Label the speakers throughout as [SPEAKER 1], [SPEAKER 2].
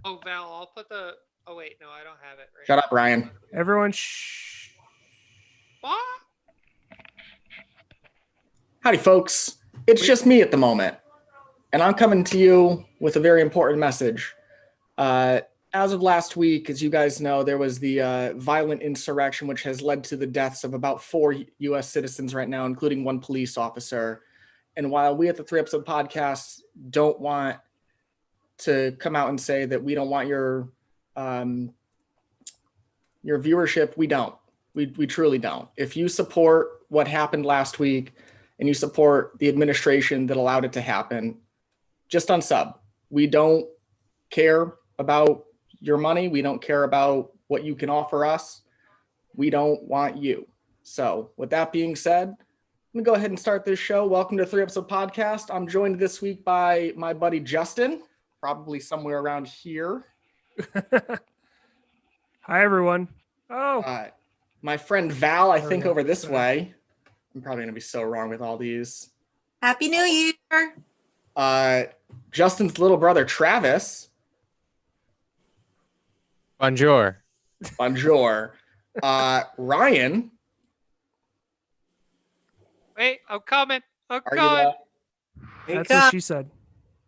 [SPEAKER 1] Oh, Val, I'll put the. Oh wait, no, I don't have it. Right.
[SPEAKER 2] Shut up, Ryan.
[SPEAKER 3] Everyone, shh.
[SPEAKER 1] What?
[SPEAKER 2] Howdy, folks. It's just me at the moment, and I'm coming to you with a very important message. As of last week, as you guys know, there was the violent insurrection, which has led to the deaths of about 4 U.S. citizens right now, including 1 police officer. And while we at the 3-Episode Podcast don't want to come out and say that we don't want your viewership, we don't. We truly don't. If you support what happened last week and you support the administration that allowed it to happen, just unsub. We don't care about your money. We don't care about what you can offer us. We don't want you. So with that being said, I'm gonna go ahead and start this show. Welcome to 3-Episode Podcast. I'm joined this week by my buddy Justin, probably somewhere around here.
[SPEAKER 3] Hi, everyone. Oh,
[SPEAKER 2] my friend Val, I think over this way. I'm probably gonna be so wrong with all these.
[SPEAKER 4] Happy New Year.
[SPEAKER 2] Justin's little brother Travis.
[SPEAKER 5] Bonjour.
[SPEAKER 2] Bonjour. Ryan.
[SPEAKER 1] Wait, I'm coming. I'm
[SPEAKER 2] Are you
[SPEAKER 1] coming.
[SPEAKER 3] that's what she said.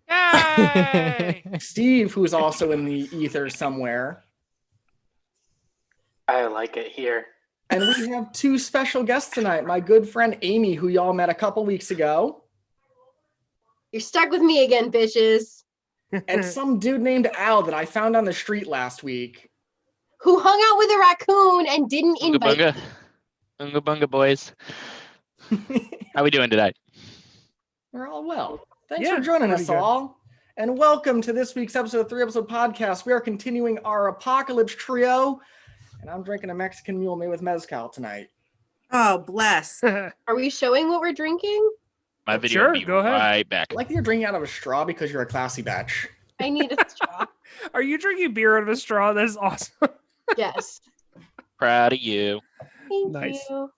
[SPEAKER 1] Yay!
[SPEAKER 2] Steve, who's also in the ether somewhere.
[SPEAKER 6] I like it here.
[SPEAKER 2] And we have 2 special guests tonight. My good friend Amy, who y'all met a couple weeks ago.
[SPEAKER 7] You're stuck with me again, bitches.
[SPEAKER 2] And some dude named Al that I found on the street last week.
[SPEAKER 7] Who hung out with a raccoon and didn't
[SPEAKER 5] Unga
[SPEAKER 7] invite
[SPEAKER 5] bunga. Unga bunga, boys. How we doing today?
[SPEAKER 2] We're all well. Thanks
[SPEAKER 3] Yeah,
[SPEAKER 2] for joining us
[SPEAKER 3] pretty good.
[SPEAKER 2] all. And welcome to this week's episode of 3-Episode Podcast. We are continuing our Apocalypse Trio. And I'm drinking a Mexican Mule made with mezcal tonight.
[SPEAKER 4] Oh, bless.
[SPEAKER 7] Are we showing what we're drinking?
[SPEAKER 5] My video
[SPEAKER 3] Sure,
[SPEAKER 5] will be
[SPEAKER 3] go ahead.
[SPEAKER 5] right back.
[SPEAKER 2] I like that you're drinking out of a straw because you're a classy batch.
[SPEAKER 7] I need a straw.
[SPEAKER 3] Are you drinking beer out of a straw? That is awesome.
[SPEAKER 7] Yes.
[SPEAKER 5] Proud of you.
[SPEAKER 7] Thank
[SPEAKER 3] Nice.
[SPEAKER 7] you.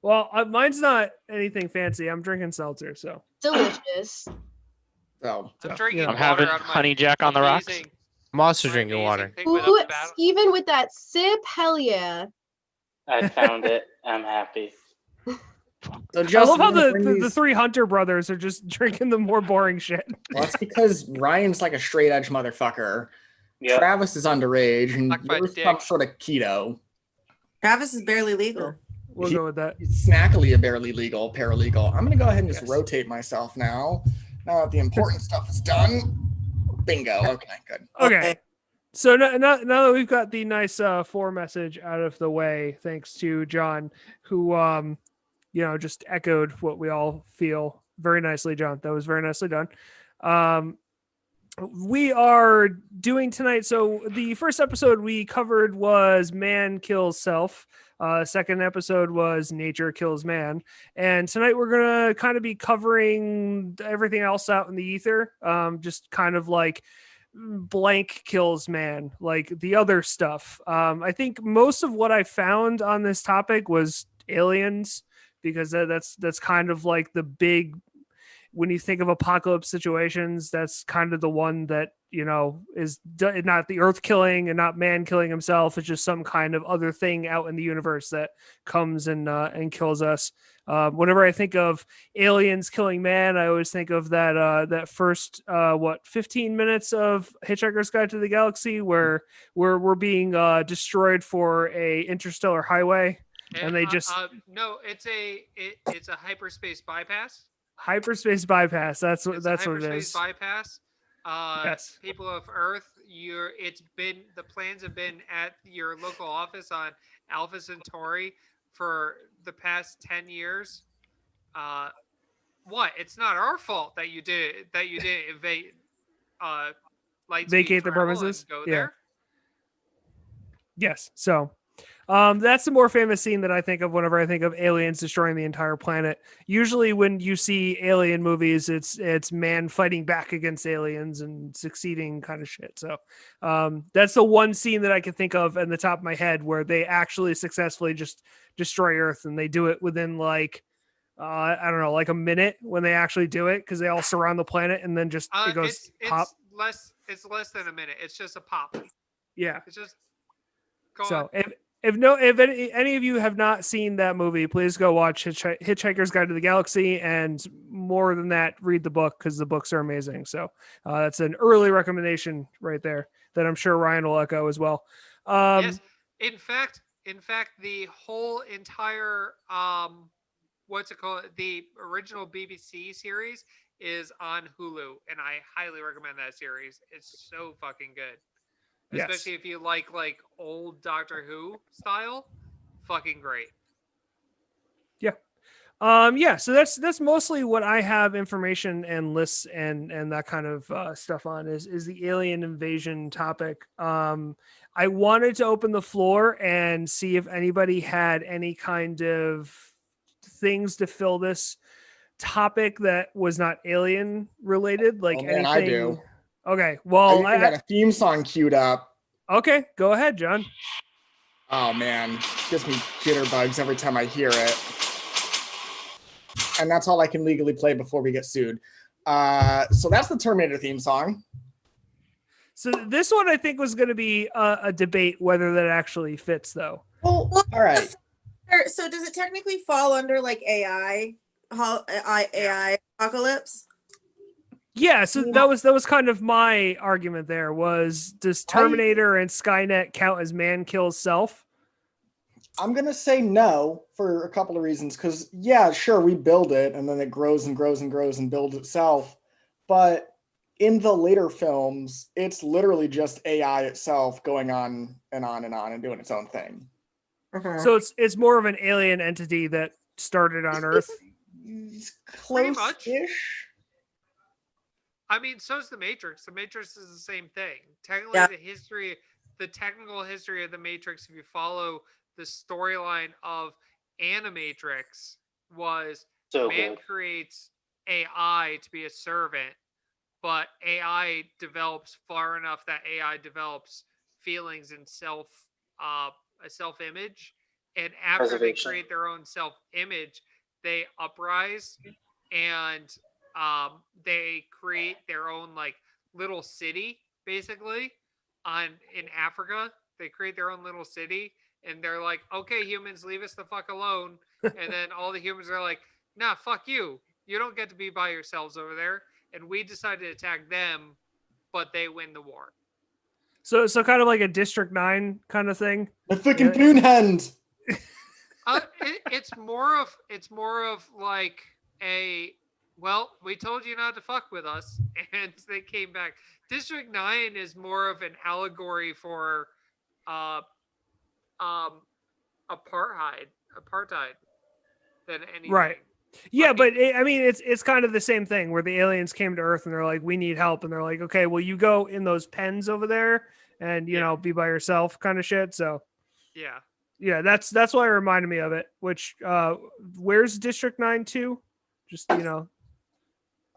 [SPEAKER 3] Well, mine's not anything fancy. I'm drinking seltzer, so.
[SPEAKER 7] Delicious.
[SPEAKER 2] So
[SPEAKER 1] I'm drinking.
[SPEAKER 3] yeah.
[SPEAKER 5] I'm
[SPEAKER 1] water
[SPEAKER 5] having
[SPEAKER 1] out of my
[SPEAKER 5] honey jack on the rocks.
[SPEAKER 1] amazing-
[SPEAKER 5] I'm also
[SPEAKER 1] my
[SPEAKER 5] drinking
[SPEAKER 1] amazing
[SPEAKER 5] water.
[SPEAKER 1] thing with
[SPEAKER 7] Ooh,
[SPEAKER 1] a battle-
[SPEAKER 7] even with that sip, hell yeah.
[SPEAKER 6] I found it. I'm happy.
[SPEAKER 2] So
[SPEAKER 3] I
[SPEAKER 2] Justin,
[SPEAKER 3] love how
[SPEAKER 2] I'm gonna
[SPEAKER 3] the,
[SPEAKER 2] bring
[SPEAKER 3] the, the
[SPEAKER 2] these-
[SPEAKER 3] 3 Hunter brothers are just drinking the more boring shit.
[SPEAKER 2] Well, that's because Ryan's like a straight edge motherfucker.
[SPEAKER 6] Yep.
[SPEAKER 2] Travis is underage and
[SPEAKER 1] Suck my
[SPEAKER 2] you're
[SPEAKER 1] dick.
[SPEAKER 2] some sort of keto.
[SPEAKER 4] Travis is barely legal.
[SPEAKER 3] We'll go with that.
[SPEAKER 2] He's snackily a barely legal, paralegal. I'm gonna go ahead and just
[SPEAKER 3] Yes.
[SPEAKER 2] rotate myself now. Now that the important stuff is done. Bingo. Okay, good.
[SPEAKER 3] Okay. So now that we've got the nice 4 message out of the way, thanks to John, who just echoed what we all feel very nicely, John. That was very nicely done. We are doing tonight. So the first episode we covered was Man Kills Self. Second episode was Nature Kills Man. And tonight we're going to kind of be covering everything else out in the ether. Just kind of like blank kills man, like the other stuff. I think most of what I found on this topic was aliens, because that's kind of like the big, when you think of apocalypse situations, that's kind of the one that, is not the earth killing and not man killing himself. It's just some kind of other thing out in the universe that comes and kills us. Whenever I think of aliens killing man, I always think of that first 15 minutes of Hitchhiker's Guide to the Galaxy, where we're being destroyed for a interstellar highway, and they just
[SPEAKER 1] no, it's a hyperspace bypass.
[SPEAKER 3] hyperspace bypass. That's what
[SPEAKER 1] It's a
[SPEAKER 3] it
[SPEAKER 1] hyperspace
[SPEAKER 3] is.
[SPEAKER 1] bypass.
[SPEAKER 3] Yes.
[SPEAKER 1] People of Earth, the plans have been at your local office on Alpha Centauri for the past 10 years. What? It's not our fault that you didn't invade
[SPEAKER 3] Vacate the
[SPEAKER 1] travel and
[SPEAKER 3] premises?
[SPEAKER 1] Go
[SPEAKER 3] Yeah.
[SPEAKER 1] there.
[SPEAKER 3] Yes. So that's the more famous scene that I think of whenever I think of aliens destroying the entire planet. Usually when you see alien movies, it's man fighting back against aliens and succeeding kind of shit. So that's the one scene that I can think of in the top of my head where they actually successfully just destroy Earth, and they do it within like a minute when they actually do it, because they all surround the planet and then just it goes
[SPEAKER 1] It's
[SPEAKER 3] pop.
[SPEAKER 1] less. It's less than a minute. It's just a pop.
[SPEAKER 3] Yeah.
[SPEAKER 1] It's just go
[SPEAKER 3] So
[SPEAKER 1] on.
[SPEAKER 3] if any of you have not seen that movie, please go watch Hitchhiker's Guide to the Galaxy, and more than that, read the book because the books are amazing. So that's an early recommendation right there that I'm sure Ryan will echo as well.
[SPEAKER 1] Yes. In fact, the whole entire what's it called? The original BBC series is on Hulu, and I highly recommend that series. It's so fucking good.
[SPEAKER 3] Yes.
[SPEAKER 1] Especially if you like old Doctor Who style. Fucking great.
[SPEAKER 3] Yeah, so that's mostly what I have information and lists and that kind of stuff on is the alien invasion topic. I wanted to open the floor and see if anybody had any kind of things to fill this topic that was not alien related, like
[SPEAKER 2] Oh, man,
[SPEAKER 3] anything.
[SPEAKER 2] I do.
[SPEAKER 3] Okay, well,
[SPEAKER 2] I got a theme song queued up.
[SPEAKER 3] Okay, go ahead, John.
[SPEAKER 2] Oh man, gives me jitterbugs every time I hear it. And that's all I can legally play before we get sued. So that's the Terminator theme song.
[SPEAKER 3] So this one I think was going to be a debate whether that actually fits, though.
[SPEAKER 2] Well, all right.
[SPEAKER 4] So does it technically fall under like AI apocalypse?
[SPEAKER 3] Yeah, so that was kind of my argument there was, does Terminator and Skynet count as man kills self?
[SPEAKER 2] I'm going to say no for a couple of reasons. Because, yeah, sure, we build it and then it grows and grows and grows and builds itself. But in the later films, it's literally just AI itself going on and on and on and doing its own thing.
[SPEAKER 3] So it's more of an alien entity that started on Earth.
[SPEAKER 2] Close-ish.
[SPEAKER 1] I mean, so is the Matrix. The Matrix is the same thing. Technically,
[SPEAKER 4] Yeah.
[SPEAKER 1] the technical history of the Matrix, if you follow the storyline of Animatrix, was
[SPEAKER 6] So
[SPEAKER 1] man
[SPEAKER 6] good.
[SPEAKER 1] creates AI to be a servant, but AI develops far enough that AI develops feelings and a self-image, and after they
[SPEAKER 6] Preservation.
[SPEAKER 1] create their own self-image, they uprise and they create their own little city, basically, in Africa. They create their own little city, and they're like, okay, humans, leave us the fuck alone. And then all the humans are like, nah, fuck you. You don't get to be by yourselves over there. And we decided to attack them, but they win the war.
[SPEAKER 3] So kind of like a District 9 kind of thing.
[SPEAKER 2] The fucking Poon Hand.
[SPEAKER 1] It's more of like a, well, we told you not to fuck with us, and they came back. District 9 is more of an allegory for apartheid than anything.
[SPEAKER 3] Right. Yeah, but I mean, it's kind of the same thing where the aliens came to Earth and they're like, we need help. And they're like, okay, well, you go in those pens over there and, you know, be by yourself kind of shit. So, yeah, that's why it reminded me of it, which where's District 9 to? Just, you know.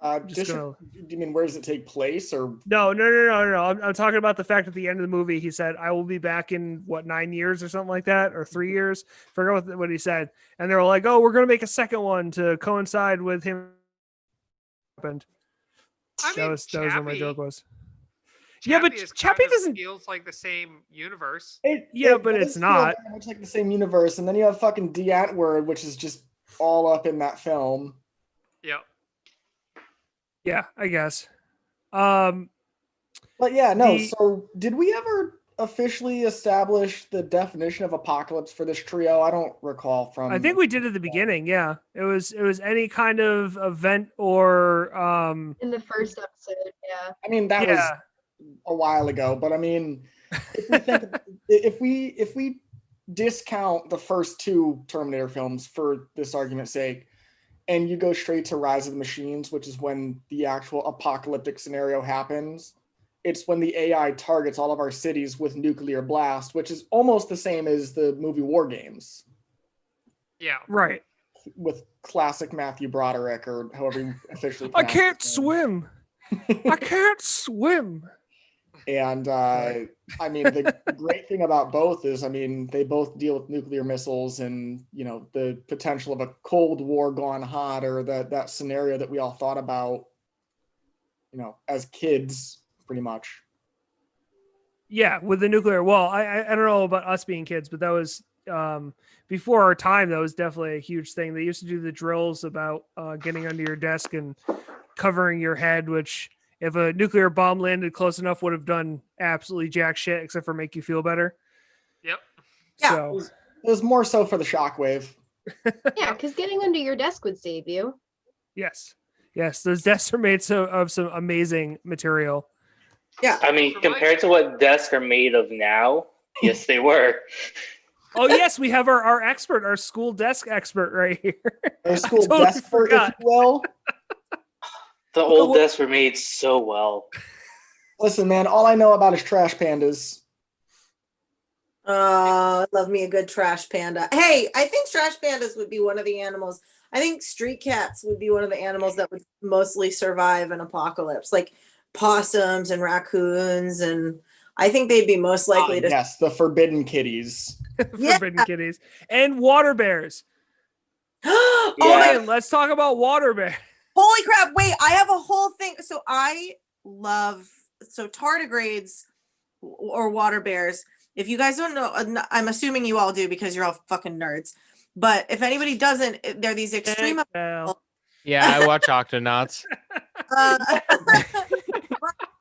[SPEAKER 2] Do you mean where does it take place, or
[SPEAKER 3] No. I'm talking about the fact at the end of the movie he said, I will be back in 9 years or something like that, or 3 years. Forget what he said. And they're like, oh, we're gonna make a second one to coincide with him. Happened. That was what my joke was. Yeah, but Chappie doesn't
[SPEAKER 1] feels like the same universe.
[SPEAKER 3] But it's not.
[SPEAKER 2] It's like the same universe, and then you have fucking D. Antwoord, which is just all up in that film.
[SPEAKER 1] Yep.
[SPEAKER 3] Yeah, I guess.
[SPEAKER 2] But yeah, no. So did we ever officially establish the definition of apocalypse for this trio? I don't recall from.
[SPEAKER 3] I think we did at the beginning. Yeah, it was any kind of event or
[SPEAKER 7] in the first episode. Yeah.
[SPEAKER 2] I mean, that was a while ago, but I mean, if we discount the first two Terminator films for this argument's sake, and you go straight to Rise of the Machines, which is when the actual apocalyptic scenario happens. It's when the AI targets all of our cities with nuclear blast, which is almost the same as the movie War Games.
[SPEAKER 1] Yeah.
[SPEAKER 3] Right.
[SPEAKER 2] With classic Matthew Broderick, or however you officially
[SPEAKER 3] I can't swim. I can't swim.
[SPEAKER 2] And I mean, the great thing about both is, I mean, they both deal with nuclear missiles and, you know, the potential of a Cold War gone hot, or that scenario that we all thought about, you know, as kids pretty much.
[SPEAKER 3] Yeah, with the nuclear. Well, I don't know about us being kids, but that was before our time. That was definitely a huge thing. They used to do the drills about getting under your desk and covering your head, which if a nuclear bomb landed close enough would have done absolutely jack shit except for make you feel better.
[SPEAKER 1] Yep.
[SPEAKER 4] Yeah.
[SPEAKER 3] So
[SPEAKER 2] It was more so for the shockwave.
[SPEAKER 7] Yeah, because getting under your desk would save you.
[SPEAKER 3] yes, those desks are made of some amazing material.
[SPEAKER 4] Yeah.
[SPEAKER 6] I mean, compared to what desks are made of now, yes, they were.
[SPEAKER 3] Oh yes, we have our expert, our school desk expert right here.
[SPEAKER 2] Our school
[SPEAKER 3] totally
[SPEAKER 2] desk, if
[SPEAKER 3] forgot.
[SPEAKER 2] you will.
[SPEAKER 6] The old desks were made so well.
[SPEAKER 2] Listen, man, all I know about is trash pandas.
[SPEAKER 4] I love me a good trash panda. Hey, I think trash pandas would be one of the animals. I think street cats would be one of the animals that would mostly survive an apocalypse, like possums and raccoons, and I think they'd be most likely to.
[SPEAKER 2] Yes, the forbidden kitties.
[SPEAKER 4] Yeah.
[SPEAKER 3] Forbidden kitties and water bears.
[SPEAKER 4] Oh
[SPEAKER 6] Yeah.
[SPEAKER 4] my
[SPEAKER 3] Ryan, let's talk about water bear.
[SPEAKER 4] Holy crap. Wait, I have a whole thing. So I love tardigrades or water bears. If you guys don't know, I'm assuming you all do because you're all fucking nerds. But if anybody doesn't, they're these extreme.
[SPEAKER 3] Well,
[SPEAKER 8] Yeah, I watch Octonauts.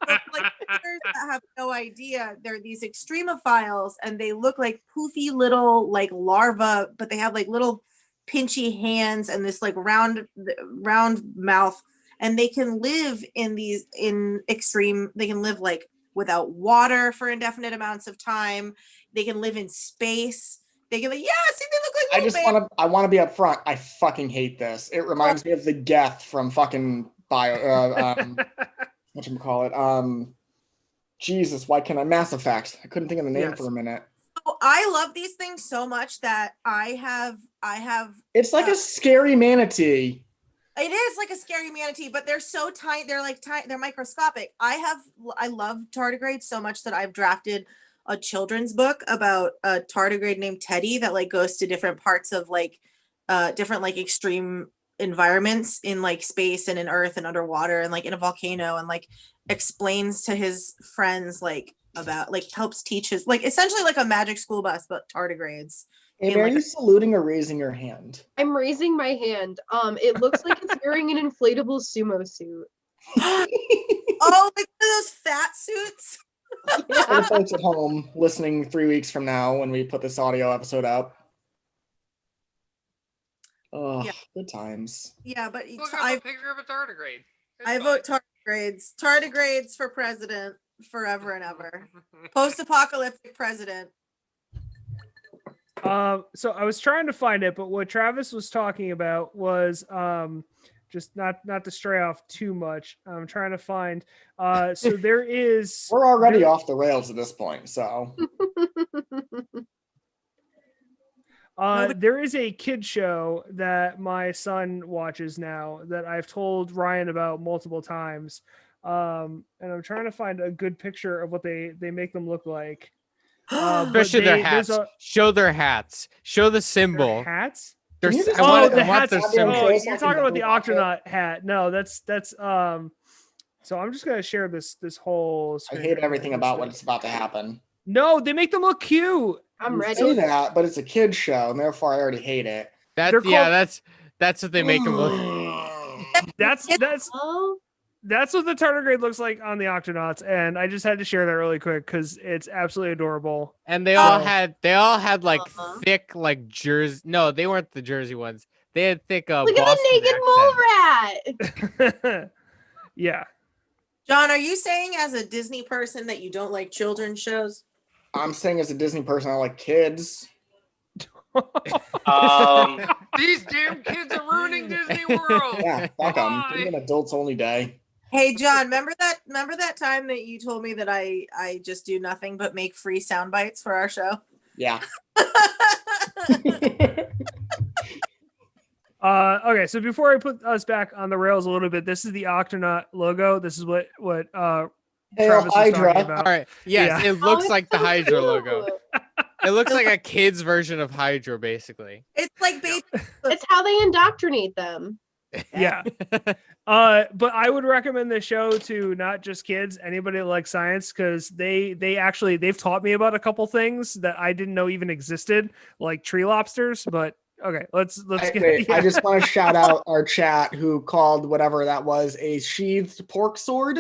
[SPEAKER 4] Like listeners that have no idea, they're these extremophiles and they look like poofy little like larvae, but they have like little pinchy hands and this like round mouth, and they can live in extreme. They can live like without water for indefinite amounts of time. They can live in space. They can like, yeah, see, they look like
[SPEAKER 2] I want to be upfront. I fucking hate this. It reminds me of the Geth from fucking whatchamacallit? Jesus, why can't I? Mass Effect. I couldn't think of the name
[SPEAKER 3] Yes.
[SPEAKER 2] for a minute.
[SPEAKER 4] So I love these things so much that I have
[SPEAKER 2] It's like a scary manatee.
[SPEAKER 4] it is like a scary manatee, but they're so tiny. They're like tiny. They're microscopic. I love tardigrades so much that I've drafted a children's book about a tardigrade named Teddy that like goes to different parts of like different like extreme environments in like space and in earth and underwater and like in a volcano and like explains to his friends like about like helps teach his like essentially like a magic school bus but tardigrades.
[SPEAKER 2] Amy,
[SPEAKER 4] in,
[SPEAKER 2] are
[SPEAKER 4] like,
[SPEAKER 2] you saluting or raising your hand?
[SPEAKER 7] I'm raising my hand. It looks like it's wearing an inflatable sumo suit.
[SPEAKER 4] Oh, like those fat suits.
[SPEAKER 2] For the folks at home listening 3 weeks from now when we put this audio episode up. Oh,
[SPEAKER 4] Yeah.
[SPEAKER 2] good times.
[SPEAKER 4] Yeah, but
[SPEAKER 1] Look up a picture of a tardigrade. It's
[SPEAKER 4] I
[SPEAKER 1] fine.
[SPEAKER 4] vote tardigrades. Tardigrades for president forever and ever. Post-apocalyptic president.
[SPEAKER 3] So I was trying to find it, but what Travis was talking about was just not to stray off too much. I'm trying to find so there is
[SPEAKER 2] We're already off the rails at this point, so
[SPEAKER 3] there is a kid show that my son watches now that I've told Ryan about multiple times. And I'm trying to find a good picture of what they make them look like. But
[SPEAKER 8] Especially their
[SPEAKER 3] there's
[SPEAKER 8] hats. Show their hats. Show the symbol.
[SPEAKER 3] their hats.
[SPEAKER 8] Their
[SPEAKER 2] Can you
[SPEAKER 8] s-
[SPEAKER 2] just-
[SPEAKER 8] I want,
[SPEAKER 3] the
[SPEAKER 8] I want
[SPEAKER 3] hats.
[SPEAKER 8] their
[SPEAKER 2] Oh,
[SPEAKER 8] symbol.
[SPEAKER 3] Oh,
[SPEAKER 2] Shows
[SPEAKER 3] you're
[SPEAKER 2] like
[SPEAKER 3] talking about the
[SPEAKER 2] double watch it.
[SPEAKER 3] Octonaut hat. No, that's so I'm just gonna share this whole
[SPEAKER 2] I
[SPEAKER 3] screen.
[SPEAKER 2] hate everything about what's about to happen.
[SPEAKER 3] No, they make them look cute.
[SPEAKER 7] I'm
[SPEAKER 2] You
[SPEAKER 7] ready.
[SPEAKER 2] say that, but it's a kid's show, and therefore I already hate it.
[SPEAKER 8] That,
[SPEAKER 3] They're
[SPEAKER 8] yeah,
[SPEAKER 3] called-
[SPEAKER 8] that's what they make them look.
[SPEAKER 3] That's
[SPEAKER 7] Oh,
[SPEAKER 3] that's what the tardigrade looks like on the Octonauts, and I just had to share that really quick because it's absolutely adorable.
[SPEAKER 8] And they all
[SPEAKER 3] Oh.
[SPEAKER 8] had like
[SPEAKER 7] Uh-huh.
[SPEAKER 8] thick like jersey. No, they weren't the jersey ones. They had thick
[SPEAKER 7] look at
[SPEAKER 8] Boston
[SPEAKER 7] the naked
[SPEAKER 8] accents.
[SPEAKER 7] mole rat.
[SPEAKER 3] Yeah.
[SPEAKER 4] John, are you saying as a Disney person that you don't like children's shows?
[SPEAKER 2] I'm saying as a Disney person, I like kids.
[SPEAKER 1] These damn kids are ruining Disney World.
[SPEAKER 2] Yeah, fuck them.
[SPEAKER 1] Why?
[SPEAKER 2] Give me an adults only day.
[SPEAKER 4] Hey John, remember that time that you told me that I just do nothing but make free sound bites for our show?
[SPEAKER 2] Yeah.
[SPEAKER 3] Okay, so before I put us back on the rails a little bit, this is the Octonaut logo. This is what
[SPEAKER 2] Hail
[SPEAKER 3] Travis was
[SPEAKER 2] Hydra.
[SPEAKER 3] talking about.
[SPEAKER 8] All right. Yes,
[SPEAKER 3] Yeah.
[SPEAKER 8] it looks
[SPEAKER 7] it's
[SPEAKER 8] like the
[SPEAKER 7] so
[SPEAKER 8] Hydra logo.
[SPEAKER 7] cute.
[SPEAKER 8] It looks like a kid's version of Hydra, basically.
[SPEAKER 4] It's like baby.
[SPEAKER 7] It's how they indoctrinate them.
[SPEAKER 3] Yeah. But I would recommend the show to not just kids, anybody that likes science, because they've taught me about a couple things that I didn't know even existed, like tree lobsters. But okay, let's get.
[SPEAKER 2] Wait, I
[SPEAKER 3] Yeah.
[SPEAKER 2] just want to shout out our chat who called whatever that was a sheathed pork sword.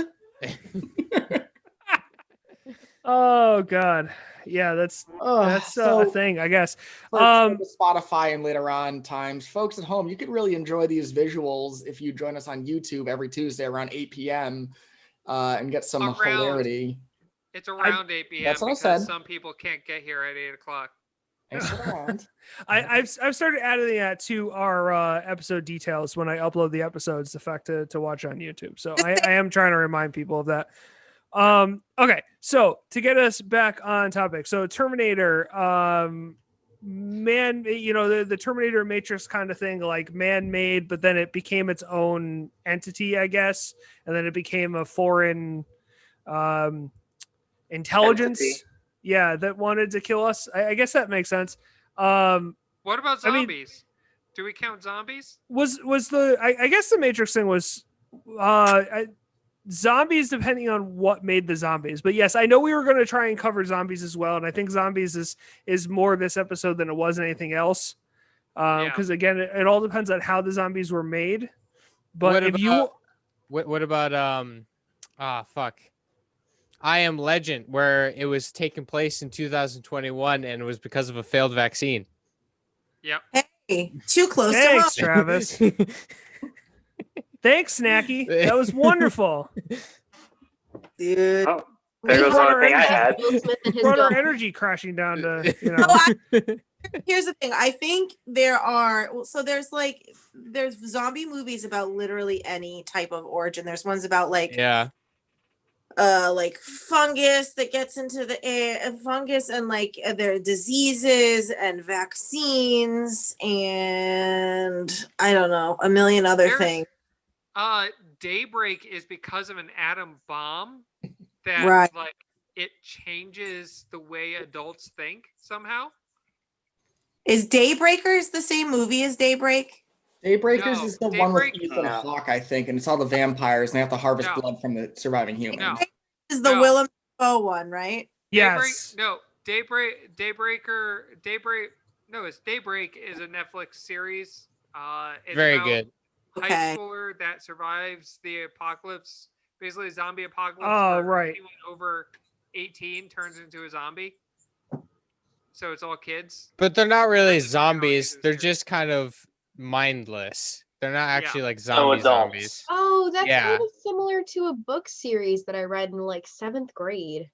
[SPEAKER 3] Oh God, yeah, that's a
[SPEAKER 2] So
[SPEAKER 3] thing, I guess.
[SPEAKER 2] for the Spotify and later on times, folks at home, you could really enjoy these visuals if you join us on YouTube every Tuesday around 8 p.m. And get some hilarity.
[SPEAKER 1] It's around 8 p.m.
[SPEAKER 2] That's what I
[SPEAKER 1] because
[SPEAKER 2] said.
[SPEAKER 1] some people can't get here at 8 o'clock.
[SPEAKER 2] Thanks for that.
[SPEAKER 3] I've started adding that to our episode details when I upload the episodes, the fact to watch on YouTube. So I am trying to remind people of that. Okay, so to get us back on topic, so Terminator, man, the Terminator Matrix kind of thing, like man-made, but then it became its own entity, I guess, and then it became a foreign intelligence.
[SPEAKER 6] Entity.
[SPEAKER 3] Yeah, that wanted to kill us. I guess that makes sense.
[SPEAKER 1] What about
[SPEAKER 3] I mean-
[SPEAKER 1] zombies? Do we count zombies?
[SPEAKER 3] I guess the Matrix thing was zombies, depending on what made the zombies. But yes, I know we were going to try and cover zombies as well, and I think zombies is more this episode than it was anything else. Because again, it all depends on how the zombies were made. But
[SPEAKER 8] What about fuck, I Am Legend, where it was taking place in 2021 and it was because of a failed vaccine.
[SPEAKER 1] Yep.
[SPEAKER 4] Hey, too close to
[SPEAKER 3] Thanks,
[SPEAKER 4] home.
[SPEAKER 3] Travis. Thanks, Snacky. That was wonderful.
[SPEAKER 4] Dude.
[SPEAKER 6] Oh, there goes
[SPEAKER 3] brought
[SPEAKER 6] one
[SPEAKER 3] our
[SPEAKER 6] thing I
[SPEAKER 3] energy.
[SPEAKER 6] had.
[SPEAKER 7] Will Smith and his
[SPEAKER 3] Brought our
[SPEAKER 7] gun.
[SPEAKER 3] energy crashing down to,
[SPEAKER 4] Here's the thing. I think there's zombie movies about literally any type of origin. There's ones about like fungus that gets into the air, fungus, and like their diseases and vaccines, and I don't know, a million other
[SPEAKER 1] There's-
[SPEAKER 4] things.
[SPEAKER 1] Daybreak is because of an atom bomb that
[SPEAKER 4] Right.
[SPEAKER 1] like it changes the way adults think somehow.
[SPEAKER 4] Is Daybreakers the same movie as Daybreak?
[SPEAKER 2] Daybreakers
[SPEAKER 1] No,
[SPEAKER 2] is the one with
[SPEAKER 1] Daybreak-
[SPEAKER 2] Ethan
[SPEAKER 6] No.
[SPEAKER 2] Hawke, I think, and it's all the vampires, and they have to harvest
[SPEAKER 1] No.
[SPEAKER 2] blood from the surviving humans.
[SPEAKER 1] No.
[SPEAKER 4] Is the
[SPEAKER 1] No.
[SPEAKER 4] Willem Dafoe one, right?
[SPEAKER 3] yes.
[SPEAKER 1] Daybreak. No, it's Daybreak is a Netflix series. It's
[SPEAKER 8] Very
[SPEAKER 1] about
[SPEAKER 8] good.
[SPEAKER 1] High
[SPEAKER 4] Okay.
[SPEAKER 1] schooler that survives the apocalypse, basically a zombie apocalypse.
[SPEAKER 3] Oh,
[SPEAKER 1] where
[SPEAKER 3] right.
[SPEAKER 1] Anyone over 18 turns into a zombie. So it's all kids.
[SPEAKER 8] But they're not really
[SPEAKER 1] That's how it
[SPEAKER 8] zombies.
[SPEAKER 1] is,
[SPEAKER 8] They're
[SPEAKER 1] too.
[SPEAKER 8] just kind of mindless. They're not actually like
[SPEAKER 6] So adults.
[SPEAKER 8] zombies.
[SPEAKER 7] Oh, that's
[SPEAKER 8] Yeah.
[SPEAKER 7] kind of similar to a book series that I read in like 7th grade.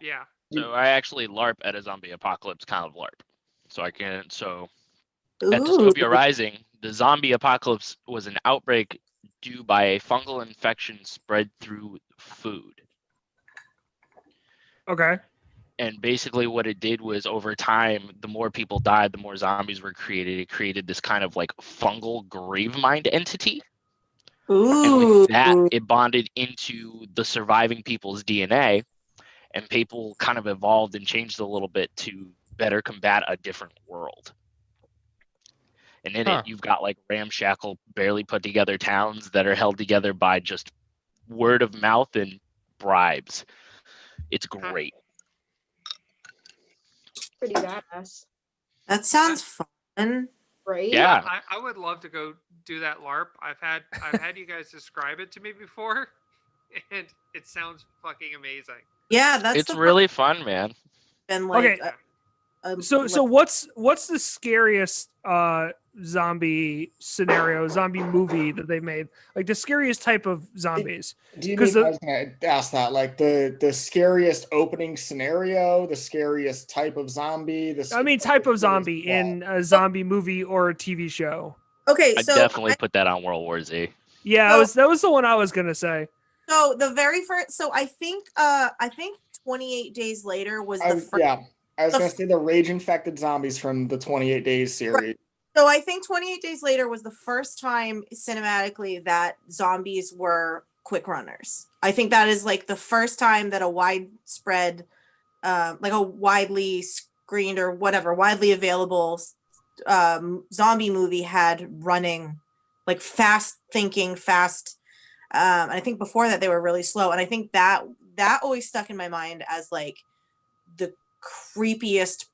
[SPEAKER 1] Yeah.
[SPEAKER 9] So I actually LARP at a zombie apocalypse kind of LARP. So at Dystopia Rising, the zombie apocalypse was an outbreak due by a fungal infection spread through food.
[SPEAKER 3] Okay.
[SPEAKER 9] And basically what it did was over time, the more people died, the more zombies were created. It created this kind of like fungal grave mind entity. And
[SPEAKER 4] Ooh.
[SPEAKER 9] with that, it bonded into the surviving people's DNA, and people kind of evolved and changed a little bit to better combat a different world. And in
[SPEAKER 8] Huh.
[SPEAKER 9] it, you've got like ramshackle, barely put together towns that are held together by just word of mouth and bribes. It's great.
[SPEAKER 7] Pretty badass,
[SPEAKER 4] That sounds fun.
[SPEAKER 7] right?
[SPEAKER 9] Yeah.
[SPEAKER 1] I would love to go do that LARP. I've had you guys describe it to me before, and it sounds fucking amazing.
[SPEAKER 4] Yeah, that's
[SPEAKER 9] It's
[SPEAKER 4] the
[SPEAKER 9] really fun, man.
[SPEAKER 4] been like
[SPEAKER 3] Okay. So
[SPEAKER 4] like-
[SPEAKER 3] what's the scariest zombie scenario, zombie movie that they made? Like the scariest type of zombies.
[SPEAKER 2] Do you
[SPEAKER 3] 'Cause
[SPEAKER 2] mean,
[SPEAKER 3] the-
[SPEAKER 2] I was gonna ask that, like the scariest opening scenario, the scariest type of zombie?
[SPEAKER 3] I mean type of
[SPEAKER 2] scariest
[SPEAKER 3] zombie
[SPEAKER 2] plot?
[SPEAKER 3] in a zombie movie or a TV show.
[SPEAKER 4] okay,
[SPEAKER 9] I
[SPEAKER 4] so
[SPEAKER 9] definitely put that on World War Z.
[SPEAKER 3] Yeah,
[SPEAKER 4] So-
[SPEAKER 3] that was the one I was gonna say.
[SPEAKER 4] so the very first, so I think 28 Days Later was the first.
[SPEAKER 2] Yeah, I was
[SPEAKER 4] the
[SPEAKER 2] gonna
[SPEAKER 4] f-
[SPEAKER 2] say the Rage Infected Zombies from the 28 Days series.
[SPEAKER 4] So I think 28 Days Later was the first time cinematically that zombies were quick runners. I think that is like the first time that a widespread, like a widely screened or whatever, widely available zombie movie had running like fast thinking, fast. And I think before that they were really slow. And I think that always stuck in my mind as like the creepiest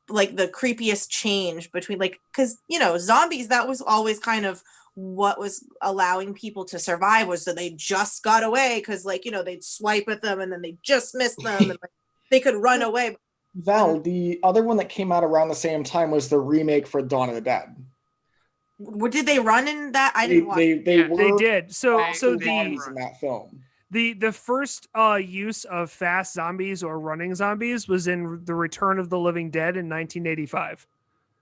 [SPEAKER 4] change between like, because zombies, that was always kind of what was allowing people to survive, was that they just got away because like they'd swipe at them and then they just missed them and like they could run away.
[SPEAKER 2] Val, the other one that came out around the same time was the remake for Dawn of the Dead.
[SPEAKER 4] Did they run in that? I didn't watch.
[SPEAKER 2] They
[SPEAKER 1] Yes.
[SPEAKER 3] They
[SPEAKER 2] were
[SPEAKER 3] did. So
[SPEAKER 2] the
[SPEAKER 3] the
[SPEAKER 2] zombies in that film.
[SPEAKER 3] the first use of fast zombies or running zombies was in The Return of the Living Dead in 1985.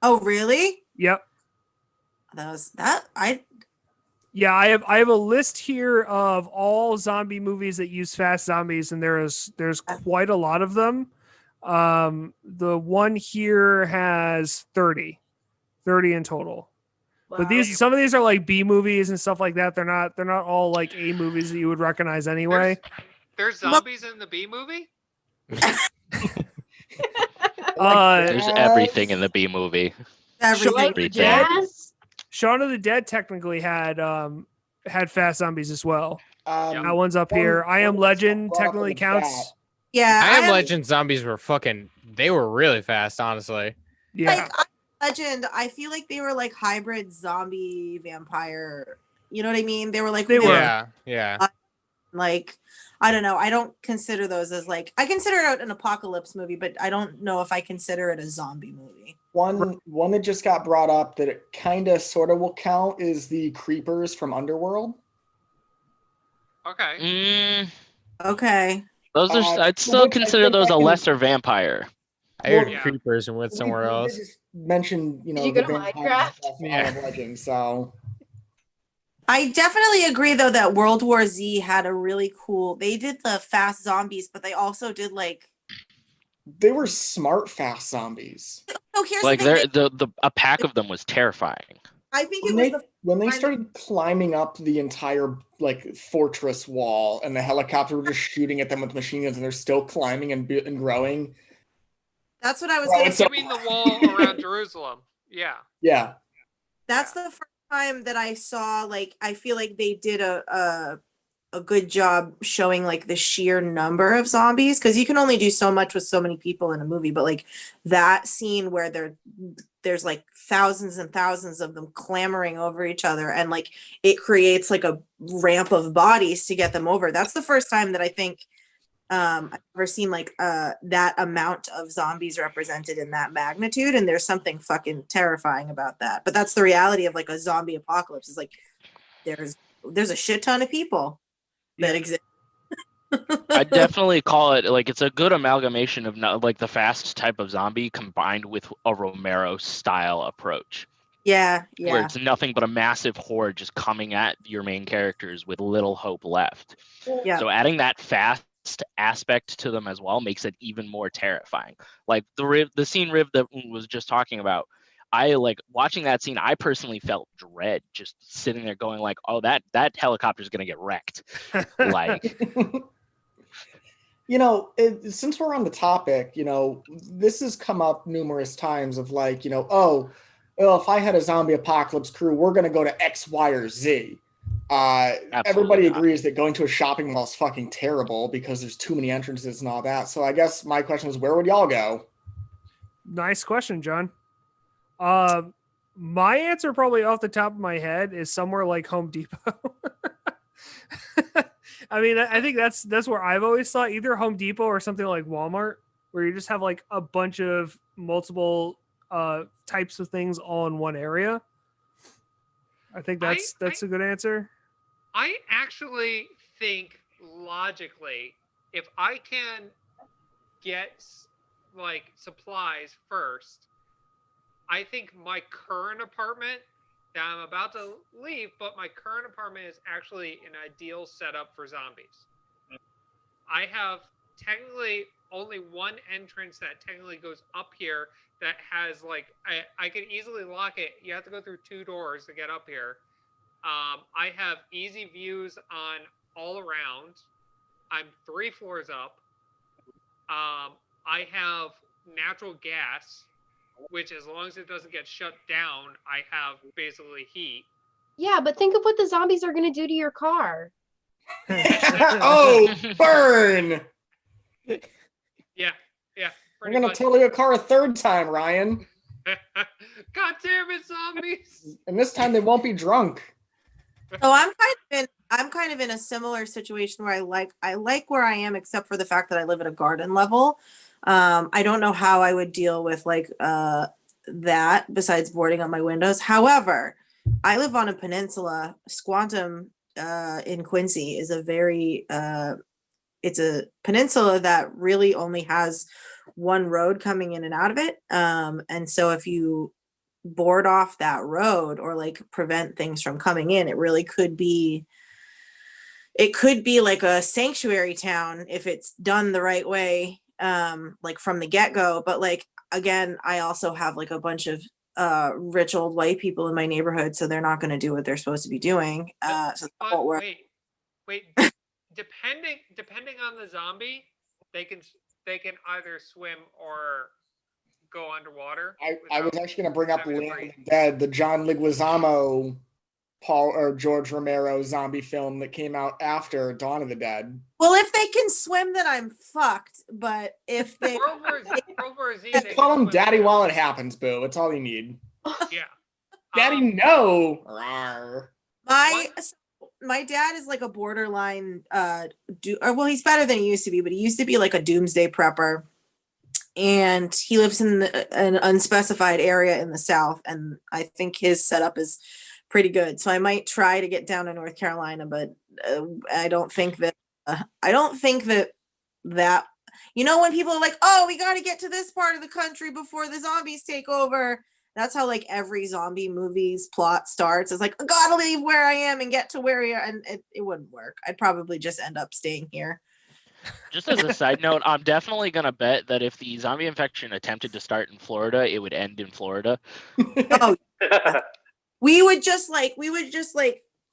[SPEAKER 4] Oh, really?
[SPEAKER 3] Yep. Yeah, I have a list here of all zombie movies that use fast zombies, and there's quite a lot of them. The one here has 30 in total. But some of these are like B movies and stuff like that. They're not all like A movies that you would recognize anyway.
[SPEAKER 1] There's zombies in the B movie?
[SPEAKER 9] There's everything in the B movie.
[SPEAKER 4] Everything.
[SPEAKER 3] Shaun of the Dead technically had fast zombies as well. That one's up here. I Am Legend technically counts.
[SPEAKER 4] Yeah,
[SPEAKER 8] I Am Legend zombies were they were really fast, honestly.
[SPEAKER 3] Yeah.
[SPEAKER 4] Like Legend, I feel like they were like hybrid zombie vampire. You know what I mean? They were like
[SPEAKER 8] Yeah.
[SPEAKER 4] Like, I don't know. I don't consider those as like, I consider it an apocalypse movie, but I don't know if I consider it a zombie movie.
[SPEAKER 2] One that just got brought up that it kind of sort of will count is the Creepers from Underworld.
[SPEAKER 1] Okay.
[SPEAKER 4] Okay.
[SPEAKER 9] Those are. I'd still consider those a lesser vampire.
[SPEAKER 8] I heard
[SPEAKER 1] Yeah.
[SPEAKER 8] Creepers and went somewhere
[SPEAKER 2] We
[SPEAKER 8] else.
[SPEAKER 2] just mentioned,
[SPEAKER 7] Did you go to Minecraft?
[SPEAKER 2] Yeah. Legend, so
[SPEAKER 4] I definitely agree though that World War Z had a really cool, they did the fast zombies, but they also did like,
[SPEAKER 2] they were smart fast zombies.
[SPEAKER 4] oh, here's
[SPEAKER 9] Like
[SPEAKER 4] the thing.
[SPEAKER 9] a pack of them was terrifying.
[SPEAKER 4] I think
[SPEAKER 2] When
[SPEAKER 4] it was
[SPEAKER 2] they,
[SPEAKER 4] the
[SPEAKER 2] when they started climbing up the entire like fortress wall and the helicopter were just shooting at them with machine guns and they're still climbing and growing.
[SPEAKER 4] that's what I was
[SPEAKER 2] Right,
[SPEAKER 4] gonna say.
[SPEAKER 1] You mean the wall around Jerusalem? Yeah.
[SPEAKER 2] Yeah.
[SPEAKER 4] That's the first time that I saw, like, I feel like they did a good job showing like the sheer number of zombies, because you can only do so much with so many people in a movie, but like that scene where there's like thousands and thousands of them clamoring over each other and like it creates like a ramp of bodies to get them over. That's the first time that I think I've ever seen like that amount of zombies represented in that magnitude, and there's something fucking terrifying about that. But that's the reality of like a zombie apocalypse, is like there's a shit ton of people that exist.
[SPEAKER 9] I definitely call it like it's a good amalgamation of like the fast type of zombie combined with a Romero style approach.
[SPEAKER 4] Yeah.
[SPEAKER 9] Where it's nothing but a massive horde just coming at your main characters with little hope left.
[SPEAKER 4] Yeah.
[SPEAKER 9] So adding that fast aspect to them as well makes it even more terrifying. Like the scene Riv that was just talking about, I like watching that scene. I personally felt dread just sitting there going like, oh, that helicopter is gonna get wrecked. Like,
[SPEAKER 2] since we're on the topic, this has come up numerous times of like, oh, well, if I had a zombie apocalypse crew, we're going to go to X, Y, or Z. Everybody agrees that going to a shopping mall is fucking terrible because there's too many entrances and all that. So I guess my question is, where would y'all go?
[SPEAKER 3] Nice question, John. My answer probably off the top of my head is somewhere like Home Depot. I mean, I think that's where I've always thought, either Home Depot or something like Walmart, where you just have like a bunch of multiple types of things all in one area. I think that's a good answer.
[SPEAKER 1] I actually think logically, if I can get like supplies first, I think my current apartment that I'm about to leave, but my current apartment is actually an ideal setup for zombies. I have technically only one entrance that technically goes up here that has like, I could easily lock it. You have to go through 2 doors to get up here. I have easy views on all around. I'm 3 floors up. I have natural gas, which as long as it doesn't get shut down, I have basically heat.
[SPEAKER 7] Yeah, but think of what the zombies are gonna do to your car.
[SPEAKER 2] Oh, burn!
[SPEAKER 1] Yeah.
[SPEAKER 2] I'm
[SPEAKER 1] Pretty
[SPEAKER 2] gonna
[SPEAKER 1] much.
[SPEAKER 2] total your car a third time, Ryan.
[SPEAKER 1] God damn it, zombies!
[SPEAKER 2] And this time they won't be drunk.
[SPEAKER 4] So I'm kind of in a similar situation where I like where I am, except for the fact that I live at a garden level. I don't know how I would deal with like that besides boarding up my windows. However, I live on a peninsula. Squantum in Quincy is a very it's a peninsula that really only has one road coming in and out of it. And so if you board off that road or like prevent things from coming in, it really could be like a sanctuary town if it's done the right way, like from the get-go. But like again, I also have like a bunch of rich old white people in my neighborhood, so they're not going to do what they're supposed to be doing. So that won't work.
[SPEAKER 1] Wait. Depending on the zombie, they can either swim or go underwater.
[SPEAKER 2] I was actually going to bring up
[SPEAKER 1] having to
[SPEAKER 2] Land of
[SPEAKER 1] breathe.
[SPEAKER 2] the Dead, the John Leguizamo, Paul or George Romero zombie film that came out after Dawn of the Dead.
[SPEAKER 4] Well, if they can swim, then I'm fucked. But if they
[SPEAKER 1] World War Z.
[SPEAKER 2] Just
[SPEAKER 1] they
[SPEAKER 2] call
[SPEAKER 1] can
[SPEAKER 2] him
[SPEAKER 1] swim
[SPEAKER 2] Daddy
[SPEAKER 1] too.
[SPEAKER 2] while it happens, boo. That's all you need.
[SPEAKER 1] Yeah.
[SPEAKER 2] Daddy,
[SPEAKER 1] Um,
[SPEAKER 2] no. Rawr.
[SPEAKER 4] my dad is like a borderline well, he's better than he used to be, but he used to be like a doomsday prepper, and he lives in an unspecified area in the South, and I think his setup is pretty good. So I might try to get down to North Carolina, but I don't think that that when people are like, oh, we got to get to this part of the country before the zombies take over. That's how like every zombie movie's plot starts. It's like, I gotta leave where I am and get to where you are, and it wouldn't work. I'd probably just end up staying here.
[SPEAKER 9] Just as a side note, I'm definitely gonna bet that if the zombie infection attempted to start in Florida, it would end in Florida.
[SPEAKER 4] Oh, we would just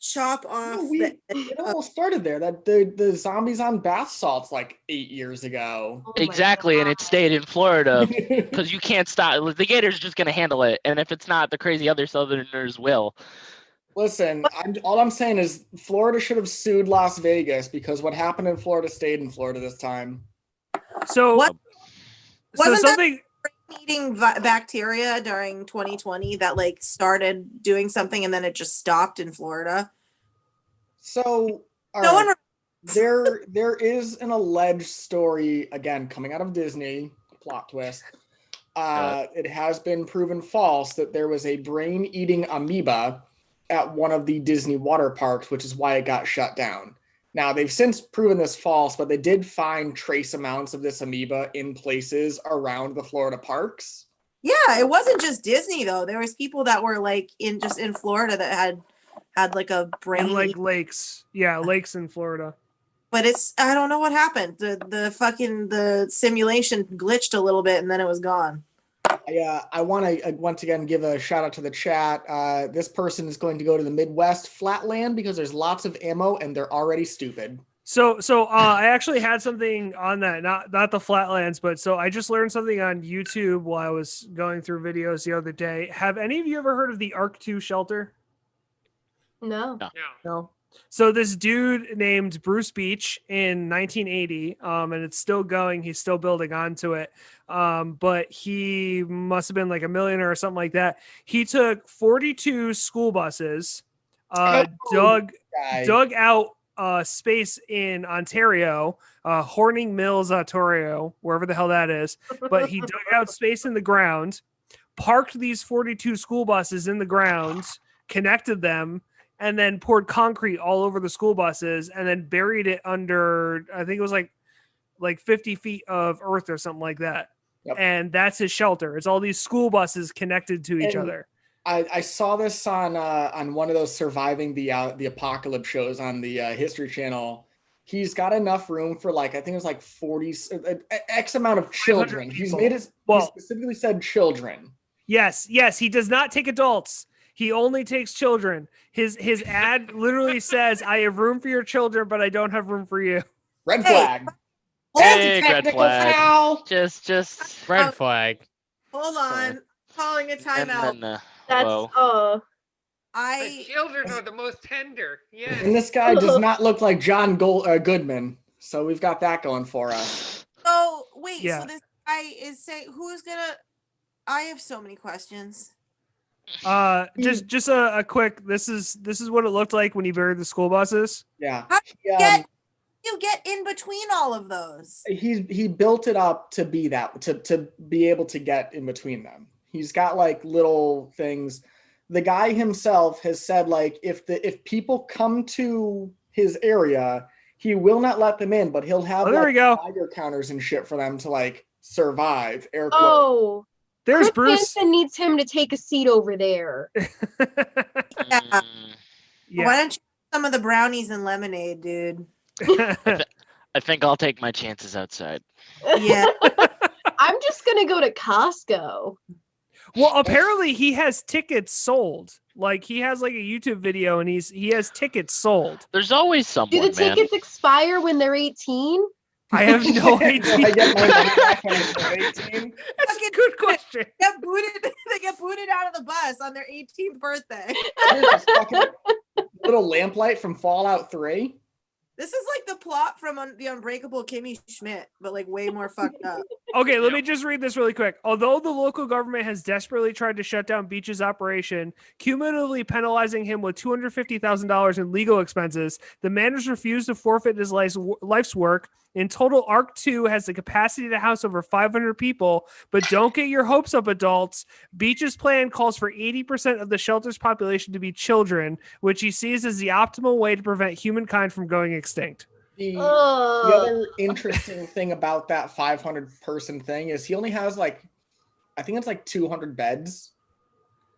[SPEAKER 4] chop off.
[SPEAKER 2] It almost started there. That the zombies on bath salts like 8 years ago.
[SPEAKER 7] Oh my
[SPEAKER 9] Exactly, and it
[SPEAKER 7] God.
[SPEAKER 9] stayed in Florida because you can't stop. The Gators just gonna handle it, and if it's not, the crazy other Southerners will.
[SPEAKER 2] Listen, all I'm saying is Florida should have sued Las Vegas because what happened in Florida stayed in Florida this time.
[SPEAKER 3] So,
[SPEAKER 4] What?
[SPEAKER 3] so
[SPEAKER 4] Wasn't that
[SPEAKER 3] something.
[SPEAKER 4] eating bacteria during 2020 that like started doing something and then it just stopped in Florida?
[SPEAKER 2] So all
[SPEAKER 4] No
[SPEAKER 2] right,
[SPEAKER 4] one.
[SPEAKER 2] there is an alleged story again coming out of Disney, plot twist. It has been proven false that there was a brain-eating amoeba at one of the Disney water parks, which is why it got shut down. Now, they've since proven this false, but they did find trace amounts of this amoeba in places around the Florida parks.
[SPEAKER 4] Yeah, it wasn't just Disney though. There was people that were like in Florida that had like a brain.
[SPEAKER 3] And like lakes. Yeah, lakes in Florida.
[SPEAKER 4] But I don't know what happened. The simulation glitched a little bit and then it was gone.
[SPEAKER 2] I want to once again give a shout out to the chat. This person is going to go to the Midwest Flatland because there's lots of ammo and they're already stupid.
[SPEAKER 3] So I actually had something on that, not the Flatlands, but so I just learned something on YouTube while I was going through videos the other day. Have any of you ever heard of the Arc 2 shelter?
[SPEAKER 7] No.
[SPEAKER 1] Yeah.
[SPEAKER 3] No. So this dude named Bruce Beach in 1980, and it's still going. He's still building onto it. But he must have been like a millionaire or something like that. He took 42 school buses, dug out space in Ontario, Horning Mills, Ontario, wherever the hell that is. But he dug out space in the ground, parked these 42 school buses in the ground, connected them, and then poured concrete all over the school buses and then buried it under, I think it was like 50 feet of earth or something like that.
[SPEAKER 2] Yep.
[SPEAKER 3] And that's his shelter. It's all these school buses connected to each other.
[SPEAKER 2] I saw this on one of those surviving the apocalypse shows on the History Channel. He's got enough room for like, I think it was like 40 X amount of children. He's made it. He specifically said children.
[SPEAKER 3] Yes. He does not take adults. He only takes children. His ad literally says, "I have room for your children, but I don't have room for you."
[SPEAKER 2] Red flag.
[SPEAKER 9] Big red flag.
[SPEAKER 2] Foul.
[SPEAKER 9] Just
[SPEAKER 8] Red flag.
[SPEAKER 4] Hold on. Calling a timeout.
[SPEAKER 9] and then,
[SPEAKER 7] That's
[SPEAKER 9] whoa.
[SPEAKER 1] The children are the most tender. Yes.
[SPEAKER 2] And this guy does not look like John Goodman. So we've got that going for us.
[SPEAKER 4] So wait,
[SPEAKER 3] Yeah.
[SPEAKER 4] so this guy is saying who's gonna? I have so many questions.
[SPEAKER 3] Just a quick. This is what it looked like when he buried the school buses.
[SPEAKER 2] Yeah.
[SPEAKER 4] How
[SPEAKER 2] He,
[SPEAKER 4] you get in between all of those?
[SPEAKER 2] he built it up to be that to be able to get in between them. He's got like little things. The guy himself has said like if people come to his area, he will not let them in, but he'll have
[SPEAKER 3] there we go.
[SPEAKER 2] Tiger counters and shit for them to like survive. Air quotes.
[SPEAKER 7] Oh,
[SPEAKER 3] There's
[SPEAKER 7] Chris
[SPEAKER 3] Bruce.
[SPEAKER 7] Hansen needs him to take a seat over there.
[SPEAKER 4] Yeah.
[SPEAKER 3] Yeah.
[SPEAKER 4] Why don't you have some of the brownies and lemonade, dude?
[SPEAKER 9] I think I'll take my chances outside.
[SPEAKER 4] Yeah.
[SPEAKER 7] I'm just gonna go to Costco.
[SPEAKER 3] Well, apparently he has tickets sold. Like he has like a YouTube video and he has tickets sold.
[SPEAKER 9] There's always
[SPEAKER 7] Do
[SPEAKER 9] someone,
[SPEAKER 7] the
[SPEAKER 9] man.
[SPEAKER 7] tickets expire when they're 18?
[SPEAKER 3] I have no
[SPEAKER 2] Do I
[SPEAKER 3] idea.
[SPEAKER 2] get my money back when I turn 18?
[SPEAKER 3] That's a good question.
[SPEAKER 4] They get booted out of the bus on their 18th birthday.
[SPEAKER 2] There's a fucking little lamplight from Fallout 3.
[SPEAKER 4] This is like the plot from the Unbreakable Kimmy Schmidt, but like way more fucked up.
[SPEAKER 3] Okay, let me just read this really quick. Although the local government has desperately tried to shut down Beach's operation, cumulatively penalizing him with $250,000 in legal expenses, the man has refused to forfeit his life's work. In total, ARC 2 has the capacity to house over 500 people, but don't get your hopes up, adults. Beach's plan calls for 80% of the shelter's population to be children, which he sees as the optimal way to prevent humankind from going extinct.
[SPEAKER 2] The
[SPEAKER 7] Ugh.
[SPEAKER 2] other interesting thing about that 500 person thing is he only has like, I think it's like 200 beds.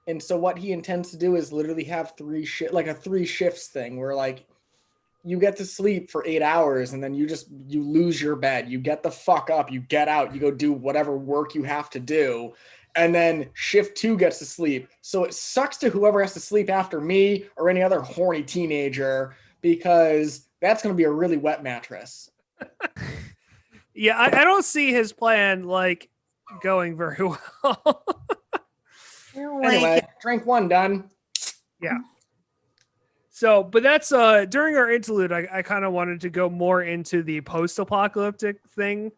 [SPEAKER 2] And so what he intends to do is literally have like a 3 shifts thing where like you get to sleep for 8 hours and then you lose your bed. You get the fuck up, you get out, you go do whatever work you have to do. And then shift 2 gets to sleep. So it sucks to whoever has to sleep after me or any other horny teenager because that's going to be a really wet mattress.
[SPEAKER 3] Yeah, I don't see his plan like going very well.
[SPEAKER 2] Anyway, drink 1 done.
[SPEAKER 3] Yeah. So, but that's during our interlude, I kind of wanted to go more into the post-apocalyptic thing,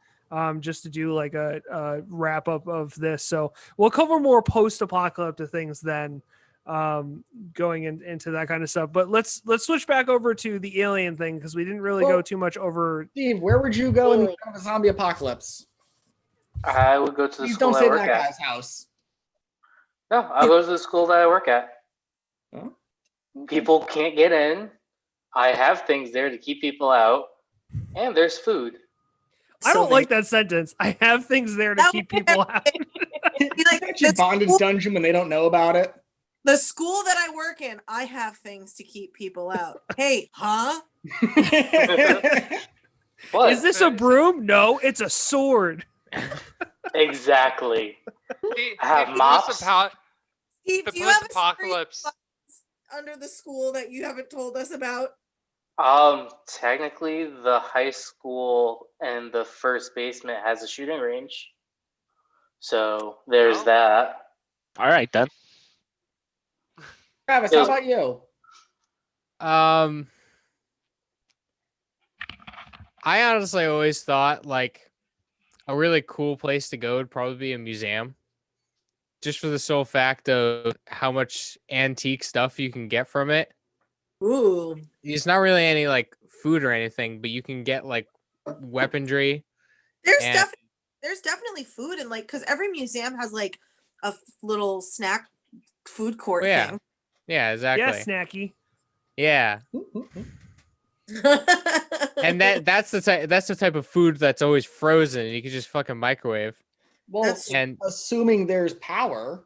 [SPEAKER 3] just to do like a wrap up of this. So we'll cover more post-apocalyptic things then, going into that kind of stuff. But let's switch back over to the alien thing because we didn't really go too much over.
[SPEAKER 2] Steve, where would you go in the kind of a zombie apocalypse?
[SPEAKER 6] I would go to the
[SPEAKER 2] Please
[SPEAKER 6] school
[SPEAKER 2] don't
[SPEAKER 6] I
[SPEAKER 2] say
[SPEAKER 6] work
[SPEAKER 2] that
[SPEAKER 6] at.
[SPEAKER 2] guy's house.
[SPEAKER 6] No, I'll go to the school that I work at.
[SPEAKER 2] Oh, okay.
[SPEAKER 6] People can't get in. I have things there to keep people out, and there's food.
[SPEAKER 3] I don't like that sentence. I have things there to
[SPEAKER 4] That
[SPEAKER 3] keep
[SPEAKER 4] would
[SPEAKER 3] people out.
[SPEAKER 4] Be like,
[SPEAKER 2] It's your bondage dungeon when they don't know about it.
[SPEAKER 4] the school that I work in, I have things to keep people out. Hey, huh?
[SPEAKER 6] What?
[SPEAKER 3] Is this a broom? No, it's a sword.
[SPEAKER 6] Exactly.
[SPEAKER 1] The,
[SPEAKER 6] I have
[SPEAKER 1] the
[SPEAKER 6] mops.
[SPEAKER 4] Steve,
[SPEAKER 1] The
[SPEAKER 4] do you have a
[SPEAKER 1] post-apocalypse.
[SPEAKER 4] street under the school that you haven't told us about?
[SPEAKER 6] Technically, the high school and the first basement has a shooting range. So there's
[SPEAKER 1] Oh.
[SPEAKER 6] that.
[SPEAKER 9] All right then.
[SPEAKER 2] Travis, how about you?
[SPEAKER 8] I honestly always thought like a really cool place to go would probably be a museum. Just for the sole fact of how much antique stuff you can get from it.
[SPEAKER 4] Ooh.
[SPEAKER 8] It's not really any like food or anything, but you can get like weaponry.
[SPEAKER 4] There's
[SPEAKER 8] And-
[SPEAKER 4] definitely food and like because every museum has like a little snack food court
[SPEAKER 8] Oh, yeah.
[SPEAKER 4] thing.
[SPEAKER 8] Yeah, exactly.
[SPEAKER 3] Yeah, snacky.
[SPEAKER 8] Yeah. And that's the type of food that's always frozen. You can just fucking microwave.
[SPEAKER 2] Well,
[SPEAKER 4] That's-
[SPEAKER 8] And
[SPEAKER 2] assuming there's power.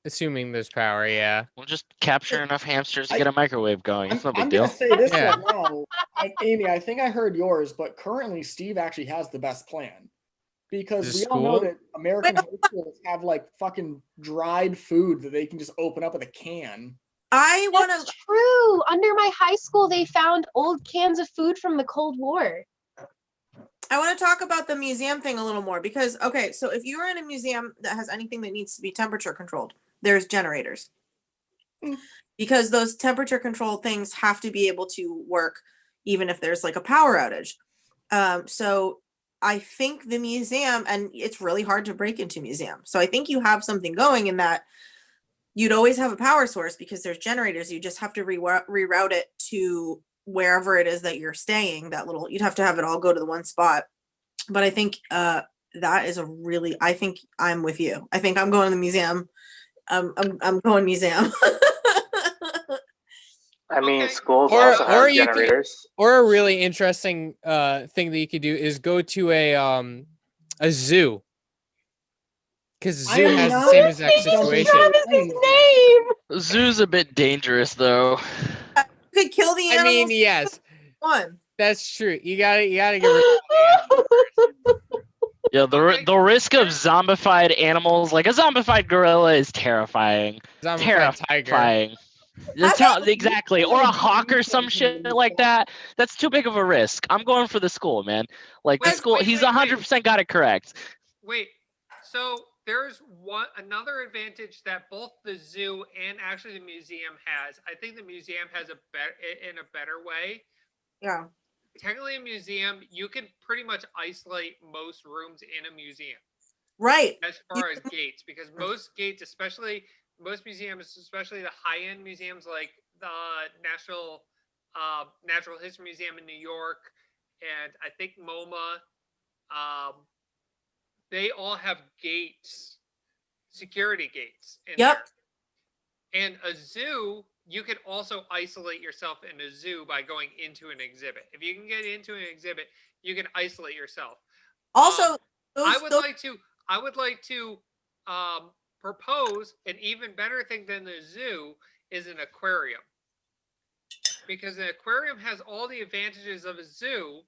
[SPEAKER 8] assuming there's power, yeah.
[SPEAKER 9] We'll just capture enough hamsters to get a microwave going. It's no
[SPEAKER 2] I'm
[SPEAKER 9] big deal.
[SPEAKER 2] gonna say this
[SPEAKER 8] Yeah.
[SPEAKER 2] one now. Amy, I think I heard yours, but currently Steve actually has the best plan. Because
[SPEAKER 8] The
[SPEAKER 2] we all know
[SPEAKER 8] school?
[SPEAKER 2] that American high schools have like fucking dried food that they can just open up with a can.
[SPEAKER 4] I want
[SPEAKER 7] That's
[SPEAKER 4] to.
[SPEAKER 7] true. Under my high school, they found old cans of food from the Cold War.
[SPEAKER 4] I want to talk about the museum thing a little more because okay, so if you're in a museum that has anything that needs to be temperature controlled, there's generators. because those temperature control things have to be able to work even if there's like a power outage. So I think the museum, and it's really hard to break into museum. So I think you have something going in that you'd always have a power source because there's generators. You just have to reroute it to wherever it is that you're staying. You'd have to have it all go to the one spot. But I think that is I think I'm with you. I think I'm going to the museum. I'm going museum.
[SPEAKER 6] I mean,
[SPEAKER 1] Okay.
[SPEAKER 6] schools
[SPEAKER 8] Or-
[SPEAKER 6] also
[SPEAKER 8] or
[SPEAKER 6] have
[SPEAKER 8] you could-
[SPEAKER 6] generators.
[SPEAKER 8] Or a really interesting thing that you could do is go to a zoo. Because zoo
[SPEAKER 2] I am
[SPEAKER 8] has the
[SPEAKER 2] not
[SPEAKER 8] same exact
[SPEAKER 2] jumping
[SPEAKER 8] situation.
[SPEAKER 7] Travis's name.
[SPEAKER 9] Zoo's a bit dangerous though.
[SPEAKER 4] You could kill the
[SPEAKER 8] I
[SPEAKER 4] animals.
[SPEAKER 8] mean, yes,
[SPEAKER 4] One.
[SPEAKER 8] that's true. You gotta get rid of the animals.
[SPEAKER 9] Yeah,
[SPEAKER 1] Okay.
[SPEAKER 9] the risk of zombified animals, like a zombified gorilla, is terrifying.
[SPEAKER 8] Zombified tiger.
[SPEAKER 9] Terrifying. Exactly. Or a hawk or some shit like that. That's too big of a risk. I'm going for the school, man. Like the
[SPEAKER 1] Wait,
[SPEAKER 9] school,
[SPEAKER 1] wait,
[SPEAKER 9] he's
[SPEAKER 1] wait, wait.
[SPEAKER 9] 100% got it correct.
[SPEAKER 1] Wait, so there's another advantage that both the zoo and actually the museum has. I think the museum has a better way.
[SPEAKER 4] Yeah.
[SPEAKER 1] Technically, a museum, you can pretty much isolate most rooms in a museum
[SPEAKER 4] Right.
[SPEAKER 1] as far as gates, because most gates, especially most museums, especially the high-end museums like the National Natural History Museum in New York, and I think MoMA, they all have gates, security gates.
[SPEAKER 4] Yep.
[SPEAKER 1] There. And a zoo, you can also isolate yourself in a zoo by going into an exhibit. If you can get into an exhibit, you can isolate yourself.
[SPEAKER 4] Also,
[SPEAKER 1] I would like to propose an even better thing than the zoo is an aquarium. Because an aquarium has all the advantages of a zoo,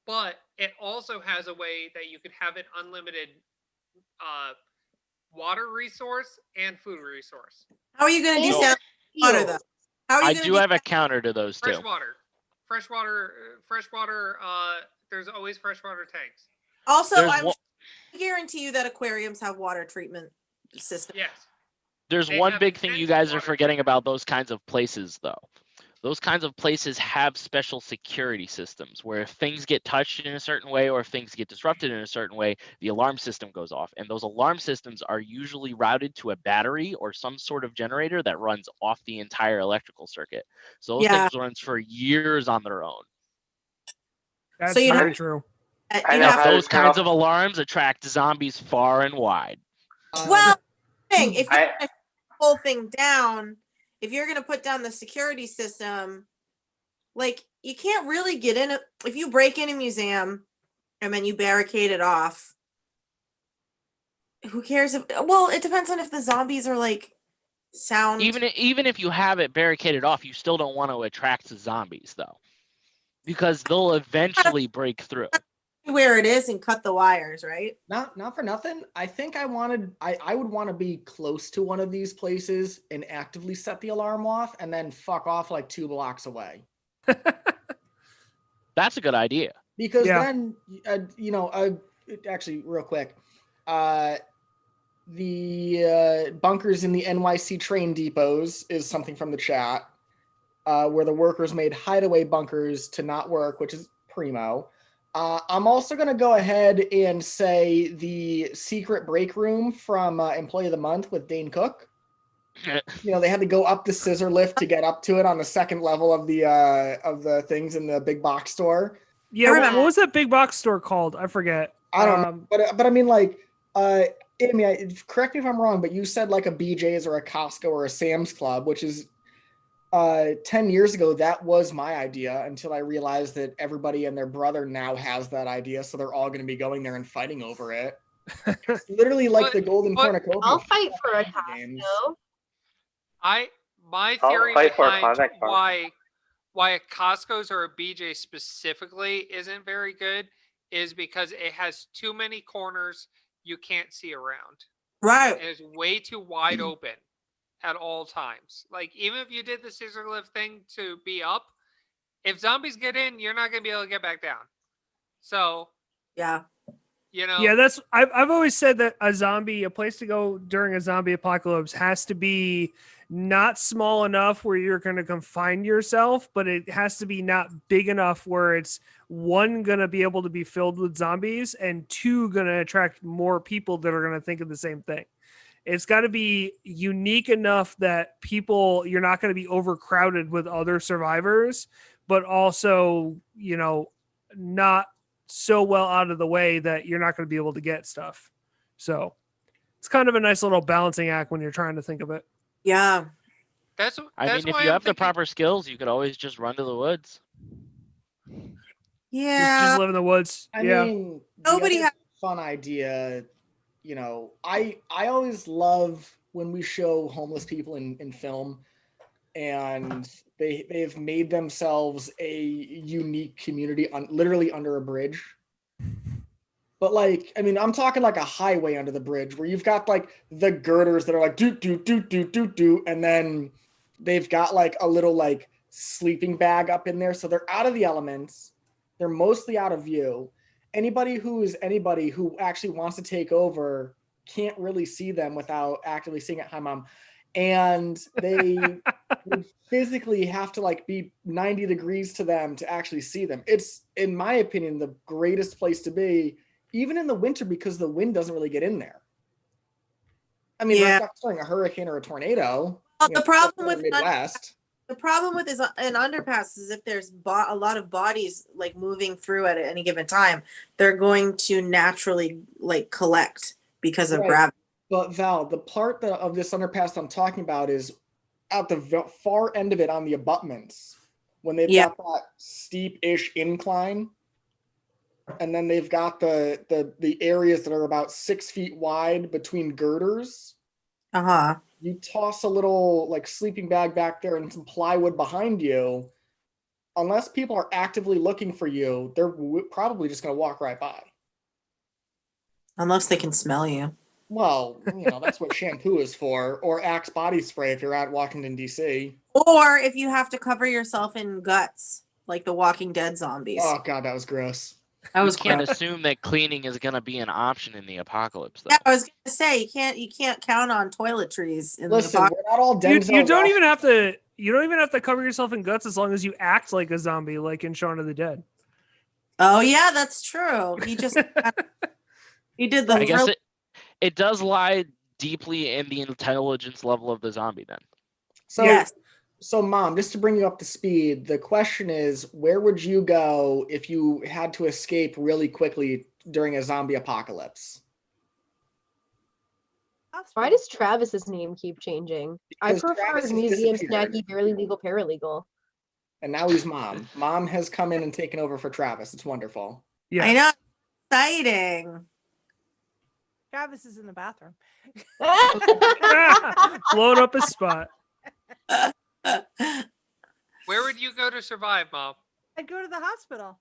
[SPEAKER 1] but it also has a way that you could have an unlimited water resource and food resource.
[SPEAKER 4] how are you going to do
[SPEAKER 7] And
[SPEAKER 4] sound water though?
[SPEAKER 7] eels.
[SPEAKER 4] How are you
[SPEAKER 9] I
[SPEAKER 4] going
[SPEAKER 9] do
[SPEAKER 4] to
[SPEAKER 9] have a counter to those two.
[SPEAKER 1] Freshwater. There's always freshwater tanks.
[SPEAKER 4] Also,
[SPEAKER 9] There's
[SPEAKER 4] I
[SPEAKER 9] one-
[SPEAKER 4] guarantee you that aquariums have water treatment systems.
[SPEAKER 1] Yes.
[SPEAKER 9] There's
[SPEAKER 1] They
[SPEAKER 9] one
[SPEAKER 1] have
[SPEAKER 9] big thing you
[SPEAKER 1] intensive
[SPEAKER 9] guys are
[SPEAKER 1] water
[SPEAKER 9] forgetting
[SPEAKER 1] treatment.
[SPEAKER 9] about those kinds of places, though. Those kinds of places have special security systems where if things get touched in a certain way or if things get disrupted in a certain way, the alarm system goes off. And those alarm systems are usually routed to a battery or some sort of generator that runs off the entire electrical circuit. So those
[SPEAKER 4] Yeah.
[SPEAKER 9] things runs for years on their own.
[SPEAKER 3] That's
[SPEAKER 4] So you
[SPEAKER 3] not
[SPEAKER 4] know-
[SPEAKER 3] true.
[SPEAKER 6] I
[SPEAKER 4] You'd
[SPEAKER 6] know
[SPEAKER 4] have-
[SPEAKER 6] how to
[SPEAKER 9] Those kinds
[SPEAKER 6] tell.
[SPEAKER 9] of alarms attract zombies far and wide.
[SPEAKER 4] well, thing if you're
[SPEAKER 6] I-
[SPEAKER 4] going to pull thing down, if you're going to put down the security system, like you can't really get in if you break in a museum and then you barricade it off. Who cares if? Well, it depends on if the zombies are like sound.
[SPEAKER 9] Even if you have it barricaded off, you still don't want to attract the zombies though, because they'll eventually break through.
[SPEAKER 4] where it is and cut the wires, right?
[SPEAKER 2] Not for nothing. I think I would want to be close to one of these places and actively set the alarm off and then fuck off like 2 blocks away.
[SPEAKER 9] That's a good idea.
[SPEAKER 2] Because
[SPEAKER 3] Yeah.
[SPEAKER 2] then, actually, real quick, the bunkers in the NYC train depots is something from the chat, where the workers made hideaway bunkers to not work, which is primo. I'm also going to go ahead and say the secret break room from Employee of the Month with Dane Cook. They had to go up the scissor lift to get up to it on the second level of the things in the big box store.
[SPEAKER 3] Yeah,
[SPEAKER 4] remember-
[SPEAKER 3] what was that big box store called? I forget.
[SPEAKER 2] I don't know, but I mean, like, Amy, correct me if I'm wrong, but you said like a BJ's or a Costco or a Sam's Club, which is 10 years ago, that was my idea until I realized that everybody and their brother now has that idea. So they're all going to be going there and fighting over it. It's literally like the golden cornucopia.
[SPEAKER 7] I'll fight for a
[SPEAKER 2] games.
[SPEAKER 7] Costco.
[SPEAKER 1] My
[SPEAKER 6] I'll
[SPEAKER 1] theory
[SPEAKER 6] fight for a
[SPEAKER 1] behind
[SPEAKER 6] Project Car.
[SPEAKER 1] why a Costco's or a BJ specifically isn't very good is because it has too many corners you can't see around.
[SPEAKER 4] Right.
[SPEAKER 1] It is way too wide open at all times. Like even if you did the scissor lift thing to be up, if zombies get in, you're not gonna be able to get back down. So
[SPEAKER 4] Yeah.
[SPEAKER 1] You know?
[SPEAKER 3] Yeah, that's I've always said that a place to go during a zombie apocalypse has to be not small enough where you're going to confine yourself, but it has to be not big enough where it's one going to be able to be filled with zombies and two going to attract more people that are going to think of the same thing. It's got to be unique enough that you're not going to be overcrowded with other survivors, but also, not so well out of the way that you're not going to be able to get stuff. So it's kind of a nice little balancing act when you're trying to think of it.
[SPEAKER 4] Yeah.
[SPEAKER 1] That's
[SPEAKER 9] I mean, if
[SPEAKER 1] why
[SPEAKER 9] you
[SPEAKER 1] I'm
[SPEAKER 9] have the
[SPEAKER 1] thinking-
[SPEAKER 9] proper skills, you could always just run to the woods.
[SPEAKER 4] Yeah.
[SPEAKER 3] Just live in the woods.
[SPEAKER 2] I
[SPEAKER 3] Yeah.
[SPEAKER 2] mean,
[SPEAKER 4] Nobody
[SPEAKER 2] the other fun idea, I always love when we show homeless people in film, and they've made themselves a unique community literally under a bridge. But I'm talking like a highway under the bridge where you've got like the girders that are like do do do do do do, and then they've got like a little like sleeping bag up in there, so they're out of the elements. They're mostly out of view. Anybody who actually wants to take over can't really see them without actively seeing it. Hi, Mom. And they physically have to like be 90 degrees to them to actually see them. It's, in my opinion, the greatest place to be, even in the winter, because the wind doesn't really get in there. I mean,
[SPEAKER 4] Yeah.
[SPEAKER 2] that's not during a hurricane or a tornado.
[SPEAKER 4] Well, the problem with
[SPEAKER 2] Midwest.
[SPEAKER 4] The problem with an underpass is if there's a lot of bodies like moving through at any given time, they're going to naturally like collect because of
[SPEAKER 2] Right.
[SPEAKER 4] gravity.
[SPEAKER 2] But Val, the part of this underpass I'm talking about is at the far end of it on the abutments, when they've got that steep-ish incline, and then they've got the areas that are about 6 feet wide between girders.
[SPEAKER 4] Uh-huh.
[SPEAKER 2] You toss a little like sleeping bag back there and some plywood behind you. Unless people are actively looking for you, they're probably just going to walk right by.
[SPEAKER 4] Unless they can smell you.
[SPEAKER 2] Well, that's what shampoo is for, or Axe body spray if you're at Washington, D.C.
[SPEAKER 4] Or if you have to cover yourself in guts, like the Walking Dead zombies.
[SPEAKER 2] Oh, God, that was gross.
[SPEAKER 4] That was
[SPEAKER 9] You can't
[SPEAKER 4] gross.
[SPEAKER 9] assume that cleaning is going to be an option in the apocalypse, though.
[SPEAKER 4] Yeah, I was gonna say you can't count on toiletries in
[SPEAKER 2] Listen,
[SPEAKER 4] the
[SPEAKER 2] we're not all Denzel.
[SPEAKER 3] You don't even have to cover yourself in guts as long as you act like a zombie, like in Shaun of the Dead.
[SPEAKER 4] Oh yeah, that's true. He just he did the
[SPEAKER 9] I guess it does lie deeply in the intelligence level of the zombie then.
[SPEAKER 2] So,
[SPEAKER 4] yes.
[SPEAKER 2] So, Mom, just to bring you up to speed, the question is, where would you go if you had to escape really quickly during a zombie apocalypse?
[SPEAKER 7] Why does Travis's name keep changing? I
[SPEAKER 2] Because
[SPEAKER 7] prefer
[SPEAKER 2] Travis has
[SPEAKER 7] museum
[SPEAKER 2] disappeared.
[SPEAKER 7] snacky, barely legal, paralegal.
[SPEAKER 2] And now he's Mom. Mom has come in and taken over for Travis. It's wonderful.
[SPEAKER 3] Yeah.
[SPEAKER 4] I know. Exciting.
[SPEAKER 10] Travis is in the bathroom.
[SPEAKER 3] Blown up his spot.
[SPEAKER 1] Where would you go to survive, Mom?
[SPEAKER 10] I'd go to the hospital.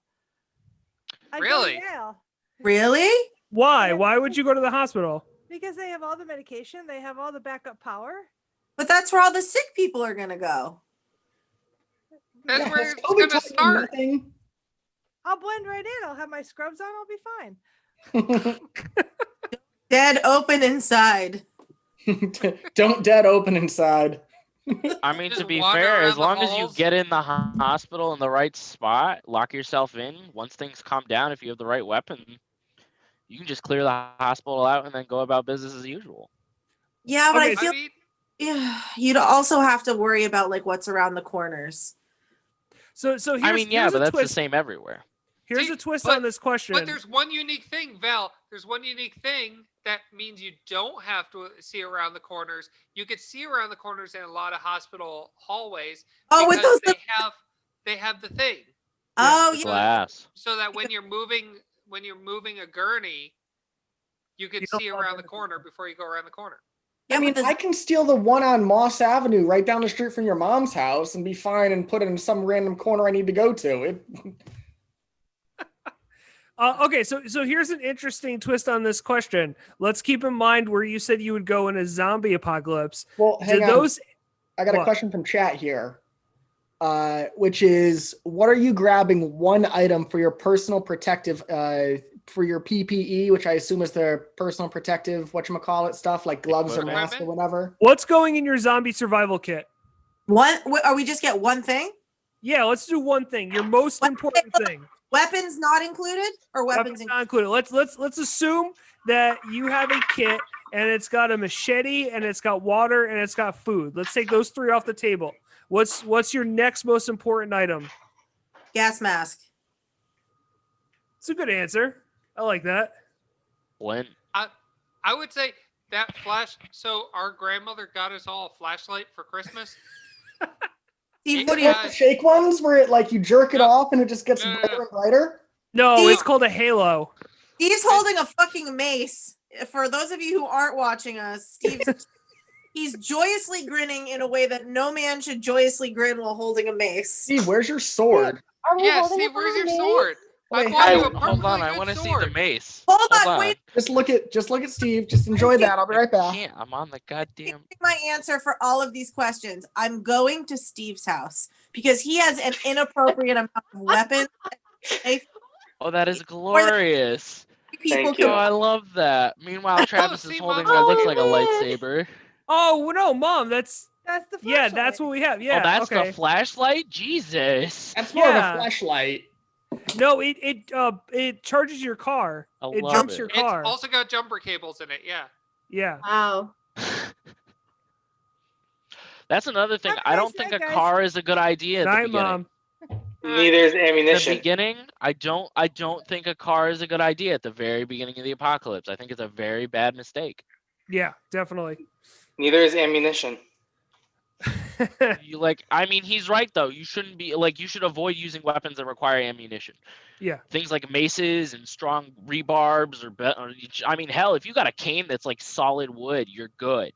[SPEAKER 10] I'd
[SPEAKER 1] Really?
[SPEAKER 10] Go to Yale
[SPEAKER 4] Really?
[SPEAKER 3] Why? Why would you go to the hospital?
[SPEAKER 10] because they have all the medication. They have all the backup power.
[SPEAKER 4] But that's where all the sick people are gonna go.
[SPEAKER 1] That's
[SPEAKER 2] Yeah,
[SPEAKER 1] where
[SPEAKER 2] has
[SPEAKER 1] it's
[SPEAKER 2] COVID
[SPEAKER 1] gonna
[SPEAKER 2] taught you
[SPEAKER 1] start.
[SPEAKER 2] nothing?
[SPEAKER 10] I'll blend right in. I'll have my scrubs on. I'll be fine.
[SPEAKER 4] Dead open inside.
[SPEAKER 2] Don't dead open inside.
[SPEAKER 9] I mean, to
[SPEAKER 1] Just
[SPEAKER 9] be
[SPEAKER 1] wander
[SPEAKER 9] fair,
[SPEAKER 1] around
[SPEAKER 9] as
[SPEAKER 1] the
[SPEAKER 9] long as you
[SPEAKER 1] halls.
[SPEAKER 9] get in the hospital in the right spot, lock yourself in, once things calm down, if you have the right weapon, you can just clear the hospital out and then go about business as usual.
[SPEAKER 4] Yeah, but
[SPEAKER 3] Okay,
[SPEAKER 4] I
[SPEAKER 1] I
[SPEAKER 4] feel
[SPEAKER 1] mean,
[SPEAKER 4] yeah, you'd also have to worry about like what's around the corners.
[SPEAKER 3] So here's,
[SPEAKER 9] I mean, yeah,
[SPEAKER 3] here's
[SPEAKER 9] but
[SPEAKER 3] a
[SPEAKER 9] that's
[SPEAKER 3] twist.
[SPEAKER 9] the same everywhere.
[SPEAKER 3] Here's
[SPEAKER 1] See,
[SPEAKER 3] a twist
[SPEAKER 1] but-
[SPEAKER 3] on this question.
[SPEAKER 1] but there's one unique thing, Val. There's one unique thing that means you don't have to see around the corners. You could see around the corners in a lot of hospital hallways.
[SPEAKER 4] Oh, with
[SPEAKER 1] because
[SPEAKER 4] those
[SPEAKER 1] they have the thing,
[SPEAKER 4] oh
[SPEAKER 9] The
[SPEAKER 4] yeah.
[SPEAKER 9] glass.
[SPEAKER 1] so that when you're moving a gurney, you can
[SPEAKER 3] You don't
[SPEAKER 1] see
[SPEAKER 3] fall
[SPEAKER 1] around
[SPEAKER 3] down
[SPEAKER 1] the
[SPEAKER 3] the
[SPEAKER 1] corner before you go around the corner.
[SPEAKER 4] Yeah,
[SPEAKER 2] I mean,
[SPEAKER 4] but
[SPEAKER 2] I can steal the one on Moss Avenue right down the street from your mom's house and be fine and put it in some random corner I need to go to.
[SPEAKER 3] Okay, so here's an interesting twist on this question. Let's keep in mind where you said you would go in a zombie apocalypse.
[SPEAKER 2] Well, hang
[SPEAKER 3] Did
[SPEAKER 2] on.
[SPEAKER 3] those?
[SPEAKER 2] I got a
[SPEAKER 3] what?
[SPEAKER 2] question from chat here, which is, what are you grabbing one item for your personal protective for your PPE, which I assume is their personal protective whatchamacallit stuff, like gloves or
[SPEAKER 1] Equipment?
[SPEAKER 2] masks or whatever.
[SPEAKER 3] What's going in your zombie survival kit?
[SPEAKER 4] Are we just get one thing?
[SPEAKER 3] Yeah, let's do one thing. Your most important thing.
[SPEAKER 4] Weapons not included, or weapons
[SPEAKER 3] Not included. Let's assume that you have a kit and it's got a machete and it's got water and it's got food. Let's take those three off the table. What's your next most important item?
[SPEAKER 4] gas mask.
[SPEAKER 3] It's a good answer. I like that.
[SPEAKER 9] Flint.
[SPEAKER 1] I would say that flash. So our grandmother got us all a flashlight for Christmas.
[SPEAKER 4] Steve,
[SPEAKER 1] Yeah.
[SPEAKER 4] what do you?
[SPEAKER 2] The shake ones where it like you jerk it
[SPEAKER 1] No.
[SPEAKER 2] off and it just gets
[SPEAKER 1] No, no,
[SPEAKER 2] brighter
[SPEAKER 1] no.
[SPEAKER 2] and brighter.
[SPEAKER 3] No,
[SPEAKER 4] Steve-
[SPEAKER 3] it's called a halo.
[SPEAKER 4] Steve's holding a fucking mace. For those of you who aren't watching us, he's joyously grinning in a way that no man should joyously grin while holding a mace.
[SPEAKER 2] Steve, where's your sword?
[SPEAKER 7] Are we
[SPEAKER 1] Yeah,
[SPEAKER 7] holding
[SPEAKER 1] Steve,
[SPEAKER 7] up
[SPEAKER 1] where's
[SPEAKER 7] our
[SPEAKER 1] your
[SPEAKER 7] mace?
[SPEAKER 1] sword? I
[SPEAKER 2] Wait,
[SPEAKER 1] bought you a
[SPEAKER 9] Hold
[SPEAKER 1] perfectly
[SPEAKER 9] on, I
[SPEAKER 1] good
[SPEAKER 9] want to see
[SPEAKER 1] sword.
[SPEAKER 9] the mace.
[SPEAKER 4] Hold on, wait.
[SPEAKER 2] Just look at Steve. Just enjoy that. I'll be right
[SPEAKER 9] I
[SPEAKER 2] back.
[SPEAKER 9] can't. I'm on the goddamn.
[SPEAKER 4] My answer for all of these questions. I'm going to Steve's house because he has an inappropriate amount of weapons.
[SPEAKER 9] Oh, that is glorious.
[SPEAKER 4] People
[SPEAKER 6] Thank
[SPEAKER 4] can
[SPEAKER 9] Oh, I love that. Meanwhile, Travis is
[SPEAKER 1] see,
[SPEAKER 9] holding
[SPEAKER 1] Mom.
[SPEAKER 9] what looks like a
[SPEAKER 7] Oh, man.
[SPEAKER 9] lightsaber.
[SPEAKER 3] Oh no, Mom, that's
[SPEAKER 10] That's the
[SPEAKER 3] yeah, that's
[SPEAKER 10] flashlight.
[SPEAKER 3] what we have. Yeah,
[SPEAKER 9] Oh, that's
[SPEAKER 3] okay.
[SPEAKER 9] the flashlight? Jesus.
[SPEAKER 2] That's more
[SPEAKER 3] Yeah.
[SPEAKER 2] of a flashlight.
[SPEAKER 3] No, it charges your car.
[SPEAKER 9] I
[SPEAKER 3] It
[SPEAKER 9] love
[SPEAKER 3] jumps
[SPEAKER 9] it.
[SPEAKER 3] your
[SPEAKER 1] It's
[SPEAKER 3] car.
[SPEAKER 1] also got jumper cables in it. Yeah.
[SPEAKER 3] Yeah.
[SPEAKER 7] Wow.
[SPEAKER 9] That's another thing.
[SPEAKER 10] Have a
[SPEAKER 9] I
[SPEAKER 10] nice
[SPEAKER 9] don't think
[SPEAKER 10] night,
[SPEAKER 9] a
[SPEAKER 10] guys.
[SPEAKER 9] car is a good idea at the
[SPEAKER 3] Night,
[SPEAKER 9] beginning.
[SPEAKER 3] Mom.
[SPEAKER 6] Neither is
[SPEAKER 9] At the
[SPEAKER 6] ammunition.
[SPEAKER 9] beginning, I don't think a car is a good idea at the very beginning of the apocalypse. I think it's a very bad mistake.
[SPEAKER 3] Yeah, definitely.
[SPEAKER 6] Neither is ammunition.
[SPEAKER 9] I mean, he's right though. You shouldn't be you should avoid using weapons that require ammunition.
[SPEAKER 3] Yeah.
[SPEAKER 9] Things like maces and strong rebarbs I mean, hell, if you got a cane that's like solid wood, you're good.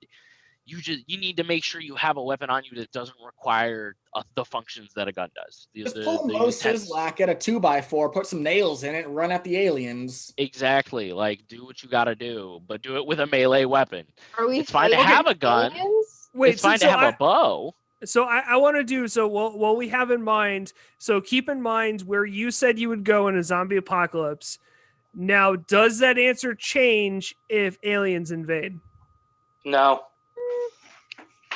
[SPEAKER 9] You need to make sure you have a weapon on you that doesn't require the functions that a gun does.
[SPEAKER 2] Just pull Mo Sizlak, get a 2x4, put some nails in it, and run at the aliens.
[SPEAKER 9] Exactly. Like, do what you got to do, but do it with a melee weapon.
[SPEAKER 7] Are we
[SPEAKER 9] It's fine to
[SPEAKER 7] fighting
[SPEAKER 9] have a gun.
[SPEAKER 7] aliens?
[SPEAKER 3] Wait,
[SPEAKER 9] It's fine to have a bow.
[SPEAKER 3] So I want to do so what we have in mind. So keep in mind where you said you would go in a zombie apocalypse. Now, does that answer change if aliens invade?
[SPEAKER 6] No.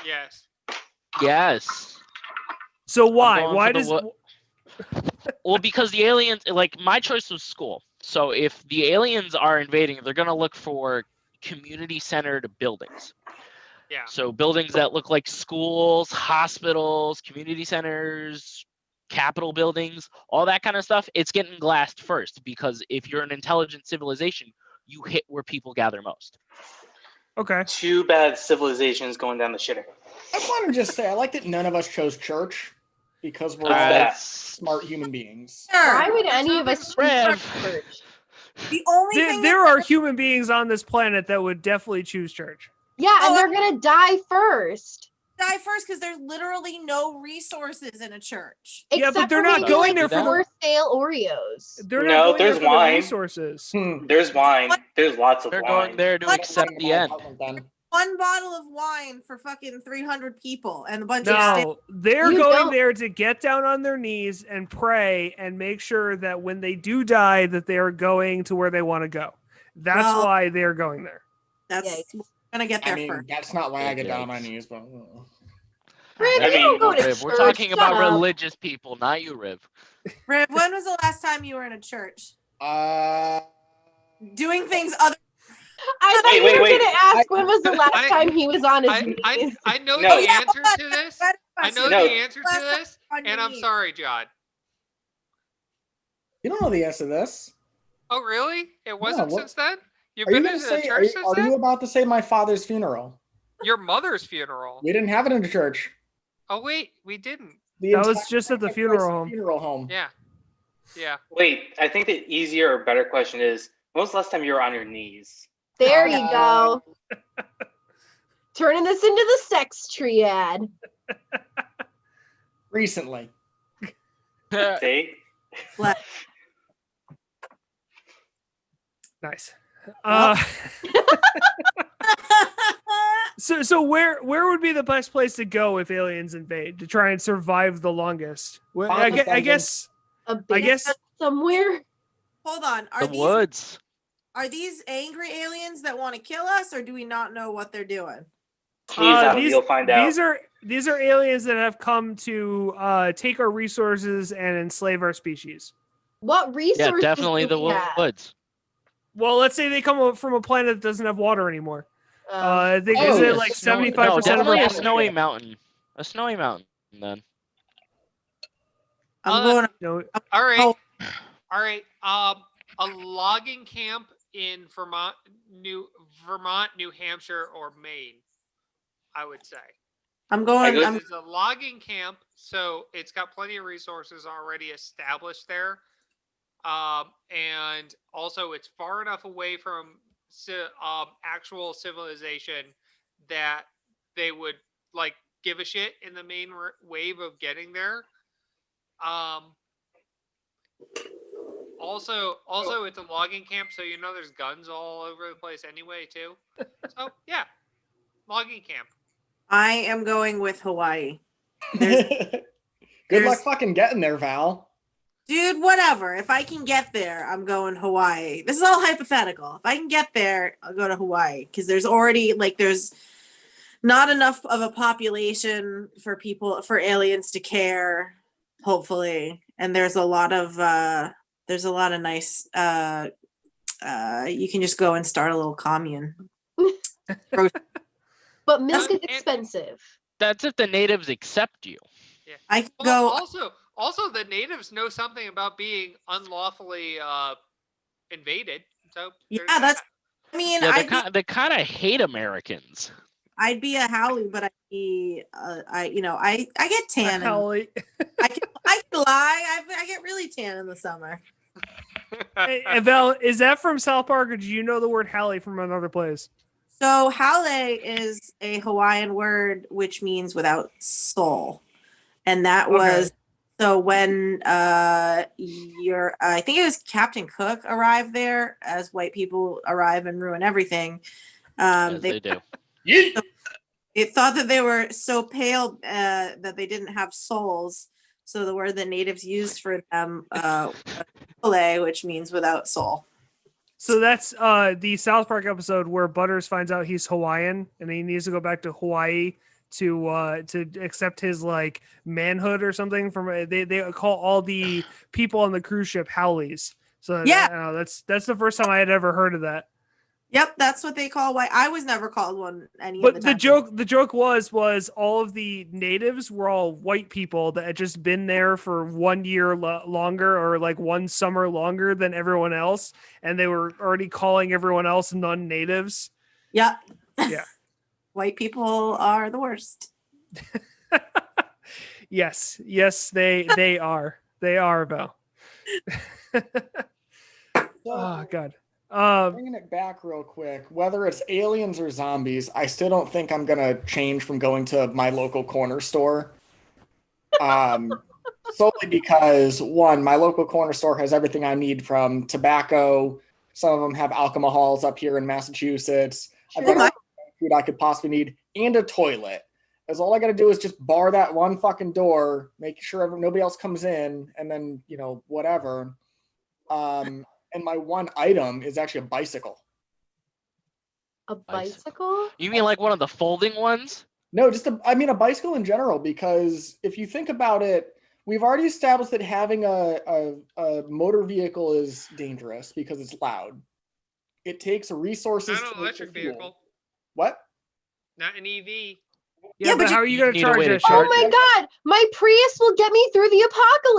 [SPEAKER 1] Yes.
[SPEAKER 9] Yes.
[SPEAKER 3] So why?
[SPEAKER 9] going
[SPEAKER 3] Why
[SPEAKER 9] for the
[SPEAKER 3] does
[SPEAKER 9] Well, because the aliens, my choice was school. So if the aliens are invading, they're going to look for community-centered buildings.
[SPEAKER 1] Yeah.
[SPEAKER 9] So buildings that look like schools, hospitals, community centers, capitol buildings, all that kind of stuff, it's getting glassed first because if you're an intelligent civilization, you hit where people gather most.
[SPEAKER 3] Okay.
[SPEAKER 6] Too bad civilization's going down the shitter.
[SPEAKER 2] I want to just say, I like that none of us chose church because we're
[SPEAKER 6] Uh,
[SPEAKER 2] all smart human beings.
[SPEAKER 7] Why
[SPEAKER 4] Sure.
[SPEAKER 7] would any of us choose
[SPEAKER 9] Rev.
[SPEAKER 7] church?
[SPEAKER 4] The only thing
[SPEAKER 3] There are human beings on this planet that would definitely choose church.
[SPEAKER 7] Yeah,
[SPEAKER 4] Oh,
[SPEAKER 7] and they're gonna die first.
[SPEAKER 4] die first because there's literally no resources in a church.
[SPEAKER 3] Yeah, but
[SPEAKER 7] Except
[SPEAKER 3] they're
[SPEAKER 7] for
[SPEAKER 3] not
[SPEAKER 7] maybe,
[SPEAKER 3] going
[SPEAKER 7] like,
[SPEAKER 3] there for the-
[SPEAKER 7] four stale Oreos.
[SPEAKER 3] They're
[SPEAKER 6] No,
[SPEAKER 3] not going there
[SPEAKER 6] there's
[SPEAKER 3] for the
[SPEAKER 6] wine.
[SPEAKER 3] resources.
[SPEAKER 6] There's wine. There's lots of
[SPEAKER 9] They're
[SPEAKER 6] wine.
[SPEAKER 9] going there to
[SPEAKER 4] What?
[SPEAKER 9] accept the end.
[SPEAKER 4] One bottle of wine for fucking 300 people and a bunch of sticks.
[SPEAKER 3] No, they're
[SPEAKER 7] You
[SPEAKER 3] going
[SPEAKER 7] don't-
[SPEAKER 3] there to get down on their knees and pray and make sure that when they do die, that they are going to where they want to go. That's
[SPEAKER 4] Well-
[SPEAKER 3] why they're going there.
[SPEAKER 4] That's
[SPEAKER 7] Yikes.
[SPEAKER 4] gonna get there
[SPEAKER 2] I mean,
[SPEAKER 4] first.
[SPEAKER 2] that's not why I get down on my
[SPEAKER 9] Yikes.
[SPEAKER 2] knees, but
[SPEAKER 7] Riv,
[SPEAKER 6] I
[SPEAKER 7] you don't
[SPEAKER 6] mean,
[SPEAKER 7] go to
[SPEAKER 9] Riv,
[SPEAKER 7] church.
[SPEAKER 9] we're talking
[SPEAKER 7] Shut
[SPEAKER 9] about
[SPEAKER 7] up.
[SPEAKER 9] religious people, not you, Riv.
[SPEAKER 4] Riv, when was the last time you were in a church?
[SPEAKER 2] uh,
[SPEAKER 4] Doing things other
[SPEAKER 7] I thought
[SPEAKER 6] Wait,
[SPEAKER 7] you
[SPEAKER 6] wait,
[SPEAKER 7] were
[SPEAKER 6] wait.
[SPEAKER 7] gonna ask when was the last
[SPEAKER 1] I-
[SPEAKER 7] time he was on his
[SPEAKER 1] I
[SPEAKER 7] knees.
[SPEAKER 1] know
[SPEAKER 6] No.
[SPEAKER 1] the answer to this. I know
[SPEAKER 6] No.
[SPEAKER 1] the answer to this,
[SPEAKER 4] on your
[SPEAKER 1] and I'm
[SPEAKER 4] knees.
[SPEAKER 1] sorry, John.
[SPEAKER 2] you don't know the answer to this.
[SPEAKER 1] Oh, really? It wasn't
[SPEAKER 2] what-
[SPEAKER 1] since then? You've
[SPEAKER 2] Are you
[SPEAKER 1] been
[SPEAKER 2] gonna
[SPEAKER 1] in a
[SPEAKER 2] say?
[SPEAKER 1] church since
[SPEAKER 2] Are
[SPEAKER 1] then?
[SPEAKER 2] you about to say my father's funeral?
[SPEAKER 1] Your mother's funeral.
[SPEAKER 2] We didn't have it in a church.
[SPEAKER 1] Oh wait, we didn't.
[SPEAKER 2] The
[SPEAKER 3] That was
[SPEAKER 2] entire
[SPEAKER 3] just at the
[SPEAKER 2] place
[SPEAKER 3] funeral
[SPEAKER 2] is a
[SPEAKER 3] home.
[SPEAKER 2] Funeral home.
[SPEAKER 1] Yeah. Yeah.
[SPEAKER 6] Wait, I think the easier or better question is, when was the last time you were on your knees?
[SPEAKER 7] There you go. Turning this into the sex triad.
[SPEAKER 2] Recently.
[SPEAKER 6] See?
[SPEAKER 3] Nice. So where would be the best place to go if aliens invade to try and survive the longest? Well, I
[SPEAKER 2] Find
[SPEAKER 3] guess, I
[SPEAKER 2] something.
[SPEAKER 3] guess
[SPEAKER 7] A
[SPEAKER 3] I
[SPEAKER 7] base
[SPEAKER 3] guess
[SPEAKER 7] somewhere.
[SPEAKER 4] Hold on.
[SPEAKER 9] The woods.
[SPEAKER 4] Are these angry aliens that want to kill us, or do we not know what they're doing?
[SPEAKER 6] Tease out, you'll find out.
[SPEAKER 3] These are aliens that have come to take our resources and enslave our species.
[SPEAKER 7] What resources?
[SPEAKER 9] Yeah, definitely
[SPEAKER 7] do
[SPEAKER 9] the
[SPEAKER 7] we have?
[SPEAKER 9] woods.
[SPEAKER 3] Well, let's say they come from a planet that doesn't have water anymore.
[SPEAKER 7] Um,
[SPEAKER 3] They
[SPEAKER 2] Oh,
[SPEAKER 3] visit
[SPEAKER 2] yeah,
[SPEAKER 3] like
[SPEAKER 9] Snowy-
[SPEAKER 3] 75%
[SPEAKER 9] no,
[SPEAKER 3] of
[SPEAKER 9] definitely
[SPEAKER 3] our
[SPEAKER 9] a snowy mountain. A snowy mountain, then.
[SPEAKER 4] I'm going.
[SPEAKER 3] No,
[SPEAKER 1] All right.
[SPEAKER 4] Oh.
[SPEAKER 1] All right. A logging camp in Vermont, New Hampshire, or Maine, I would say.
[SPEAKER 4] I'm going.
[SPEAKER 6] I
[SPEAKER 4] I'm,
[SPEAKER 1] It's a logging camp, so it's got plenty of resources already established there. And also it's far enough away from actual civilization that they would like give a shit in the main wave of getting there. Also, it's a logging camp, so you know there's guns all over the place anyway too. So yeah, logging camp.
[SPEAKER 4] I am going with Hawaii.
[SPEAKER 2] Good
[SPEAKER 4] there's-
[SPEAKER 2] luck fucking getting there, Val.
[SPEAKER 4] Dude, whatever. If I can get there, I'm going Hawaii. This is all hypothetical. If I can get there, I'll go to Hawaii because there's already there's not enough of a population for aliens to care, hopefully. And there's a lot of nice you can just go and start a little commune.
[SPEAKER 7] but milk is
[SPEAKER 1] And-
[SPEAKER 7] expensive.
[SPEAKER 9] That's if the natives accept you.
[SPEAKER 1] Yeah.
[SPEAKER 4] I can
[SPEAKER 1] Well,
[SPEAKER 4] go
[SPEAKER 1] also the natives know something about being unlawfully invaded. So
[SPEAKER 4] Yeah,
[SPEAKER 1] there's
[SPEAKER 4] that's
[SPEAKER 1] that.
[SPEAKER 4] I mean,
[SPEAKER 9] Yeah,
[SPEAKER 4] I'd
[SPEAKER 9] they kind of hate Americans.
[SPEAKER 4] be a Howley, but I'd be I get tan.
[SPEAKER 3] Howley.
[SPEAKER 4] I can lie. I get really tan in the summer.
[SPEAKER 3] Hey, Val, is that from South Park, or do you know the word Howley from another place?
[SPEAKER 4] So Hale is a Hawaiian word which means without soul. And that was so when I think it was Captain Cook arrived there, as white people arrive and ruin everything.
[SPEAKER 9] As they do.
[SPEAKER 4] It thought that they were so pale that they didn't have souls. So the word that natives used for them was Hale, which means without soul.
[SPEAKER 3] So that's the South Park episode where Butters finds out he's Hawaiian and he needs to go back to Hawaii to accept his like manhood or something. From they call all the people on the cruise ship Howleys. So
[SPEAKER 4] Yeah.
[SPEAKER 3] that's the first time I had ever heard of that.
[SPEAKER 4] Yep, that's what they call white. I was never called one any of
[SPEAKER 3] But
[SPEAKER 4] the
[SPEAKER 3] the
[SPEAKER 4] time.
[SPEAKER 3] joke was all of the natives were all white people that had just been there for 1 year longer or like one summer longer than everyone else, and they were already calling everyone else non-natives.
[SPEAKER 4] Yeah.
[SPEAKER 3] Yeah.
[SPEAKER 4] White people are the worst.
[SPEAKER 3] Yes, they are. They are, Val. Oh God.
[SPEAKER 2] Bringing it back real quick, whether it's aliens or zombies, I still don't think I'm gonna change from going to my local corner store. Solely because one, my local corner store has everything I need from tobacco. Some of them have alcohols up here in Massachusetts. I've got all the food I could possibly need and a toilet. Because all I got to do is just bar that one fucking door, make sure nobody else comes in, and then whatever. And my one item is actually a bicycle.
[SPEAKER 7] A bicycle?
[SPEAKER 9] You mean like one of the folding ones?
[SPEAKER 2] No, just a bicycle in general, because if you think about it, we've already established that having a motor vehicle is dangerous because it's loud. It takes resources.
[SPEAKER 1] Not an electric vehicle.
[SPEAKER 2] What?
[SPEAKER 1] Not an EV.
[SPEAKER 3] Yeah, but how are you going to
[SPEAKER 9] need a
[SPEAKER 3] charge
[SPEAKER 9] way to
[SPEAKER 3] it?
[SPEAKER 9] charge
[SPEAKER 7] Oh my god, my Prius will get me through the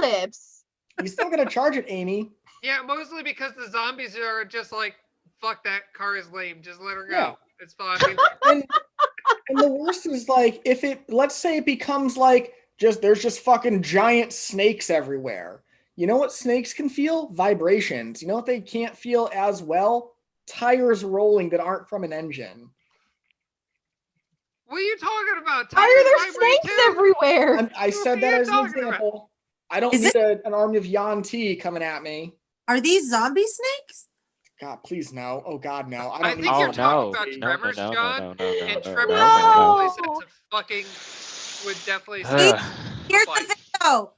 [SPEAKER 7] apocalypse.
[SPEAKER 2] You're still gonna charge it, Amy.
[SPEAKER 1] Yeah, mostly because the zombies are just like, fuck that car is lame. Just let her go.
[SPEAKER 2] Yeah.
[SPEAKER 1] It's fine.
[SPEAKER 2] And the worst is like let's say it becomes like there's just fucking giant snakes everywhere. You know what snakes can feel? Vibrations. You know what they can't feel as well? Tires rolling that aren't from an engine.
[SPEAKER 1] What are you talking about?
[SPEAKER 7] Why are there snakes everywhere?
[SPEAKER 2] I said that as an example. I don't need an army of Yanti coming at me.
[SPEAKER 4] Are these zombie snakes?
[SPEAKER 2] God, please no. Oh God, no.
[SPEAKER 1] I
[SPEAKER 2] don't
[SPEAKER 1] think
[SPEAKER 2] need
[SPEAKER 1] you're talking about
[SPEAKER 2] to-
[SPEAKER 1] Tremors, John. And Tremors
[SPEAKER 7] no.
[SPEAKER 1] would definitely sense of fucking would definitely
[SPEAKER 9] Ugh.
[SPEAKER 1] sense
[SPEAKER 4] Here's the thing though.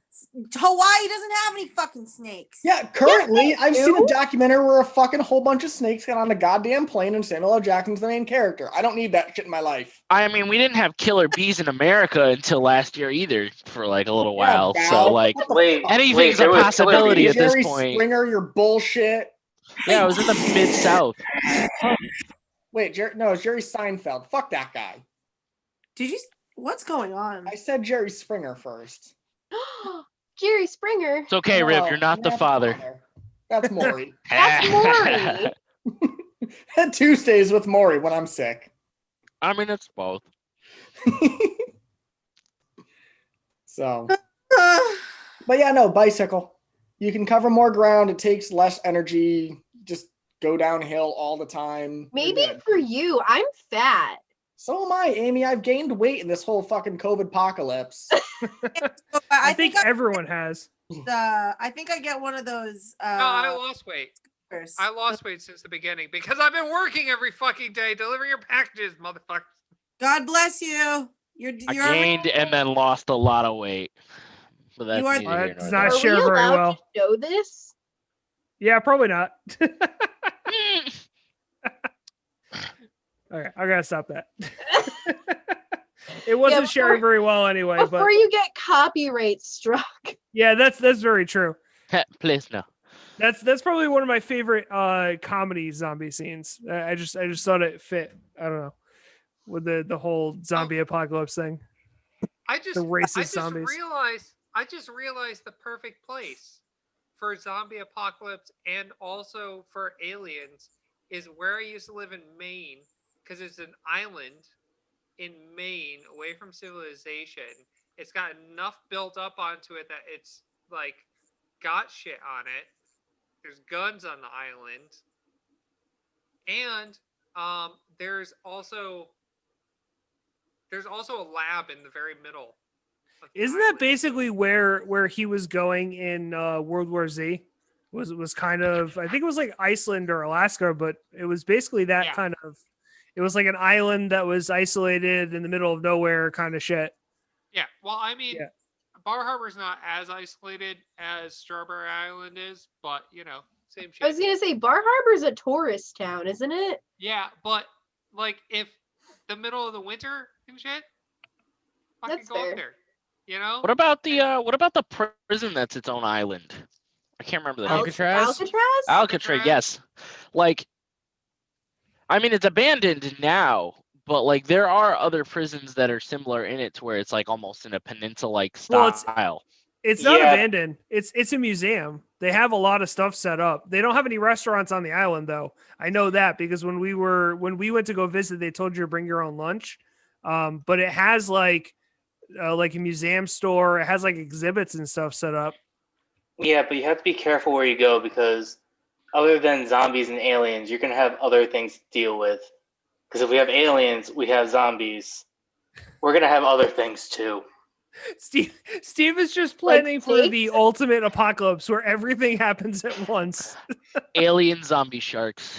[SPEAKER 4] Hawaii doesn't have any fucking snakes.
[SPEAKER 2] Yeah, currently I've seen a
[SPEAKER 7] do.
[SPEAKER 2] documentary where a fucking whole bunch of snakes got on a goddamn plane and Samuel L. Jackson's the main character. I don't need that shit in my life.
[SPEAKER 9] I mean, we didn't have killer bees in America until last year either for like a little while.
[SPEAKER 2] Yeah,
[SPEAKER 9] So
[SPEAKER 2] Val,
[SPEAKER 9] like
[SPEAKER 2] what the
[SPEAKER 6] Wait,
[SPEAKER 2] fuck?
[SPEAKER 9] anything's
[SPEAKER 6] there
[SPEAKER 9] a
[SPEAKER 6] was killer
[SPEAKER 9] possibility
[SPEAKER 6] bees?
[SPEAKER 9] at this
[SPEAKER 2] Jerry
[SPEAKER 9] point.
[SPEAKER 2] Springer, your bullshit.
[SPEAKER 9] Yeah, it was in the mid South.
[SPEAKER 2] Wait, no, it's Jerry Seinfeld. Fuck that guy.
[SPEAKER 4] Did you? What's going on?
[SPEAKER 2] I said Jerry Springer first.
[SPEAKER 7] Jerry Springer.
[SPEAKER 9] It's okay, Riv.
[SPEAKER 2] No,
[SPEAKER 9] You're not the father.
[SPEAKER 2] That's Maury.
[SPEAKER 7] That's Maury.
[SPEAKER 2] Tuesdays with Maury when I'm sick.
[SPEAKER 9] I mean, it's both.
[SPEAKER 2] So, but yeah, no, bicycle. You can cover more ground. It takes less energy. Just go downhill all the time. You're
[SPEAKER 7] Maybe
[SPEAKER 2] good.
[SPEAKER 7] for you, I'm fat.
[SPEAKER 2] So am I, Amy. I've gained weight in this whole fucking COVID apocalypse.
[SPEAKER 3] I think everyone has.
[SPEAKER 4] I think I get one of those.
[SPEAKER 1] No, I lost weight. I lost weight since the beginning because I've been working every fucking day delivering your packages, motherfucker.
[SPEAKER 4] God bless you. You're
[SPEAKER 9] I gained and then lost a lot of weight. But that's
[SPEAKER 4] You are-
[SPEAKER 9] neither here
[SPEAKER 3] Does
[SPEAKER 9] nor
[SPEAKER 3] not
[SPEAKER 9] there.
[SPEAKER 7] Are
[SPEAKER 3] share
[SPEAKER 7] we
[SPEAKER 3] very
[SPEAKER 7] allowed
[SPEAKER 3] well.
[SPEAKER 7] to show this?
[SPEAKER 3] Yeah, probably not.
[SPEAKER 9] Mm.
[SPEAKER 3] Okay, I gotta stop that. It wasn't sharing very well anyway, but
[SPEAKER 7] Before you get copyright struck.
[SPEAKER 3] yeah, that's very true.
[SPEAKER 9] Please no.
[SPEAKER 3] That's probably one of my favorite comedy zombie scenes. I just thought it fit. I don't know, with the whole zombie apocalypse thing.
[SPEAKER 1] I just
[SPEAKER 3] racist zombies.
[SPEAKER 1] I just realized the perfect place for zombie apocalypse and also for aliens is where I used to live in Maine, because it's an island in Maine away from civilization. It's got enough built up onto it that it's like got shit on it. There's guns on the island. And there's also a lab in the very middle. of the
[SPEAKER 3] Isn't that
[SPEAKER 1] island.
[SPEAKER 3] basically where he was going in World War Z? Was kind of, I think it was like Iceland or Alaska, but it was basically that
[SPEAKER 1] Yeah.
[SPEAKER 3] kind of. It was like an island that was isolated in the middle of nowhere, kind of shit.
[SPEAKER 1] Yeah, well, I mean,
[SPEAKER 3] Yeah.
[SPEAKER 1] Bar Harbor's not as isolated as Strawberry Island is, but you know, same shit.
[SPEAKER 7] I was gonna say Bar Harbor's a tourist town, isn't it?
[SPEAKER 1] Yeah, but like if the middle of the winter and shit, fucking
[SPEAKER 7] That's
[SPEAKER 1] go
[SPEAKER 7] fair.
[SPEAKER 1] up there. You know?
[SPEAKER 9] What about the prison that's its own island? I can't remember the name.
[SPEAKER 8] Alcatraz?
[SPEAKER 7] Alcatraz?
[SPEAKER 9] Alcatraz, yes. Like, I mean, it's abandoned now, but like there are other prisons that are similar in it to where it's like almost in a peninsula-like
[SPEAKER 3] Well,
[SPEAKER 9] style.
[SPEAKER 3] It's not
[SPEAKER 6] Yeah.
[SPEAKER 3] abandoned. It's a museum. They have a lot of stuff set up. They don't have any restaurants on the island though. I know that because when we went to go visit, they told you to bring your own lunch. But it has like a museum store. It has like exhibits and stuff set up.
[SPEAKER 6] Yeah, but you have to be careful where you go because other than zombies and aliens, you're going to have other things to deal with. Because if we have aliens, we have zombies. We're going to have other things too.
[SPEAKER 3] Steve is just planning for the
[SPEAKER 7] snakes?
[SPEAKER 3] ultimate apocalypse where everything happens at once.
[SPEAKER 9] Alien zombie sharks.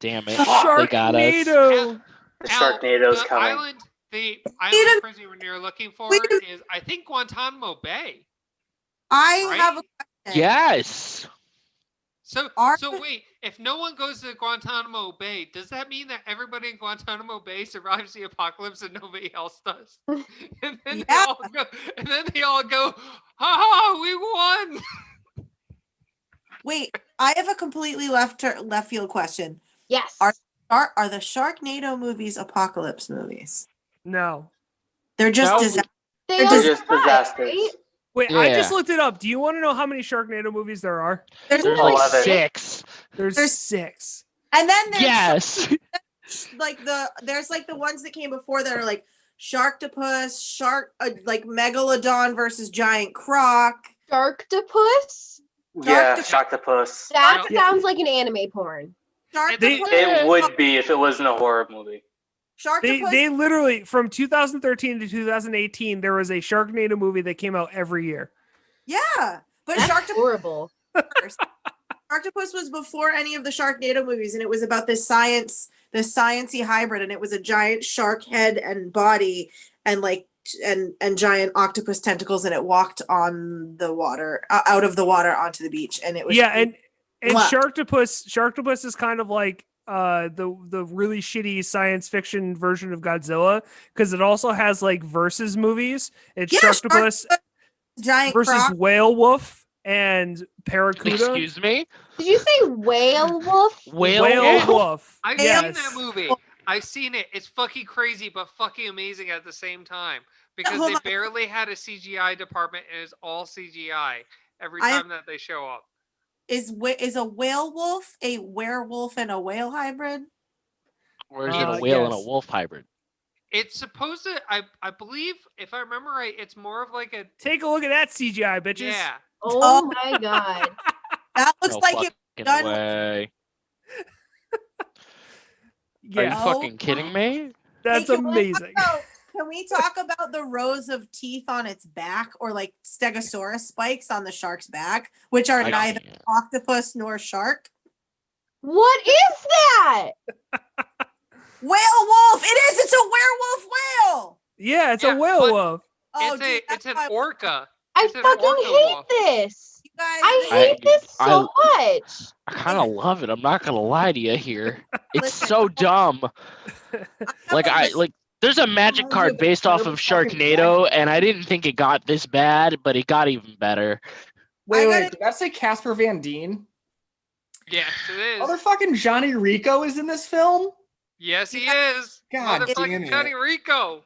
[SPEAKER 9] Damn it. They got us.
[SPEAKER 3] Sharknado.
[SPEAKER 6] The
[SPEAKER 1] Al,
[SPEAKER 6] Sharknado's
[SPEAKER 1] the
[SPEAKER 6] coming.
[SPEAKER 1] The island prison you're looking for is, I think, Guantanamo Bay.
[SPEAKER 4] I
[SPEAKER 1] Right?
[SPEAKER 4] have a question.
[SPEAKER 9] Yes.
[SPEAKER 1] So
[SPEAKER 4] Are-
[SPEAKER 1] wait, if no one goes to Guantanamo Bay, does that mean that everybody in Guantanamo Bay survives the apocalypse and nobody else does? And then
[SPEAKER 4] Yeah.
[SPEAKER 1] they all go, ha ha, we won.
[SPEAKER 4] Wait, I have a completely left field question.
[SPEAKER 7] Yes.
[SPEAKER 4] Are the Sharknado movies apocalypse movies?
[SPEAKER 3] No.
[SPEAKER 4] They're just
[SPEAKER 9] No.
[SPEAKER 4] disaster.
[SPEAKER 7] They
[SPEAKER 4] They're
[SPEAKER 7] are
[SPEAKER 4] just
[SPEAKER 6] disasters.
[SPEAKER 7] right?
[SPEAKER 3] Wait, I just
[SPEAKER 9] Yeah.
[SPEAKER 3] looked it up. Do you want to know how many Sharknado movies there are?
[SPEAKER 4] There's
[SPEAKER 9] There's
[SPEAKER 4] like,
[SPEAKER 9] like
[SPEAKER 6] 11.
[SPEAKER 9] 6.
[SPEAKER 3] There's 6.
[SPEAKER 4] and then there's
[SPEAKER 9] Yes.
[SPEAKER 4] like there's like the ones that came before that are like Sharktopus, like Megalodon versus Giant Croc.
[SPEAKER 7] Sharktopus?
[SPEAKER 6] Yeah,
[SPEAKER 4] Sharktopus.
[SPEAKER 6] Sharktopus.
[SPEAKER 7] That
[SPEAKER 3] Yeah.
[SPEAKER 7] sounds like an anime porn.
[SPEAKER 4] Sharktopus.
[SPEAKER 6] It would be if it wasn't a horror movie.
[SPEAKER 4] Sharktopus.
[SPEAKER 3] They literally from 2013 to 2018 there was a Sharknado movie that came out every year.
[SPEAKER 4] Yeah, but
[SPEAKER 7] That's
[SPEAKER 4] Sharktopus
[SPEAKER 7] horrible.
[SPEAKER 4] first. Sharktopus was before any of the Sharknado movies, and it was about this sciencey hybrid, and it was a giant shark head and body, and like and giant octopus tentacles, and it walked on the water, out of the water onto the beach, and it was
[SPEAKER 3] and
[SPEAKER 4] Mwah.
[SPEAKER 3] Sharktopus is kind of like the really shitty science fiction version of Godzilla, because it also has like versus movies. It's Sharktopus
[SPEAKER 4] giant
[SPEAKER 3] versus
[SPEAKER 4] croc.
[SPEAKER 3] Whale Wolf and Paracuda.
[SPEAKER 9] Excuse me?
[SPEAKER 7] Did you say whale wolf?
[SPEAKER 3] Whale Wolf.
[SPEAKER 1] I've
[SPEAKER 3] Yes.
[SPEAKER 1] seen that movie. I've seen it. It's fucking crazy, but fucking amazing at the same time because
[SPEAKER 4] hold
[SPEAKER 1] they
[SPEAKER 4] on.
[SPEAKER 1] barely had a CGI department and it's all CGI every
[SPEAKER 4] I-
[SPEAKER 1] time that they show up.
[SPEAKER 4] Is a whale wolf a werewolf and a whale hybrid?
[SPEAKER 9] Or is it a whale and a wolf hybrid?
[SPEAKER 1] It's supposed to. I believe, if I remember right, it's more of like a.
[SPEAKER 3] Take a look at that CGI, bitches.
[SPEAKER 1] Yeah.
[SPEAKER 7] Oh my god.
[SPEAKER 4] That looks
[SPEAKER 9] No
[SPEAKER 4] like it
[SPEAKER 9] fucking
[SPEAKER 4] done.
[SPEAKER 9] way.
[SPEAKER 3] Yeah.
[SPEAKER 9] Are you
[SPEAKER 4] Oh
[SPEAKER 9] fucking kidding me?
[SPEAKER 3] That's
[SPEAKER 4] Hey, can we
[SPEAKER 3] amazing.
[SPEAKER 4] Can we talk about the rows of teeth on its back, or like stegosaurus spikes on the shark's back, which are
[SPEAKER 9] I
[SPEAKER 4] neither
[SPEAKER 9] can't.
[SPEAKER 4] octopus nor shark?
[SPEAKER 7] What is that?
[SPEAKER 4] Whale wolf! It is! It's a werewolf whale!
[SPEAKER 3] Yeah, it's
[SPEAKER 1] Yeah,
[SPEAKER 3] a whale
[SPEAKER 1] but-
[SPEAKER 3] wolf.
[SPEAKER 4] Oh,
[SPEAKER 1] it's
[SPEAKER 4] dude,
[SPEAKER 1] it's
[SPEAKER 4] that's
[SPEAKER 1] an
[SPEAKER 4] why
[SPEAKER 1] orca.
[SPEAKER 7] I
[SPEAKER 1] It's an
[SPEAKER 7] fucking
[SPEAKER 1] orca
[SPEAKER 7] hate
[SPEAKER 1] wolf.
[SPEAKER 7] this.
[SPEAKER 4] you guys.
[SPEAKER 7] I
[SPEAKER 4] this-
[SPEAKER 7] hate this so much.
[SPEAKER 9] I kind of love it. I'm not gonna lie to you here. It's
[SPEAKER 4] Listen,
[SPEAKER 9] so dumb.
[SPEAKER 4] have
[SPEAKER 9] Like
[SPEAKER 4] a-
[SPEAKER 9] there's a magic
[SPEAKER 2] Oh,
[SPEAKER 9] card
[SPEAKER 2] yeah,
[SPEAKER 9] based off
[SPEAKER 2] terrible
[SPEAKER 9] of
[SPEAKER 2] fucking
[SPEAKER 9] Sharknado,
[SPEAKER 2] dragon.
[SPEAKER 9] and I didn't think it got this bad, but it got even better.
[SPEAKER 2] Wait,
[SPEAKER 4] I
[SPEAKER 2] wait,
[SPEAKER 4] gotta-
[SPEAKER 2] did that say Casper Van Dien?
[SPEAKER 1] Yes, it is.
[SPEAKER 2] Motherfucking Johnny Rico is in this film?
[SPEAKER 1] Yes, he is.
[SPEAKER 2] God damn
[SPEAKER 1] Motherfucking
[SPEAKER 2] it.
[SPEAKER 1] Johnny Rico.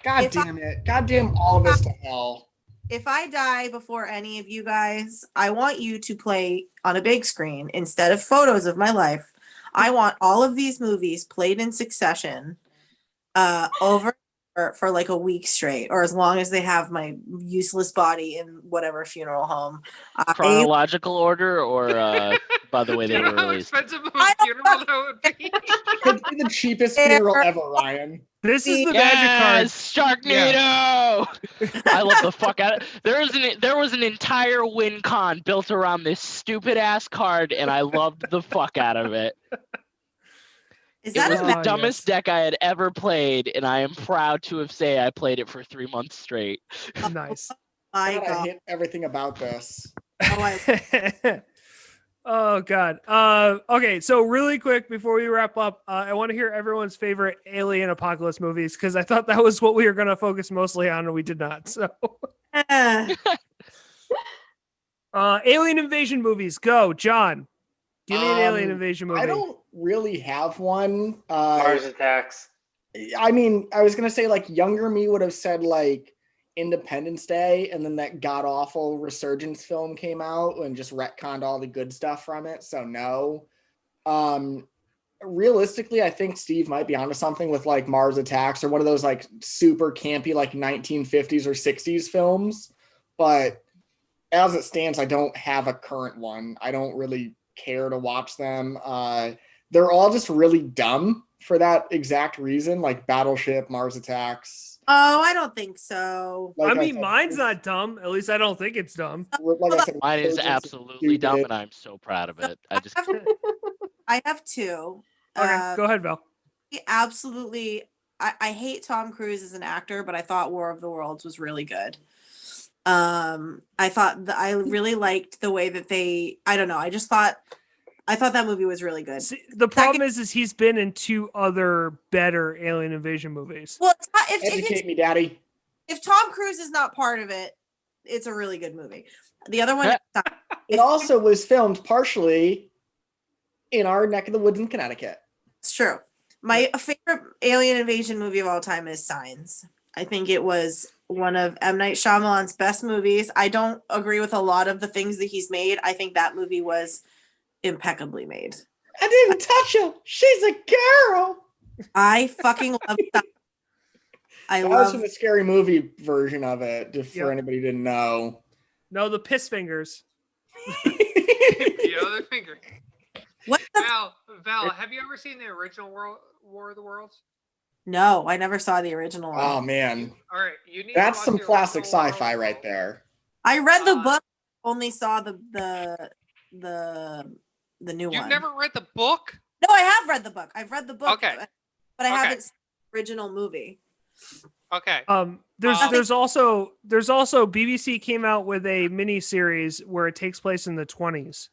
[SPEAKER 2] God
[SPEAKER 4] If I-
[SPEAKER 2] damn it. God damn all of us to hell.
[SPEAKER 4] If I die before any of you guys, I want you to play on a big screen instead of photos of my life. I want all of these movies played in succession over for like a week straight, or as long as they have my useless body in whatever funeral home.
[SPEAKER 9] Chronological order, or by the way
[SPEAKER 1] Do
[SPEAKER 9] they
[SPEAKER 1] you know
[SPEAKER 9] were
[SPEAKER 1] how
[SPEAKER 9] released?
[SPEAKER 1] expensive of
[SPEAKER 4] I
[SPEAKER 1] a
[SPEAKER 4] don't
[SPEAKER 1] funeral that would be?
[SPEAKER 2] Could be the cheapest funeral ever, Ryan.
[SPEAKER 3] This is the magic card.
[SPEAKER 9] Yes, Sharknado! I love the fuck out of it. There was an entire win con built around this stupid ass card, and I loved the fuck out of it.
[SPEAKER 4] Is
[SPEAKER 9] It
[SPEAKER 4] that
[SPEAKER 9] was
[SPEAKER 4] a
[SPEAKER 9] the
[SPEAKER 3] Oh,
[SPEAKER 9] dumbest
[SPEAKER 3] yes.
[SPEAKER 9] deck I had ever played, and I am proud to have say I played it for 3 months straight.
[SPEAKER 3] Nice.
[SPEAKER 4] my
[SPEAKER 2] God, I
[SPEAKER 4] god?
[SPEAKER 2] hate everything about this.
[SPEAKER 4] Oh, I-
[SPEAKER 3] Oh god. Okay, so really quick before we wrap up, I want to hear everyone's favorite alien apocalypse movies, because I thought that was what we were going to focus mostly on, and we did not. So alien invasion movies, go. John, give me an alien invasion movie.
[SPEAKER 2] I don't really have one.
[SPEAKER 6] Mars Attacks.
[SPEAKER 2] I mean, I was gonna say like younger me would have said like Independence Day, and then that god awful Resurgence film came out and just retconned all the good stuff from it. So no. Realistically, I think Steve might be onto something with like Mars Attacks or one of those like super campy like 1950s or 60s films. But as it stands, I don't have a current one. I don't really care to watch them. They're all just really dumb for that exact reason, like Battleship, Mars Attacks.
[SPEAKER 4] Oh, I don't think so.
[SPEAKER 2] Like
[SPEAKER 3] I mean,
[SPEAKER 2] said,
[SPEAKER 3] mine's not dumb. At least I don't think it's dumb.
[SPEAKER 2] like I said,
[SPEAKER 9] Mine is
[SPEAKER 2] Resurgence
[SPEAKER 9] absolutely dumb,
[SPEAKER 2] stupid.
[SPEAKER 9] and I'm so proud of it. I just
[SPEAKER 4] I have two.
[SPEAKER 3] Okay, go ahead, Val.
[SPEAKER 4] Absolutely. I hate Tom Cruise as an actor, but I thought War of the Worlds was really good. I thought I really liked the way that I don't know. I thought that movie was really good.
[SPEAKER 3] See, the problem is he's been in 2 other better alien invasion movies.
[SPEAKER 4] Well,
[SPEAKER 2] Educate me, Daddy.
[SPEAKER 4] if Tom Cruise is not part of it, it's a really good movie. The other one,
[SPEAKER 2] It also was filmed partially in our neck of the woods in Connecticut.
[SPEAKER 4] it's true. My favorite alien invasion movie of all time is Signs. I think it was one of M. Night Shyamalan's best movies. I don't agree with a lot of the things that he's made. I think that movie was impeccably made.
[SPEAKER 2] I didn't touch her. She's a girl.
[SPEAKER 4] I fucking love that. I
[SPEAKER 2] That was
[SPEAKER 4] love
[SPEAKER 2] from the Scary Movie version of it, just
[SPEAKER 3] Yep.
[SPEAKER 2] for anybody who didn't know.
[SPEAKER 3] No, the piss fingers.
[SPEAKER 1] The other finger.
[SPEAKER 4] what the
[SPEAKER 1] Val, have you ever seen the original War of the Worlds?
[SPEAKER 4] No, I never saw the original one.
[SPEAKER 2] Oh man,
[SPEAKER 1] All right, you need.
[SPEAKER 2] that's
[SPEAKER 1] to watch
[SPEAKER 2] some
[SPEAKER 1] the
[SPEAKER 2] classic
[SPEAKER 1] original War of
[SPEAKER 2] sci-fi
[SPEAKER 1] the
[SPEAKER 2] right
[SPEAKER 1] Worlds.
[SPEAKER 2] there.
[SPEAKER 4] I read the
[SPEAKER 1] Uh,
[SPEAKER 4] book, only saw the new
[SPEAKER 1] You've
[SPEAKER 4] one.
[SPEAKER 1] never read the book?
[SPEAKER 4] No, I have read the book. I've read the book.
[SPEAKER 1] Okay.
[SPEAKER 4] But I
[SPEAKER 1] Okay.
[SPEAKER 4] haven't seen the original movie.
[SPEAKER 1] Okay.
[SPEAKER 3] There's also BBC came out with a mini series where it takes place in the 20s,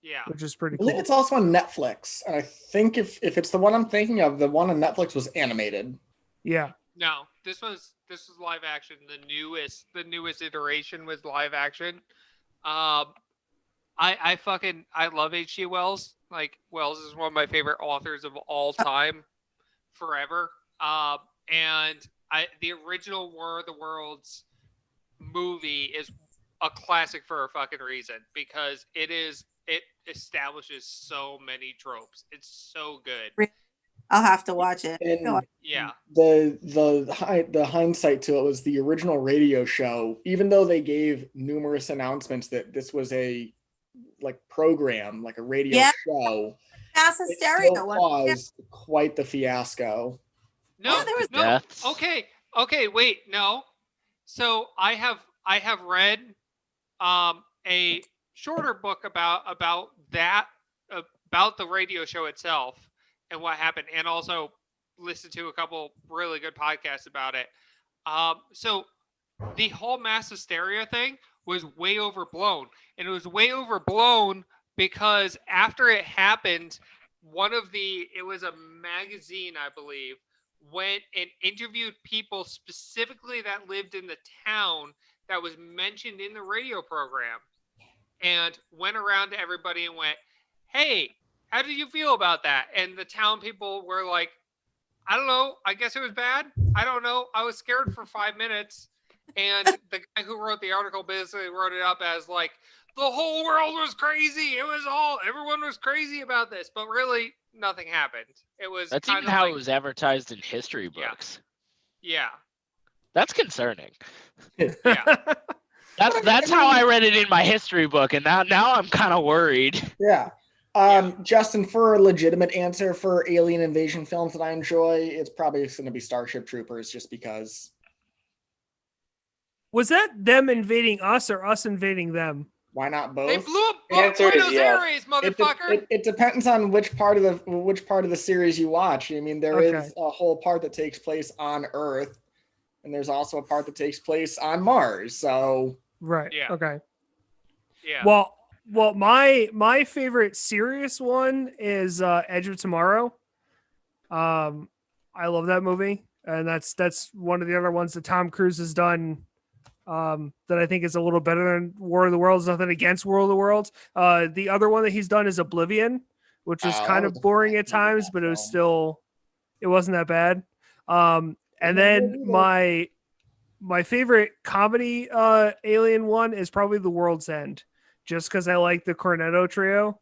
[SPEAKER 1] Yeah.
[SPEAKER 3] which is
[SPEAKER 2] I
[SPEAKER 3] pretty
[SPEAKER 2] believe
[SPEAKER 3] cool.
[SPEAKER 2] it's also on Netflix. And I think if it's the one I'm thinking of, the one on Netflix was animated.
[SPEAKER 3] Yeah.
[SPEAKER 1] No, this was live action. The newest iteration was live action. I love H.G. Wells. Like, Wells is one of my favorite authors of all time, forever. And the original War of the Worlds movie is a classic for a fucking reason, because it establishes so many tropes. It's so good.
[SPEAKER 4] I'll have to watch it.
[SPEAKER 2] And
[SPEAKER 1] Yeah.
[SPEAKER 2] the hindsight to it was the original radio show, even though they gave numerous announcements that this was a program, like a radio show,
[SPEAKER 4] Mass
[SPEAKER 2] it
[SPEAKER 4] hysteria.
[SPEAKER 2] still caused quite the fiasco.
[SPEAKER 1] No,
[SPEAKER 4] there was
[SPEAKER 1] no.
[SPEAKER 5] deaths.
[SPEAKER 1] Okay, wait, no. So I have read a shorter book about the radio show itself and what happened, and also listened to a couple really good podcasts about it. So the whole mass hysteria thing was way overblown, and it was way overblown because after it happened, it was a magazine, I believe, went and interviewed people specifically that lived in the town that was mentioned in the radio program, and went around to everybody and went, "Hey, how did you feel about that?" And the town people were like, "I don't know. I guess it was bad. I don't know. I was scared for 5 minutes." And the guy who wrote the article basically wrote it up as like, the whole world was crazy. Everyone was crazy about this, but really nothing happened. It was
[SPEAKER 9] That's
[SPEAKER 1] kind
[SPEAKER 9] even
[SPEAKER 1] of
[SPEAKER 9] how
[SPEAKER 1] like,
[SPEAKER 9] it was advertised in history
[SPEAKER 1] Yeah.
[SPEAKER 9] books.
[SPEAKER 1] yeah,
[SPEAKER 9] That's concerning.
[SPEAKER 1] yeah.
[SPEAKER 9] That's how I read it in my history book, and now I'm kind of worried.
[SPEAKER 2] Yeah. Justin, for a legitimate answer for alien invasion films that I enjoy, it's probably going to be Starship Troopers, just because.
[SPEAKER 3] Was that them invading us or us invading them?
[SPEAKER 2] Why not both?
[SPEAKER 1] They blew up
[SPEAKER 6] The answer is
[SPEAKER 1] Buenos
[SPEAKER 6] yes.
[SPEAKER 1] Aires, motherfucker.
[SPEAKER 2] It depends on which part of the series you watch. I mean, there
[SPEAKER 3] Okay.
[SPEAKER 2] is a whole part that takes place on Earth, and there's also a part that takes place on Mars. So
[SPEAKER 3] Right.
[SPEAKER 1] Yeah.
[SPEAKER 3] Okay.
[SPEAKER 1] Yeah.
[SPEAKER 3] Well, my favorite serious one is Edge of Tomorrow. I love that movie, and that's one of the other ones that Tom Cruise has done that I think is a little better than War of the Worlds. Nothing against War of the Worlds. The other one that he's done is Oblivion, which was
[SPEAKER 2] Oh,
[SPEAKER 3] kind
[SPEAKER 2] that
[SPEAKER 3] of
[SPEAKER 2] was a
[SPEAKER 3] boring at
[SPEAKER 2] fun movie,
[SPEAKER 3] times,
[SPEAKER 2] that
[SPEAKER 3] but
[SPEAKER 2] film.
[SPEAKER 3] it wasn't that bad. And
[SPEAKER 2] Wasn't
[SPEAKER 3] then
[SPEAKER 2] good either.
[SPEAKER 3] my favorite comedy alien one is probably The World's End, just because I like the Cornetto trio.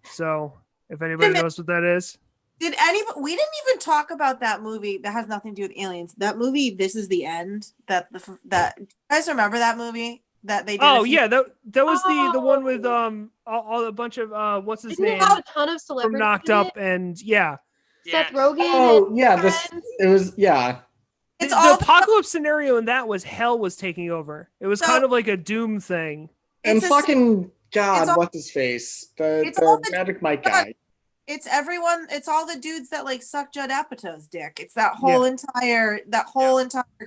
[SPEAKER 3] So if anybody knows what that is.
[SPEAKER 4] We didn't even talk about that movie that has nothing to do with aliens. That movie, This Is the End. That you guys remember that movie that they did?
[SPEAKER 3] Oh yeah, that was the one with
[SPEAKER 7] Oh.
[SPEAKER 3] all a bunch of what's his
[SPEAKER 7] Didn't
[SPEAKER 3] name
[SPEAKER 7] it have a ton of
[SPEAKER 3] from
[SPEAKER 7] celebrities
[SPEAKER 3] Knocked
[SPEAKER 7] in
[SPEAKER 3] Up,
[SPEAKER 7] it?
[SPEAKER 3] and yeah,
[SPEAKER 7] Seth
[SPEAKER 1] Yes.
[SPEAKER 7] Rogen.
[SPEAKER 2] Oh
[SPEAKER 7] and
[SPEAKER 2] yeah,
[SPEAKER 7] friends.
[SPEAKER 2] it was yeah.
[SPEAKER 4] It's
[SPEAKER 3] the
[SPEAKER 4] all
[SPEAKER 3] apocalypse scenario in that was hell was taking over. It was
[SPEAKER 4] So-
[SPEAKER 3] kind of like a Doom thing.
[SPEAKER 2] And
[SPEAKER 4] It's a-
[SPEAKER 2] fucking God,
[SPEAKER 4] it's all-
[SPEAKER 2] what's his face? The
[SPEAKER 4] it's all the-
[SPEAKER 2] Magic Mike guy.
[SPEAKER 4] It's everyone. It's all the dudes that like suck Judd Apatow's dick. It's that whole entire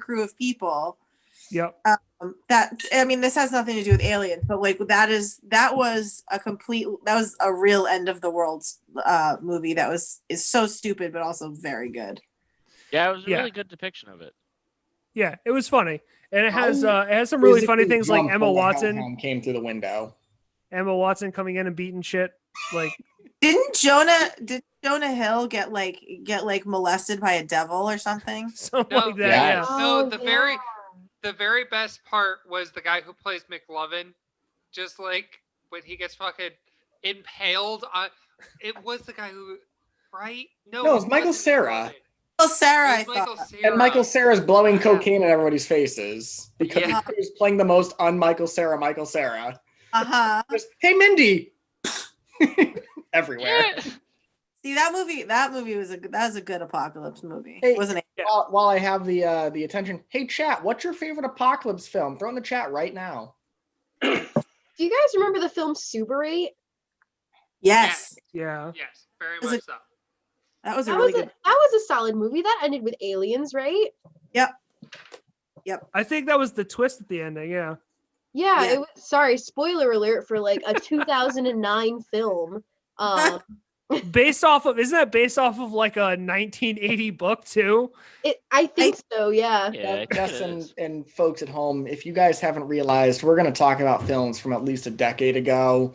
[SPEAKER 4] crew of people.
[SPEAKER 3] Yep.
[SPEAKER 4] This has nothing to do with aliens, but like that was a real end of the world movie that is so stupid but also very good.
[SPEAKER 9] Yeah, it was a
[SPEAKER 3] Yeah.
[SPEAKER 9] really good depiction of it.
[SPEAKER 3] Yeah, it was funny, and it has
[SPEAKER 2] I
[SPEAKER 3] some really funny
[SPEAKER 2] physically
[SPEAKER 3] things like
[SPEAKER 2] jumped
[SPEAKER 3] Emma
[SPEAKER 2] when the
[SPEAKER 3] Watson.
[SPEAKER 2] Hellhound came through the window.
[SPEAKER 3] Emma Watson coming in and beating shit. Like
[SPEAKER 4] Did Jonah Hill get molested by a devil or something?
[SPEAKER 3] something
[SPEAKER 1] No,
[SPEAKER 3] like that.
[SPEAKER 2] yeah.
[SPEAKER 3] Yeah.
[SPEAKER 7] Oh,
[SPEAKER 1] No,
[SPEAKER 7] yeah.
[SPEAKER 1] the very best part was the guy who plays McLovin, just like when he gets fucking impaled on. It was the guy who, right?
[SPEAKER 2] No, it was Michael
[SPEAKER 1] wasn't
[SPEAKER 2] Cera.
[SPEAKER 1] McLovin.
[SPEAKER 4] Oh, Sarah, I
[SPEAKER 1] It was Michael
[SPEAKER 4] thought.
[SPEAKER 1] Cera.
[SPEAKER 2] And Michael Cera's blowing
[SPEAKER 1] Yeah.
[SPEAKER 2] cocaine in everybody's faces because
[SPEAKER 1] Yeah.
[SPEAKER 2] he was playing the most un-Michael Cera Michael Cera.
[SPEAKER 4] Uh-huh.
[SPEAKER 2] Just, hey Mindy, everywhere.
[SPEAKER 9] Yeah.
[SPEAKER 4] See, that movie was a good apocalypse movie.
[SPEAKER 2] Hey,
[SPEAKER 4] Wasn't it?
[SPEAKER 2] While I have the attention, hey chat, what's your favorite apocalypse film? Throw in the chat right now.
[SPEAKER 7] Do you guys remember the film Super 8?
[SPEAKER 4] Yes.
[SPEAKER 3] Yeah.
[SPEAKER 1] Yes, very
[SPEAKER 4] Was
[SPEAKER 1] much
[SPEAKER 4] it-
[SPEAKER 1] so.
[SPEAKER 4] That was a
[SPEAKER 7] That
[SPEAKER 4] really
[SPEAKER 7] was
[SPEAKER 4] good.
[SPEAKER 7] that was a solid movie. That ended with aliens, right?
[SPEAKER 3] I think that was the twist at the ending. Yeah.
[SPEAKER 7] Yeah,
[SPEAKER 4] Yeah.
[SPEAKER 7] it was, sorry, spoiler alert for like a 2009 film.
[SPEAKER 3] Based off of, isn't that based off of like a 1980 book too?
[SPEAKER 7] I think so, yeah.
[SPEAKER 9] Yeah, I think
[SPEAKER 2] Yes,
[SPEAKER 9] it is.
[SPEAKER 2] and folks at home, if you guys haven't realized, we're going to talk about films from at least a decade ago.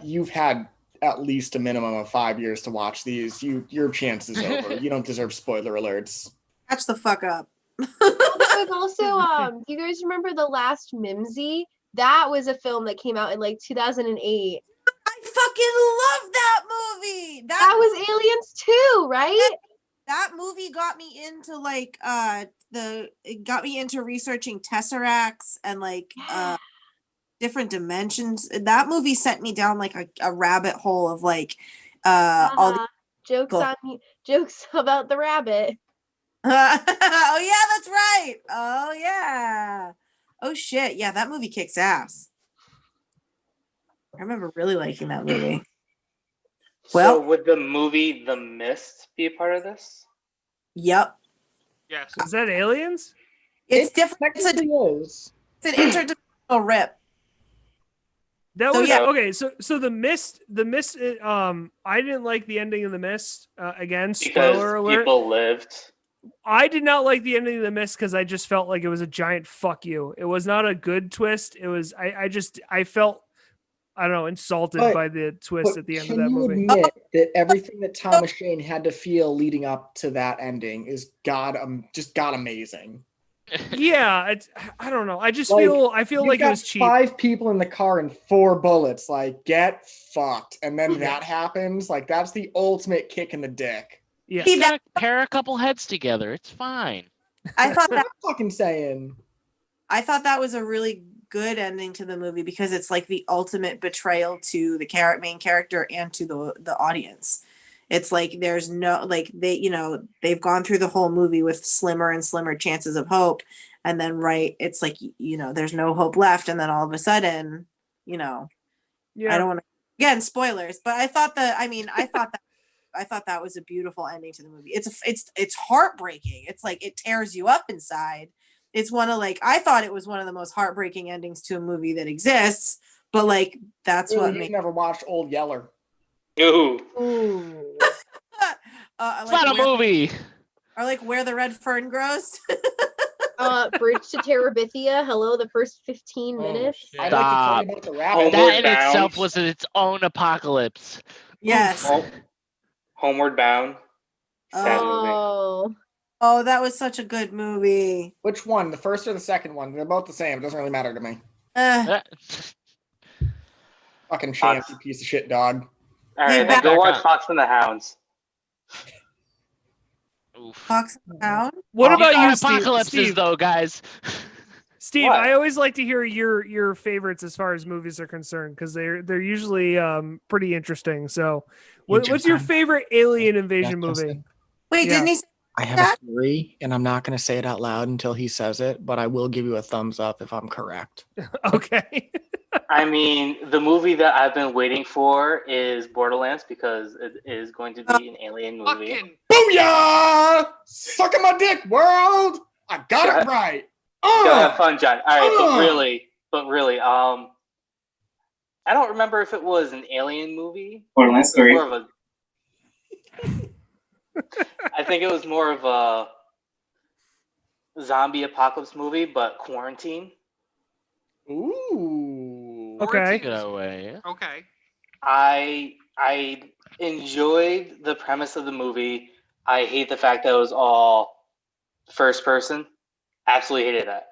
[SPEAKER 2] You've had at least a minimum of 5 years to watch these. Your chance is over. You don't deserve spoiler alerts.
[SPEAKER 4] Catch the fuck up.
[SPEAKER 7] There's also, do you guys remember The Last Mimsy? That was a film that came out in like 2008.
[SPEAKER 4] I fucking love that movie.
[SPEAKER 7] That was Aliens too, right?
[SPEAKER 4] That movie got me into like it got me into researching tesseracts and like different dimensions. That movie sent me down like a rabbit hole of like all the
[SPEAKER 7] Jokes about the rabbit.
[SPEAKER 4] oh yeah, that's right. Oh yeah. Oh shit. Yeah, that movie kicks ass. I remember really liking that movie.
[SPEAKER 6] So
[SPEAKER 4] Well,
[SPEAKER 6] would the movie The Mist be a part of this?
[SPEAKER 4] yep.
[SPEAKER 1] Yes.
[SPEAKER 3] Is that Aliens?
[SPEAKER 4] It's different. It's
[SPEAKER 2] Technically is.
[SPEAKER 4] an interdimensional rip.
[SPEAKER 3] That
[SPEAKER 4] So,
[SPEAKER 3] was
[SPEAKER 4] yeah.
[SPEAKER 3] okay. So the mist. I didn't like the ending of the mist. Again,
[SPEAKER 6] Because
[SPEAKER 3] spoiler alert.
[SPEAKER 6] people lived.
[SPEAKER 3] I did not like the ending of the mist because I just felt like it was a giant fuck you. It was not a good twist. It was I felt, I don't know, insulted
[SPEAKER 2] But-
[SPEAKER 3] by the twist
[SPEAKER 2] But
[SPEAKER 3] at the end of
[SPEAKER 2] can
[SPEAKER 3] that
[SPEAKER 2] you
[SPEAKER 3] movie.
[SPEAKER 2] admit that everything that Thomas Jane had to feel leading up to that ending is just God amazing?
[SPEAKER 3] Yeah, I don't know. I just
[SPEAKER 2] Like,
[SPEAKER 3] I feel
[SPEAKER 2] You've
[SPEAKER 3] like it
[SPEAKER 2] got
[SPEAKER 3] was cheap.
[SPEAKER 2] 5 people in the car and 4 bullets. Like, get fucked. And then that happens. Like, that's the ultimate kick in the dick.
[SPEAKER 3] Yeah.
[SPEAKER 4] See,
[SPEAKER 9] You gotta pair a couple heads together. It's fine.
[SPEAKER 4] I thought
[SPEAKER 2] That's what
[SPEAKER 4] that
[SPEAKER 2] I'm fucking saying.
[SPEAKER 4] was a really good ending to the movie because it's like the ultimate betrayal to the main character and to the audience. It's like there's no like they've gone through the whole movie with slimmer and slimmer chances of hope, and then it's like there's no hope left, and then all of a sudden I
[SPEAKER 3] Yeah.
[SPEAKER 4] don't want to again spoilers, but I thought that was a beautiful ending to the movie. It's heartbreaking. It's like it tears you up inside. It's one of I thought it was one of the most heartbreaking endings to a movie that exists, but like that's
[SPEAKER 2] Really,
[SPEAKER 4] what
[SPEAKER 2] you've
[SPEAKER 4] made
[SPEAKER 2] never watched Old Yeller.
[SPEAKER 6] Ooh.
[SPEAKER 7] Ooh.
[SPEAKER 9] It's not a movie.
[SPEAKER 4] or like where the red fern grows.
[SPEAKER 7] Bridge to Terabithia. Hello, the first 15 minutes.
[SPEAKER 2] I'd like to tell
[SPEAKER 9] Stop.
[SPEAKER 2] you about the rabbit.
[SPEAKER 6] Homeward
[SPEAKER 9] That in
[SPEAKER 6] Bound.
[SPEAKER 9] itself was its own apocalypse.
[SPEAKER 4] Yes.
[SPEAKER 6] Homeward Bound. Sad movie.
[SPEAKER 4] Oh, that was such a good movie.
[SPEAKER 2] Which one? The first or the second one? They're both the same. It doesn't really matter to me. Fucking chance, you piece of shit dog.
[SPEAKER 6] All
[SPEAKER 4] Hey,
[SPEAKER 6] right, then
[SPEAKER 4] back-
[SPEAKER 6] go watch Fox and the Hounds.
[SPEAKER 9] Oof.
[SPEAKER 4] Fox and the Hound.
[SPEAKER 3] What
[SPEAKER 9] You
[SPEAKER 3] about
[SPEAKER 9] got
[SPEAKER 3] you, Steve?
[SPEAKER 9] apocalypses
[SPEAKER 3] Steve,
[SPEAKER 9] though, guys?
[SPEAKER 3] Steve,
[SPEAKER 6] What?
[SPEAKER 3] I always like to hear your favorites as far as movies are concerned because they're usually pretty interesting. So, what's your favorite alien invasion movie?
[SPEAKER 4] Wait,
[SPEAKER 3] Yeah.
[SPEAKER 4] didn't he say
[SPEAKER 2] I have
[SPEAKER 4] that?
[SPEAKER 2] a theory, and I'm not going to say it out loud until he says it, but I will give you a thumbs up if I'm correct.
[SPEAKER 3] Okay.
[SPEAKER 6] I mean, the movie that I've been waiting for is Borderlands because it is going to be an alien movie.
[SPEAKER 1] Fucking
[SPEAKER 2] Booyah! Sucking my dick, world! I got
[SPEAKER 6] Go
[SPEAKER 2] it right.
[SPEAKER 6] Go have fun, John. All right,
[SPEAKER 2] Oh.
[SPEAKER 6] but really, I don't remember if it was an alien movie.
[SPEAKER 11] Borderlands 3.
[SPEAKER 6] More of a. I think it was more of a zombie apocalypse movie, but quarantine.
[SPEAKER 2] Ooh.
[SPEAKER 3] Okay.
[SPEAKER 9] Take it away.
[SPEAKER 1] okay.
[SPEAKER 6] I enjoyed the premise of the movie. I hate the fact that it was all first person. Absolutely hated that.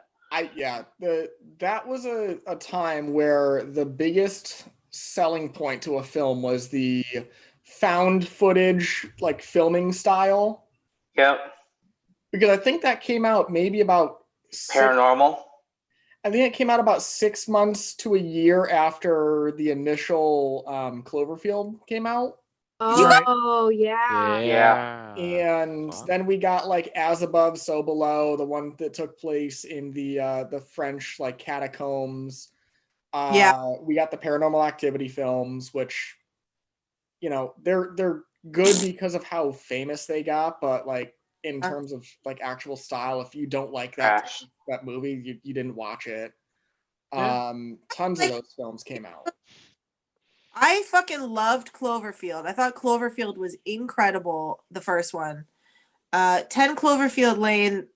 [SPEAKER 2] That was a time where the biggest selling point to a film was the found footage, like filming style.
[SPEAKER 6] Yep.
[SPEAKER 2] Because I think that came out maybe about
[SPEAKER 6] Paranormal.
[SPEAKER 2] I think it came out about 6 months to a year after the initial Cloverfield came out.
[SPEAKER 7] Oh, yeah.
[SPEAKER 6] Yeah.
[SPEAKER 2] And
[SPEAKER 9] Fuck.
[SPEAKER 2] then we got like As Above, So Below, the one that took place in the French like catacombs.
[SPEAKER 4] Yeah.
[SPEAKER 2] We got the Paranormal Activity films, which, they're good because of how famous they got, but like in terms of like actual style. If you don't like that
[SPEAKER 6] Trash.
[SPEAKER 2] that movie, you didn't watch it.
[SPEAKER 3] Yeah.
[SPEAKER 2] Tons of those films came out.
[SPEAKER 4] I fucking loved Cloverfield. I thought Cloverfield was incredible, the first one. 10 Cloverfield Lane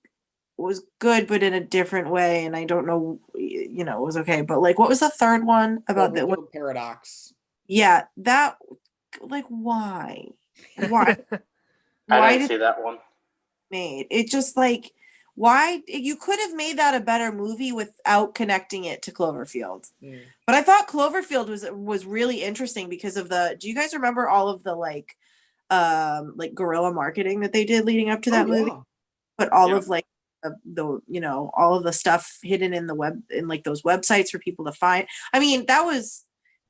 [SPEAKER 4] was good, but in a different way, and I don't know, you know, it was okay. But like, what was the third one about that?
[SPEAKER 2] Cloverfield Paradox.
[SPEAKER 4] Yeah, that, like, why? Why?
[SPEAKER 6] I
[SPEAKER 4] Why
[SPEAKER 6] didn't
[SPEAKER 4] did
[SPEAKER 6] see that one.
[SPEAKER 4] made it just like why you could have made that a better movie without connecting it to Cloverfield. But I thought Cloverfield was really interesting because of do you guys remember all of the like guerrilla marketing that they did leading up to that movie?
[SPEAKER 2] Yeah.
[SPEAKER 4] But all of like the you know, all of the stuff hidden in the web, in like those websites for people to find. I mean,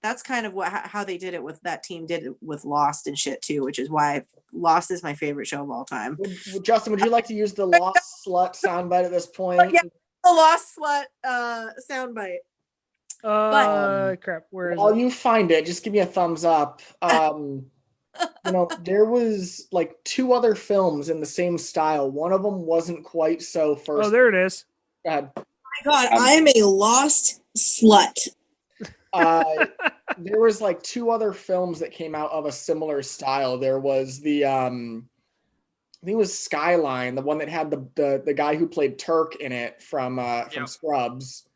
[SPEAKER 4] that's kind of how they did it with that team did it with Lost and shit too, which is why Lost is my favorite show of all time.
[SPEAKER 2] Justin, would you like to use the Lost Slut soundbite at this point?
[SPEAKER 4] Yeah, the Lost Slut soundbite.
[SPEAKER 3] Crap. Where is
[SPEAKER 2] While
[SPEAKER 3] it?
[SPEAKER 2] you find it, just give me a thumbs up. You know, there was like 2 other films in the same style. One of them wasn't quite so first.
[SPEAKER 3] Oh, there it is.
[SPEAKER 2] Go ahead.
[SPEAKER 4] Oh my God, I am a lost slut.
[SPEAKER 2] There was like 2 other films that came out of a similar style. There was the I think it was Skyline, the one that had the guy who played Turk in it from Scrubs,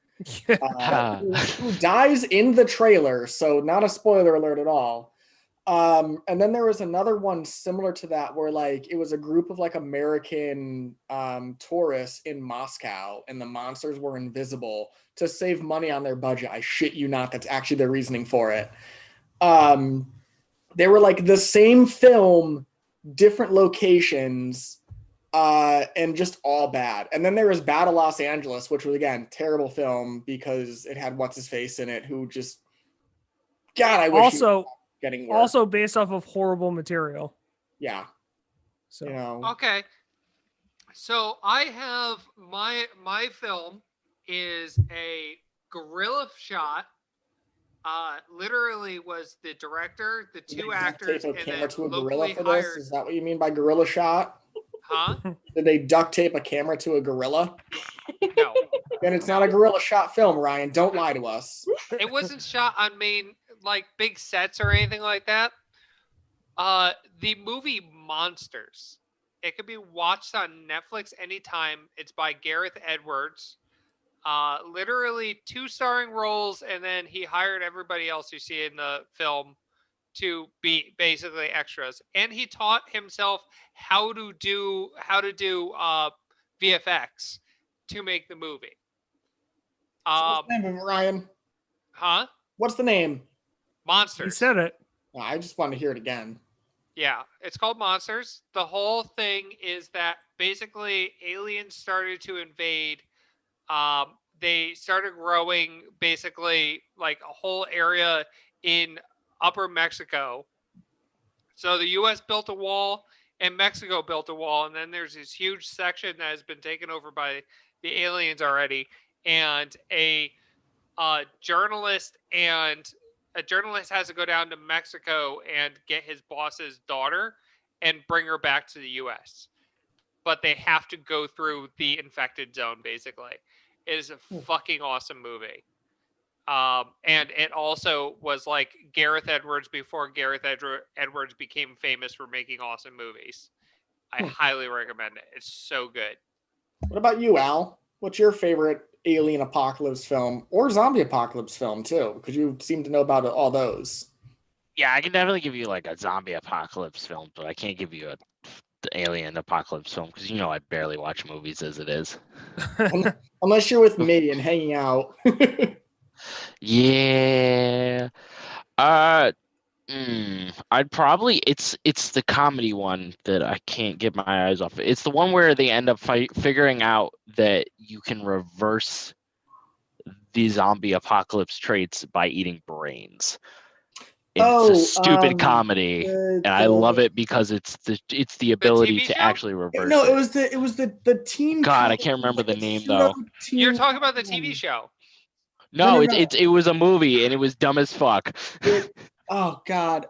[SPEAKER 2] who dies in the trailer. So not a spoiler alert at all. And then there was another one similar to that where like it was a group of like American tourists in Moscow, and the monsters were invisible to save money on their budget. I shit you not, that's actually their reasoning for it. They were like the same film, different locations, and just all bad. And then there was Battle Los Angeles, which was again terrible film because it had what's his face in it, who just God, I wish
[SPEAKER 3] Also,
[SPEAKER 2] getting worse.
[SPEAKER 3] also based off of horrible material.
[SPEAKER 2] Yeah.
[SPEAKER 3] So
[SPEAKER 2] You know.
[SPEAKER 1] Okay. So I have my film is a guerrilla shot. Literally was the director, the
[SPEAKER 2] Did
[SPEAKER 1] 2
[SPEAKER 2] they duct
[SPEAKER 1] actors,
[SPEAKER 2] tape a
[SPEAKER 1] and
[SPEAKER 2] camera
[SPEAKER 1] then
[SPEAKER 2] to a gorilla
[SPEAKER 1] locally
[SPEAKER 2] for this?
[SPEAKER 1] hired.
[SPEAKER 2] Is that what you mean by gorilla shot?
[SPEAKER 1] Huh?
[SPEAKER 2] Did they duct tape a camera to a gorilla?
[SPEAKER 1] No.
[SPEAKER 2] Then it's not a gorilla shot film, Ryan. Don't lie to us.
[SPEAKER 1] It wasn't shot on main like big sets or anything like that. The movie Monsters. It can be watched on Netflix anytime. It's by Gareth Edwards. Literally 2 starring roles, and then he hired everybody else you see in the film to be basically extras. And he taught himself how to do VFX to make the movie.
[SPEAKER 2] So what's the name of it, Ryan?
[SPEAKER 1] Huh?
[SPEAKER 2] What's the name?
[SPEAKER 1] Monsters.
[SPEAKER 3] he said it.
[SPEAKER 2] Oh, I just want to hear it again.
[SPEAKER 1] Yeah, it's called Monsters. The whole thing is that basically aliens started to invade. They started growing basically like a whole area in upper Mexico. So the US built a wall and Mexico built a wall. And then there's this huge section that has been taken over by the aliens already. And a journalist has to go down to Mexico and get his boss's daughter and bring her back to the US. But they have to go through the infected zone, basically. It is a fucking awesome movie. And it also was like Gareth Edwards before Gareth Edwards became famous for making awesome movies. I highly recommend it. It's so good.
[SPEAKER 2] What about you, Al? What's your favorite alien apocalypse film or zombie apocalypse film too? Because you seem to know about all those.
[SPEAKER 5] Yeah, I can definitely give you like a zombie apocalypse film, but I can't give you the alien apocalypse film because you know I barely watch movies as it is.
[SPEAKER 2] Unless you're with me and hanging out.
[SPEAKER 5] Yeah. I'd probably it's the comedy one that I can't get my eyes off. It's the one where they end up figuring out that you can reverse the zombie apocalypse traits by eating brains. It's a stupid comedy, and I love it because it's the ability to actually reverse.
[SPEAKER 2] No, it was the team.
[SPEAKER 5] God, I can't remember the name though.
[SPEAKER 1] You're talking about the TV show.
[SPEAKER 5] No, it was a movie and it was dumb as fuck.
[SPEAKER 2] Oh God.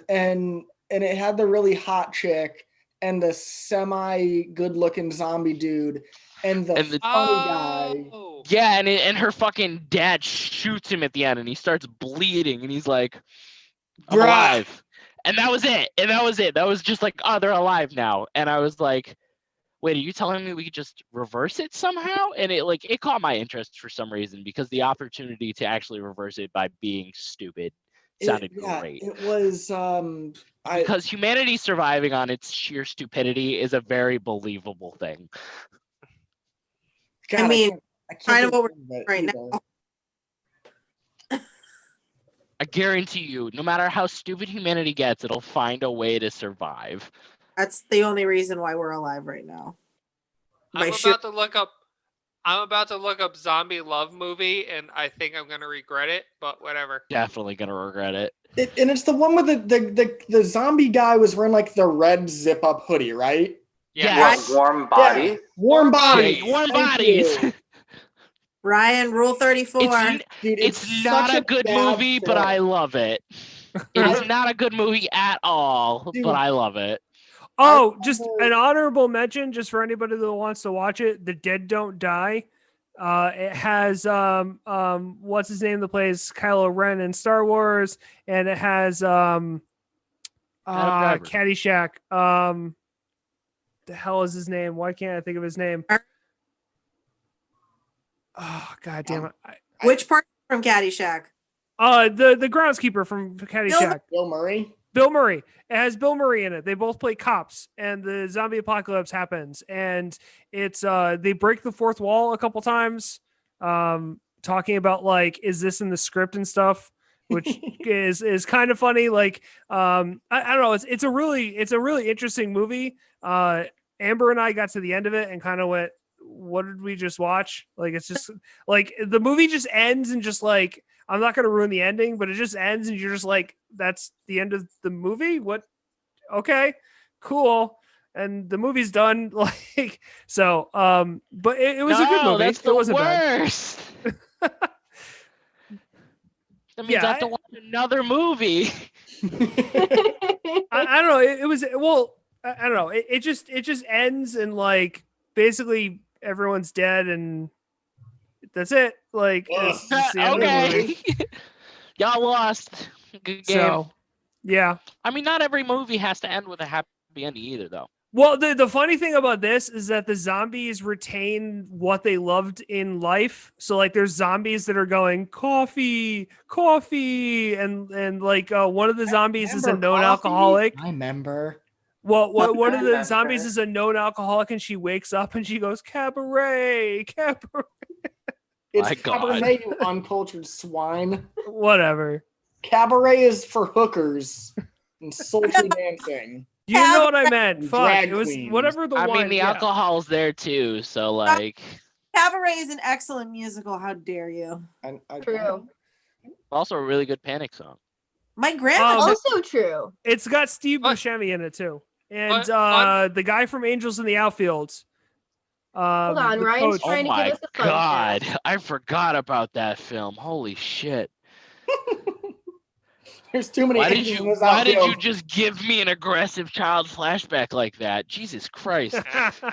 [SPEAKER 2] And it had the really hot chick, and the semi good looking zombie dude and the funny guy.
[SPEAKER 1] Oh.
[SPEAKER 5] Yeah, and her fucking dad shoots him at the end, and he starts bleeding, and he's like, "I'm
[SPEAKER 2] Bruh.
[SPEAKER 5] alive," and that was it. That was just like, "Oh, they're alive now," and I was like, "Wait, are you telling me we could just reverse it somehow?" And it caught my interest for some reason because the opportunity to actually reverse it by being stupid sounded great.
[SPEAKER 2] It was
[SPEAKER 5] Because humanity surviving on its sheer stupidity is a very believable thing.
[SPEAKER 2] God,
[SPEAKER 4] I mean,
[SPEAKER 2] I can't
[SPEAKER 4] kind of
[SPEAKER 2] get
[SPEAKER 4] what
[SPEAKER 2] rid
[SPEAKER 4] we're
[SPEAKER 2] it
[SPEAKER 4] right
[SPEAKER 2] either.
[SPEAKER 4] now.
[SPEAKER 5] I guarantee you, no matter how stupid humanity gets, it'll find a way to survive.
[SPEAKER 4] That's the only reason why we're alive right now.
[SPEAKER 1] I'm
[SPEAKER 4] By
[SPEAKER 1] about to look up zombie love movie, and I think I'm gonna regret it. But whatever.
[SPEAKER 5] Definitely gonna regret it.
[SPEAKER 2] And it's the one with the zombie guy was wearing like the red zip up hoodie, right?
[SPEAKER 1] Yeah.
[SPEAKER 5] Yes.
[SPEAKER 6] Warm body.
[SPEAKER 2] Warm
[SPEAKER 1] Warm
[SPEAKER 2] bodies.
[SPEAKER 1] Bodies.
[SPEAKER 5] Warm
[SPEAKER 2] Thank
[SPEAKER 5] bodies.
[SPEAKER 2] you.
[SPEAKER 4] Ryan, Rule 34.
[SPEAKER 2] Dude,
[SPEAKER 5] It's not
[SPEAKER 2] such
[SPEAKER 5] a good
[SPEAKER 2] bad
[SPEAKER 5] movie, but
[SPEAKER 2] film.
[SPEAKER 5] I love it. It is not a good movie at all,
[SPEAKER 2] Dude.
[SPEAKER 5] but I love it.
[SPEAKER 3] Oh, just
[SPEAKER 2] remember-
[SPEAKER 3] an honorable mention, just for anybody that wants to watch it. The Dead Don't Die. It has what's his name that plays Kylo Ren in Star Wars, and it has
[SPEAKER 5] Driver.
[SPEAKER 3] Caddyshack. The hell is his name? Why can't I think of his name? Oh, god damn it!
[SPEAKER 4] Which part from Caddyshack?
[SPEAKER 3] The groundskeeper from Caddyshack.
[SPEAKER 2] Bill Murray.
[SPEAKER 3] Bill Murray. It has Bill Murray in it. They both play cops, and the zombie apocalypse happens, and it's they break the fourth wall a couple times, talking about like, is this in the script and stuff, which is kind of funny. Like, I don't know. It's a really interesting movie. Amber and I got to the end of it and kind of went, what did we just watch? Like, it's just like the movie just ends and just like, I'm not going to ruin the ending, but it just ends and you're just like, that's the end of the movie. What? Okay, cool. And the movie's done. Like, so, but it was a good movie.
[SPEAKER 5] That's
[SPEAKER 3] It
[SPEAKER 5] the
[SPEAKER 3] wasn't bad.
[SPEAKER 5] worst. That means
[SPEAKER 3] Yeah,
[SPEAKER 5] I have to watch another movie.
[SPEAKER 3] I don't know. It was, well, I don't know. It just ends and like basically everyone's dead and that's it. Like, it's just the end of the movie.
[SPEAKER 5] Okay. Y'all lost. Good game.
[SPEAKER 3] So, yeah.
[SPEAKER 5] I mean, not every movie has to end with a happy ending either, though.
[SPEAKER 3] Well, the funny thing about this is that the zombies retain what they loved in life. So like there's zombies that are going coffee, and like one of the zombies is a
[SPEAKER 2] Remember
[SPEAKER 3] known
[SPEAKER 2] Coffee?
[SPEAKER 3] alcoholic.
[SPEAKER 2] I remember.
[SPEAKER 3] Well, one of the
[SPEAKER 6] remember.
[SPEAKER 3] zombies is a known alcoholic, and she wakes up and she goes cabaret.
[SPEAKER 2] It's
[SPEAKER 5] My God.
[SPEAKER 2] cabaret, you uncultured swine.
[SPEAKER 3] Whatever.
[SPEAKER 2] Cabaret is for hookers and sultry dancing.
[SPEAKER 3] You know what I meant.
[SPEAKER 2] And
[SPEAKER 3] Fuck.
[SPEAKER 2] drag
[SPEAKER 3] It was
[SPEAKER 2] queens.
[SPEAKER 3] whatever the
[SPEAKER 5] I
[SPEAKER 3] one.
[SPEAKER 5] mean, the
[SPEAKER 3] yeah.
[SPEAKER 5] alcohol's there too, so like,
[SPEAKER 4] Cabaret is an excellent musical. How dare you?
[SPEAKER 7] True.
[SPEAKER 5] also a really good Panic song.
[SPEAKER 4] My grandma.
[SPEAKER 7] Also true.
[SPEAKER 3] It's got Steve
[SPEAKER 1] But-
[SPEAKER 3] Buscemi in it too, and
[SPEAKER 1] but-
[SPEAKER 3] the guy from Angels in the Outfield.
[SPEAKER 7] Hold on,
[SPEAKER 3] the
[SPEAKER 7] Ryan's
[SPEAKER 3] coach.
[SPEAKER 5] Oh
[SPEAKER 7] trying to give
[SPEAKER 5] my
[SPEAKER 7] us a fun
[SPEAKER 5] God,
[SPEAKER 7] fact.
[SPEAKER 5] I forgot about that film. Holy shit!
[SPEAKER 2] There's too many.
[SPEAKER 5] Why did
[SPEAKER 2] angels in
[SPEAKER 5] you?
[SPEAKER 2] this
[SPEAKER 5] Why did you
[SPEAKER 2] outfield.
[SPEAKER 5] just give me an aggressive child flashback like that? Jesus Christ!
[SPEAKER 6] Catch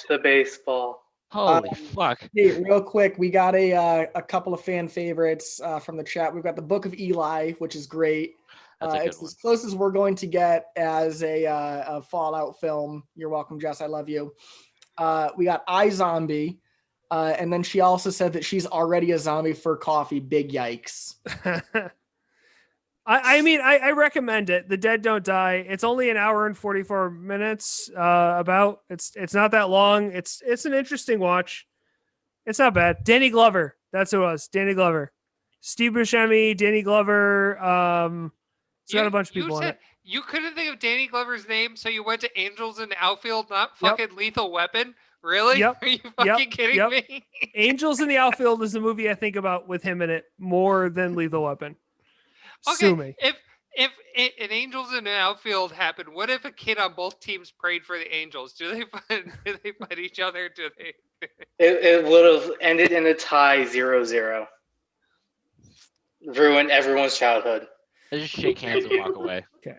[SPEAKER 6] the baseball.
[SPEAKER 5] Holy fuck!
[SPEAKER 2] Hey, real quick, we got a couple of fan favorites from the chat. We've got the Book of Eli, which is great.
[SPEAKER 5] That's a good
[SPEAKER 2] It's
[SPEAKER 5] one.
[SPEAKER 2] as close as we're going to get as a Fallout film. You're welcome, Jess. I love you. We got iZombie, and then she also said that she's already a zombie for coffee. Big yikes!
[SPEAKER 3] I mean, I recommend it. The Dead Don't Die. It's only an hour and 44 minutes. About it's not that long. It's an interesting watch. It's not bad. Danny Glover. That's who it was. Danny Glover. Steve Buscemi. Danny Glover. It's got a bunch of people in it.
[SPEAKER 1] You couldn't think of Danny Glover's name, so you went to Angels in the Outfield, not
[SPEAKER 3] Yep.
[SPEAKER 1] fucking Lethal Weapon? Really?
[SPEAKER 3] Yep.
[SPEAKER 1] Are you fucking kidding
[SPEAKER 3] Yep.
[SPEAKER 1] me?
[SPEAKER 3] Angels in the Outfield is the movie I think about with him in it more than Lethal Weapon.
[SPEAKER 1] Okay,
[SPEAKER 3] Sue me.
[SPEAKER 1] if an Angels in the Outfield happened, what if a kid on both teams prayed for the Angels? Do they fight each other? Do they?
[SPEAKER 6] It would have ended in a tie 0-0. Ruined everyone's childhood.
[SPEAKER 5] Let's just shake hands and walk away.
[SPEAKER 3] Okay.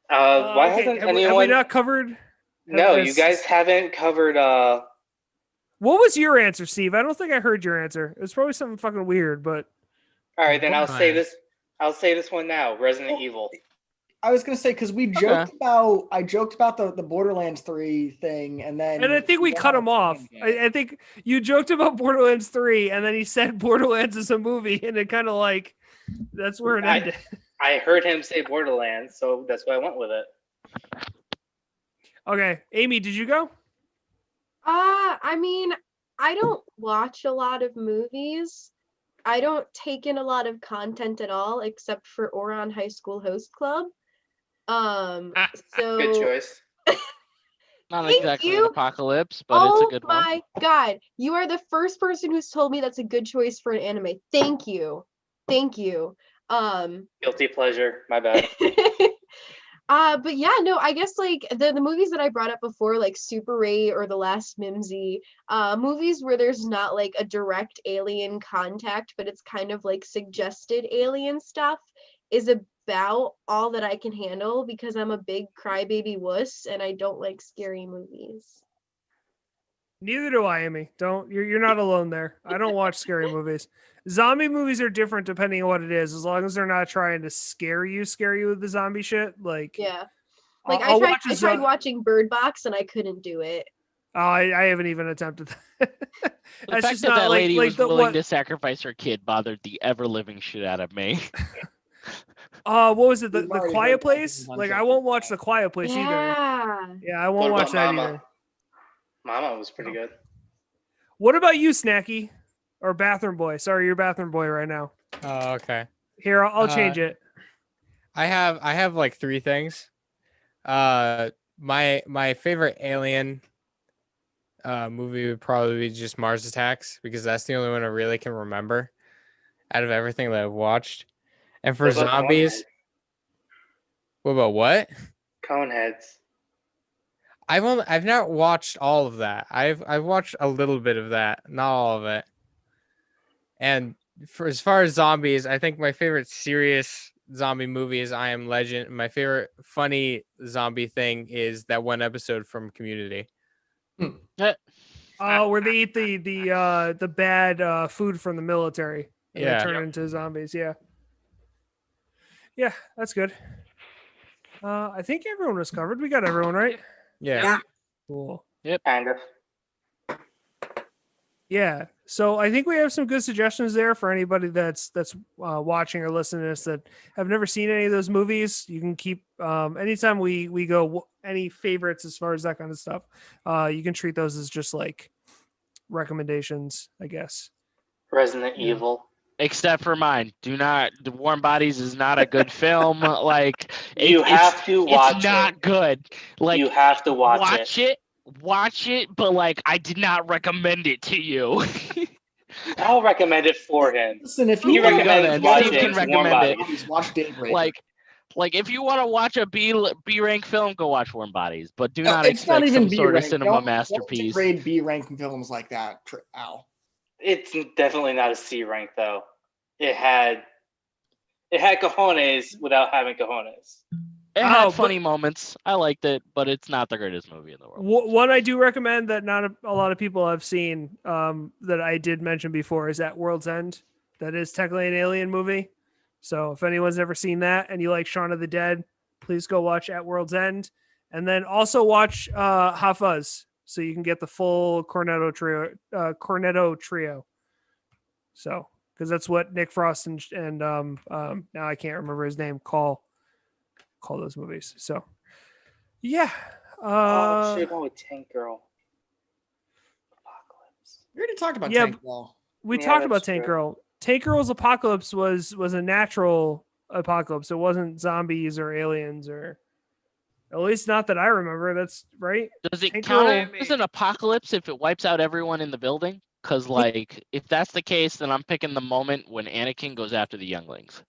[SPEAKER 6] Why
[SPEAKER 3] Okay,
[SPEAKER 6] hasn't
[SPEAKER 3] have we
[SPEAKER 6] anyone?
[SPEAKER 3] not covered?
[SPEAKER 6] No,
[SPEAKER 3] has-
[SPEAKER 6] you guys haven't covered.
[SPEAKER 3] What was your answer, Steve? I don't think I heard your answer. It was probably something fucking weird, but
[SPEAKER 6] All right, then I'll say
[SPEAKER 8] Borderlands.
[SPEAKER 6] this. I'll say this one now. Resident
[SPEAKER 2] Oh.
[SPEAKER 6] Evil.
[SPEAKER 2] I was gonna say because we joked about the Borderlands 3 thing, and then
[SPEAKER 3] I think we cut him off. I think you joked about Borderlands 3, and then he said Borderlands is a movie, and it kind of like that's where it ended.
[SPEAKER 6] I heard him say Borderlands, so that's why I went with it.
[SPEAKER 3] Okay, Amy, did you go?
[SPEAKER 7] I mean, I don't watch a lot of movies. I don't take in a lot of content at all, except for Oron High School Host Club. So
[SPEAKER 6] Good choice.
[SPEAKER 5] Not
[SPEAKER 7] Thank
[SPEAKER 5] exactly
[SPEAKER 7] you.
[SPEAKER 5] an apocalypse, but it's a good one.
[SPEAKER 7] Oh my god, you are the first person who's told me that's a good choice for an anime. Thank you. Thank you.
[SPEAKER 6] Guilty pleasure. My bad.
[SPEAKER 7] But yeah, no, I guess like the movies that I brought up before, like Super 8 or The Last Mimsy, movies where there's not like a direct alien contact, but it's kind of like suggested alien stuff, is about all that I can handle because I'm a big crybaby wuss and I don't like scary movies.
[SPEAKER 3] Neither do I, Amy. You're not alone there. I don't watch scary movies. Zombie movies are different depending on what it is, as long as they're not trying to scare you with the zombie shit. Like,
[SPEAKER 7] Yeah. Like
[SPEAKER 3] I'll
[SPEAKER 7] I
[SPEAKER 3] watch a
[SPEAKER 7] tried watching Bird Box and I couldn't do it.
[SPEAKER 3] oh, I haven't even attempted that.
[SPEAKER 5] The
[SPEAKER 3] That's
[SPEAKER 5] fact
[SPEAKER 3] just
[SPEAKER 5] that
[SPEAKER 3] not
[SPEAKER 5] that
[SPEAKER 3] like
[SPEAKER 5] lady
[SPEAKER 3] like
[SPEAKER 5] was
[SPEAKER 3] the
[SPEAKER 5] willing
[SPEAKER 3] what.
[SPEAKER 5] to sacrifice her kid bothered the ever living shit out of me.
[SPEAKER 3] What was it? The
[SPEAKER 2] We've already
[SPEAKER 3] Quiet
[SPEAKER 2] heard that
[SPEAKER 3] Place?
[SPEAKER 2] from
[SPEAKER 3] Like, I
[SPEAKER 2] Unjust
[SPEAKER 3] won't watch the Quiet Place either.
[SPEAKER 7] Yeah.
[SPEAKER 3] Yeah, I
[SPEAKER 6] What
[SPEAKER 3] won't watch
[SPEAKER 6] about
[SPEAKER 3] that
[SPEAKER 6] Mama?
[SPEAKER 3] either.
[SPEAKER 6] Mama was pretty good.
[SPEAKER 3] What about you, Snacky? Or Bathroom Boy? Sorry, you're Bathroom Boy right now.
[SPEAKER 8] Oh, okay.
[SPEAKER 3] Here, I'll change it.
[SPEAKER 8] I have like three things. My favorite Alien movie would probably be just Mars Attacks because that's the only one I really can remember out of everything that I've watched. And for
[SPEAKER 6] What about
[SPEAKER 8] zombies, what about what?
[SPEAKER 6] Coneheads.
[SPEAKER 8] I've not watched all of that. I've watched a little bit of that, not all of it. And for as far as zombies, I think my favorite serious zombie movie is I Am Legend. My favorite funny zombie thing is that one episode from Community.
[SPEAKER 3] Oh, where they eat the bad food from the military and
[SPEAKER 8] Yeah.
[SPEAKER 3] they turn into zombies. Yeah. Yeah, that's good. I think everyone was covered. We got everyone, right?
[SPEAKER 8] Yeah.
[SPEAKER 4] Yeah.
[SPEAKER 3] Cool.
[SPEAKER 6] Kind of.
[SPEAKER 3] Yeah. So I think we have some good suggestions there for anybody that's watching or listening to this that have never seen any of those movies. You can keep anytime we go any favorites as far as that kind of stuff. You can treat those as just like recommendations, I guess.
[SPEAKER 6] Resident Evil.
[SPEAKER 5] Except for mine. The Warm Bodies is not a good film. Like
[SPEAKER 6] You have to watch
[SPEAKER 5] It's not
[SPEAKER 6] it.
[SPEAKER 5] good. Like
[SPEAKER 6] You have to watch it.
[SPEAKER 5] Watch it, but like I did not recommend it to you.
[SPEAKER 6] I'll recommend it for him.
[SPEAKER 2] Listen, if
[SPEAKER 6] He
[SPEAKER 2] you
[SPEAKER 6] recommends watching
[SPEAKER 5] Steve can
[SPEAKER 6] Warm
[SPEAKER 5] recommend
[SPEAKER 6] Bodies.
[SPEAKER 5] it.
[SPEAKER 2] watch Daybreak.
[SPEAKER 5] Like if you want to watch a B rank film, go watch Warm Bodies, but do
[SPEAKER 2] No,
[SPEAKER 5] not
[SPEAKER 2] it's not
[SPEAKER 5] expect
[SPEAKER 2] even
[SPEAKER 5] some
[SPEAKER 2] B
[SPEAKER 5] sort of
[SPEAKER 2] rank.
[SPEAKER 5] cinema
[SPEAKER 2] Don't
[SPEAKER 5] masterpiece.
[SPEAKER 2] degrade B rank films like that. Ow.
[SPEAKER 6] It's definitely not a C rank though. It had cojones without having cojones.
[SPEAKER 5] It
[SPEAKER 3] Oh,
[SPEAKER 5] had
[SPEAKER 3] but-
[SPEAKER 5] funny moments. I liked it, but it's not the greatest movie in the world.
[SPEAKER 3] One I do recommend that not a lot of people have seen that I did mention before is At World's End. That is technically an alien movie. So if anyone's ever seen that and you like Shaun of the Dead, please go watch At World's End. And then also watch Hot Fuzz so you can get the full Cornetto trio. So because that's what Nick Frost and now I can't remember his name call those movies. So yeah.
[SPEAKER 6] Should have gone with Tank Girl. Apocalypse.
[SPEAKER 2] We already talked about
[SPEAKER 3] Yeah,
[SPEAKER 2] Tank Girl.
[SPEAKER 3] We
[SPEAKER 6] Yeah,
[SPEAKER 3] talked about
[SPEAKER 6] that's
[SPEAKER 3] Tank
[SPEAKER 6] true.
[SPEAKER 3] Girl. Tank Girl's apocalypse was a natural apocalypse. It wasn't zombies or aliens or at least not that I remember. That's right.
[SPEAKER 5] Does it
[SPEAKER 3] Tank
[SPEAKER 5] count
[SPEAKER 3] Girl-
[SPEAKER 5] as an apocalypse if it wipes out everyone in the building? Because like if that's the case, then I'm picking the moment when Anakin goes after the younglings.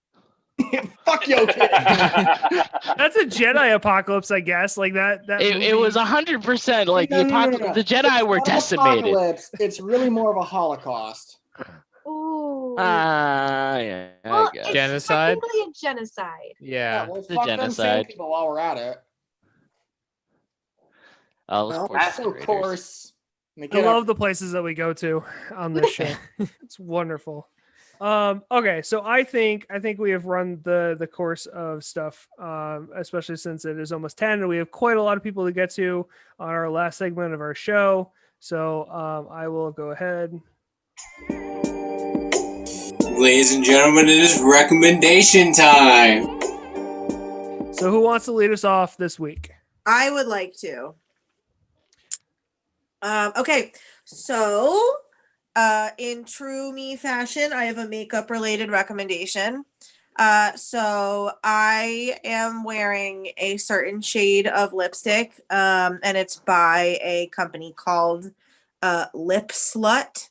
[SPEAKER 2] Fuck yo, kid.
[SPEAKER 3] That's a Jedi apocalypse, I guess. Like that.
[SPEAKER 5] It was 100% like
[SPEAKER 2] No,
[SPEAKER 5] the
[SPEAKER 2] no, no, no,
[SPEAKER 5] apocalypse.
[SPEAKER 2] no.
[SPEAKER 5] The Jedi were
[SPEAKER 2] Not an
[SPEAKER 5] decimated.
[SPEAKER 2] apocalypse, it's really more of a Holocaust.
[SPEAKER 7] Ooh.
[SPEAKER 5] Yeah,
[SPEAKER 7] Well,
[SPEAKER 5] I guess.
[SPEAKER 7] it's
[SPEAKER 8] Genocide?
[SPEAKER 7] technically a genocide.
[SPEAKER 8] Yeah.
[SPEAKER 2] well,
[SPEAKER 5] The
[SPEAKER 2] fuck them sand
[SPEAKER 5] genocide.
[SPEAKER 2] people while we're at it.
[SPEAKER 5] Oh, those
[SPEAKER 4] Well,
[SPEAKER 5] poor
[SPEAKER 2] So
[SPEAKER 5] Raiders.
[SPEAKER 2] coarse. And they
[SPEAKER 3] I
[SPEAKER 2] get
[SPEAKER 3] love the places that we go to on this show. It's wonderful. Okay, so I think we have run the course of stuff, especially since it is almost 10 and we have quite a lot of people to get to on our last segment of our show. So I will go ahead.
[SPEAKER 11] Ladies and gentlemen, it is recommendation time.
[SPEAKER 3] So who wants to lead us off this week?
[SPEAKER 4] I would like to. Okay, so in true me fashion, I have a makeup related recommendation. So I am wearing a certain shade of lipstick, and it's by a company called Lip Slut.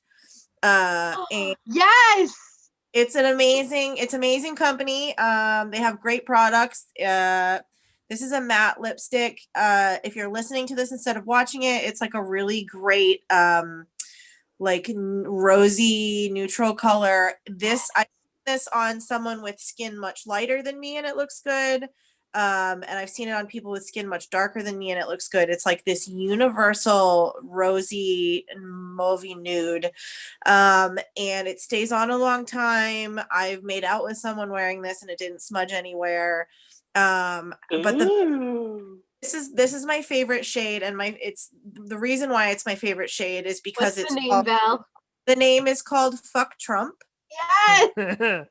[SPEAKER 4] And
[SPEAKER 7] Yes.
[SPEAKER 4] it's amazing company. They have great products. This is a matte lipstick. If you're listening to this instead of watching it, it's like a really great rosy neutral color. I put this on someone with skin much lighter than me and it looks good. And I've seen it on people with skin much darker than me and it looks good. It's like this universal rosy mauvey nude. And it stays on a long time. I've made out with someone wearing this and it didn't smudge anywhere. But this is my favorite shade, and it's the reason why it's my favorite shade is because
[SPEAKER 7] What's the name, Val?
[SPEAKER 4] the name is called Fuck Trump.
[SPEAKER 7] Yes.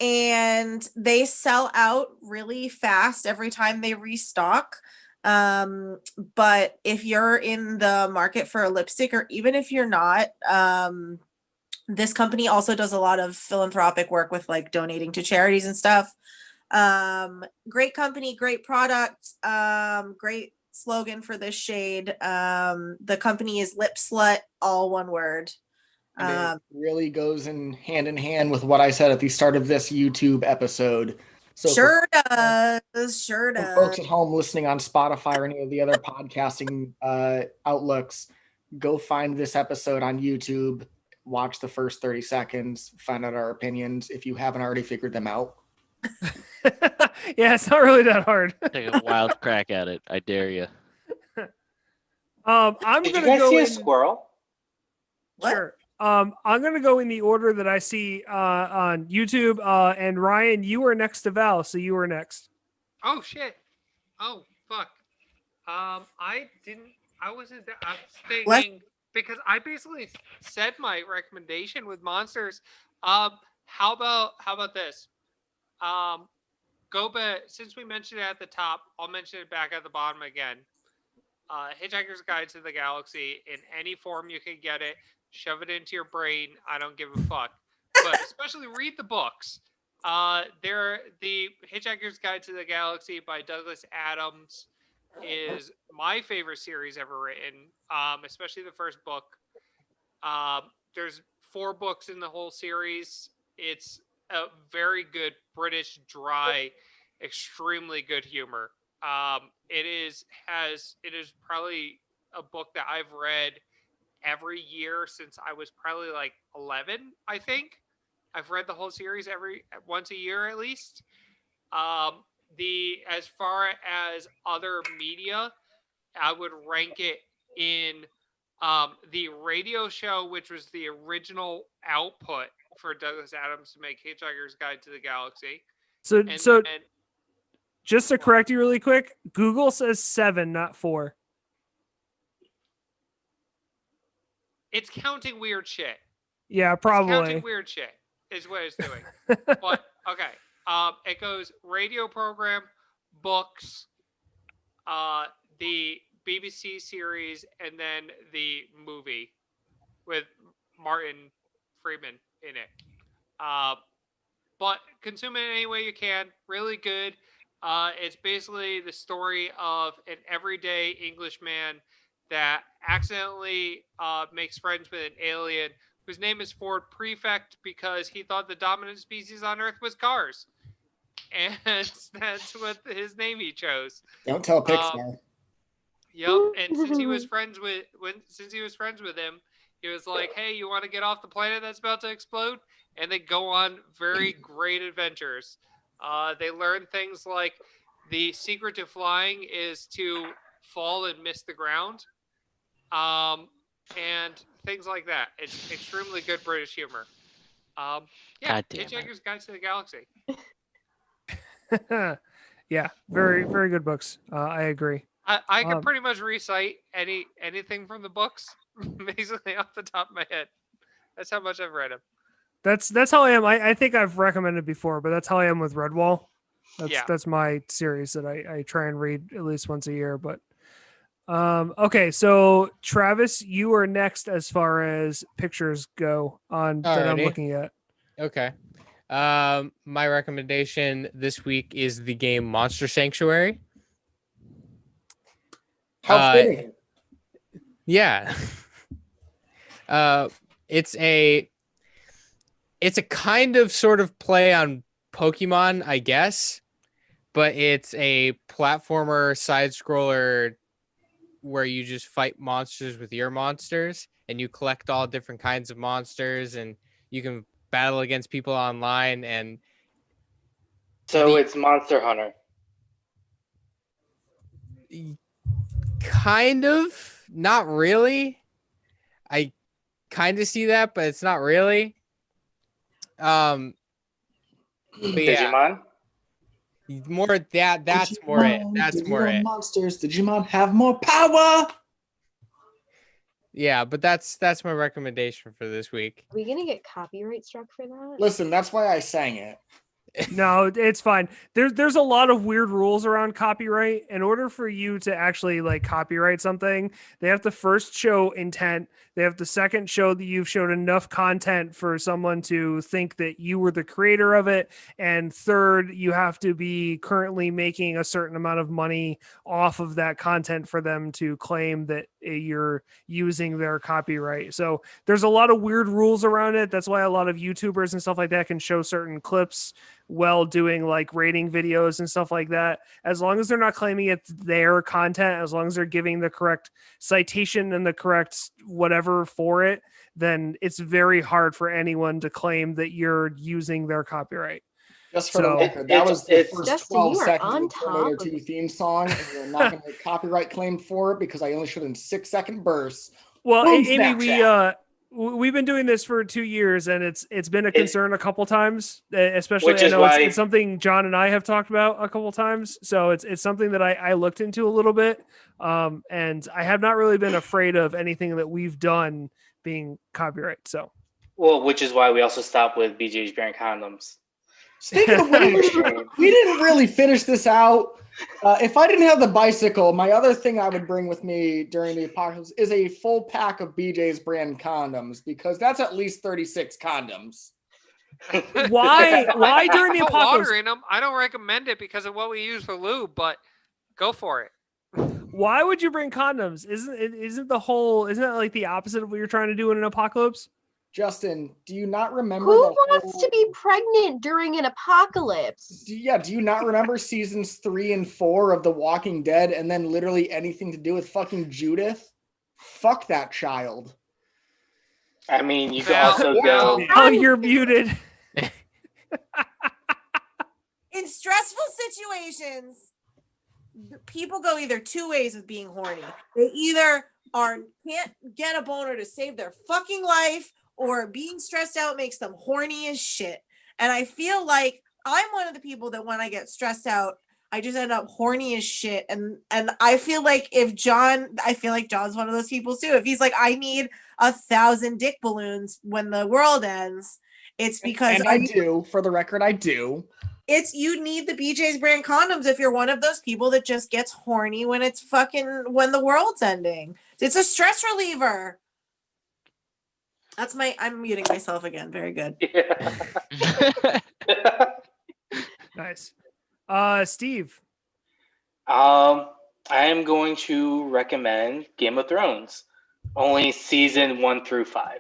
[SPEAKER 4] And they sell out really fast every time they restock. But if you're in the market for a lipstick, or even if you're not, this company also does a lot of philanthropic work with like donating to charities and stuff. Great company, great product, great slogan for this shade. The company is Lip Slut, all one word.
[SPEAKER 2] And it really goes in hand with what I said at the start of this YouTube episode. So
[SPEAKER 4] Sure does.
[SPEAKER 2] for folks at home listening on Spotify or any of the other podcasting outlooks, go find this episode on YouTube, watch the first 30 seconds, find out our opinions if you haven't already figured them out.
[SPEAKER 3] Yeah, it's not really that hard.
[SPEAKER 5] Take a wild crack at it. I dare you.
[SPEAKER 3] I'm
[SPEAKER 6] Did
[SPEAKER 3] gonna
[SPEAKER 6] you guys
[SPEAKER 3] go
[SPEAKER 6] see a
[SPEAKER 3] in.
[SPEAKER 6] squirrel?
[SPEAKER 3] Sure. I'm gonna go in the order that I see on YouTube. And Ryan, you are next to Val, so you are next.
[SPEAKER 1] Oh shit. Oh fuck. I wasn't. I was thinking because I basically said my recommendation with monsters. How about this? Go back, since we mentioned it at the top, I'll mention it back at the bottom again. Hitchhiker's Guide to the Galaxy, in any form you can get it, shove it into your brain. I don't give a fuck. But especially read the books. The Hitchhiker's Guide to the Galaxy by Douglas Adams is my favorite series ever written, especially the first book. There's 4 books in the whole series. It's a very good British, dry, extremely good humor. It is probably a book that I've read every year since I was probably like 11, I think. I've read the whole series once a year at least. As far as other media, I would rank it in the radio show, which was the original output for Douglas Adams to make Hitchhiker's Guide to the Galaxy.
[SPEAKER 3] So just to correct you really quick, Google says 7, not 4.
[SPEAKER 1] It's counting weird shit.
[SPEAKER 3] Yeah, probably.
[SPEAKER 1] It's counting weird shit is what it's doing. But okay. It goes radio program, books, the BBC series, and then the movie with Martin Freeman in it. But consume it any way you can. Really good. It's basically the story of an everyday Englishman that accidentally makes friends with an alien whose name is Ford Prefect because he thought the dominant species on Earth was cars. And that's what his name he chose.
[SPEAKER 2] Don't tell Pixar.
[SPEAKER 1] Yep. And since he was friends with him, He was like, "Hey, you want to get off the planet that's about to explode?" And they go on very great adventures. They learn things like the secret to flying is to fall and miss the ground, and things like that. It's extremely good British humor. Yeah,
[SPEAKER 5] God damn it.
[SPEAKER 1] Hitchhiker's Guide to the Galaxy.
[SPEAKER 3] Yeah, very very good books. I agree.
[SPEAKER 1] I can
[SPEAKER 3] Um,
[SPEAKER 1] pretty much recite anything from the books basically off the top of my head. That's how much I've read them.
[SPEAKER 3] That's how I am. I think I've recommended before, but that's how I am with Redwall.
[SPEAKER 1] Yeah.
[SPEAKER 3] That's my series that I try and read at least once a year. But okay, so Travis, you are next as far as pictures go on that I'm
[SPEAKER 8] Alrighty.
[SPEAKER 3] looking at.
[SPEAKER 8] Okay. My recommendation this week is the game Monster Sanctuary.
[SPEAKER 2] How fitting.
[SPEAKER 8] Yeah. It's a kind of sort of play on Pokemon, I guess, but it's a platformer side scroller where you just fight monsters with your monsters and you collect all different kinds of monsters and you can battle against people online. And
[SPEAKER 6] So it's Monster Hunter.
[SPEAKER 8] kind of, not really. I kind of see that, but it's not really. But yeah,
[SPEAKER 6] Digimon?
[SPEAKER 8] more that's more it. That's more it.
[SPEAKER 2] Monsters, Digimon have more power.
[SPEAKER 8] Yeah, but that's my recommendation for this week.
[SPEAKER 7] Are we gonna get copyright struck for that?
[SPEAKER 2] Listen, that's why I sang it.
[SPEAKER 3] No, it's fine. There's a lot of weird rules around copyright. In order for you to actually like copyright something, they have to first show intent. They have to second show that you've showed enough content for someone to think that you were the creator of it. And third, you have to be currently making a certain amount of money off of that content for them to claim that you're using their copyright. So there's a lot of weird rules around it. That's why a lot of YouTubers and stuff like that can show certain clips while doing like rating videos and stuff like that. As long as they're not claiming it's their content, as long as they're giving the correct citation and the correct whatever for it, then it's very hard for anyone to claim that you're using their copyright.
[SPEAKER 2] Just for the
[SPEAKER 3] So-
[SPEAKER 2] record, that was the first
[SPEAKER 7] Justin,
[SPEAKER 2] 12
[SPEAKER 7] you are
[SPEAKER 2] seconds
[SPEAKER 7] on
[SPEAKER 2] of Terminator
[SPEAKER 7] top of
[SPEAKER 2] 2
[SPEAKER 7] it.
[SPEAKER 2] theme song, and we're not going to get copyright claim for it because I only showed in 6-second bursts.
[SPEAKER 3] Well,
[SPEAKER 2] Boom,
[SPEAKER 3] Amy,
[SPEAKER 2] Snapchat.
[SPEAKER 3] we've been doing this for 2 years, and it's been a concern a couple times, especially
[SPEAKER 6] Which
[SPEAKER 3] I
[SPEAKER 6] is
[SPEAKER 3] know
[SPEAKER 6] why-
[SPEAKER 3] it's something John and I have talked about a couple times. So it's something that I looked into a little bit, and I have not really been afraid of anything that we've done being copyright. So
[SPEAKER 6] Well, which is why we also stopped with BJ's brand condoms.
[SPEAKER 2] Speaking of which, we didn't really finish this out. If I didn't have the bicycle, my other thing I would bring with me during the apocalypse is a full pack of BJ's brand condoms, because that's at least 36 condoms.
[SPEAKER 3] why during the
[SPEAKER 1] Put
[SPEAKER 3] apocalypse?
[SPEAKER 1] water in them. I don't recommend it because of what we use for lube, but go for it.
[SPEAKER 3] Why would you bring condoms? Isn't that like the opposite of what you're trying to do in an apocalypse?
[SPEAKER 2] Justin, do you not remember?
[SPEAKER 7] Who
[SPEAKER 2] the
[SPEAKER 7] wants
[SPEAKER 2] whole-
[SPEAKER 7] to be pregnant during an apocalypse?
[SPEAKER 2] Do you not remember seasons 3 and 4 of The Walking Dead, and then literally anything to do with fucking Judith? Fuck that child.
[SPEAKER 6] I mean, you could
[SPEAKER 1] Val,
[SPEAKER 6] also
[SPEAKER 1] Val.
[SPEAKER 6] go.
[SPEAKER 3] Oh, you're muted.
[SPEAKER 4] In stressful situations, people go either two ways with being horny. They either can't get a boner to save their fucking life, or being stressed out makes them horny as shit. And I feel like I'm one of the people that when I get stressed out, I just end up horny as shit. And I feel like John's one of those people too. If he's like, I need 1,000 dick balloons when the world ends, it's because
[SPEAKER 2] And I do, for the record, I do.
[SPEAKER 4] you need the BJ's brand condoms if you're one of those people that just gets horny when when the world's ending. It's a stress reliever. I'm muting myself again. Very good.
[SPEAKER 3] Nice. Steve.
[SPEAKER 6] I am going to recommend Game of Thrones. Only season 1 through 5.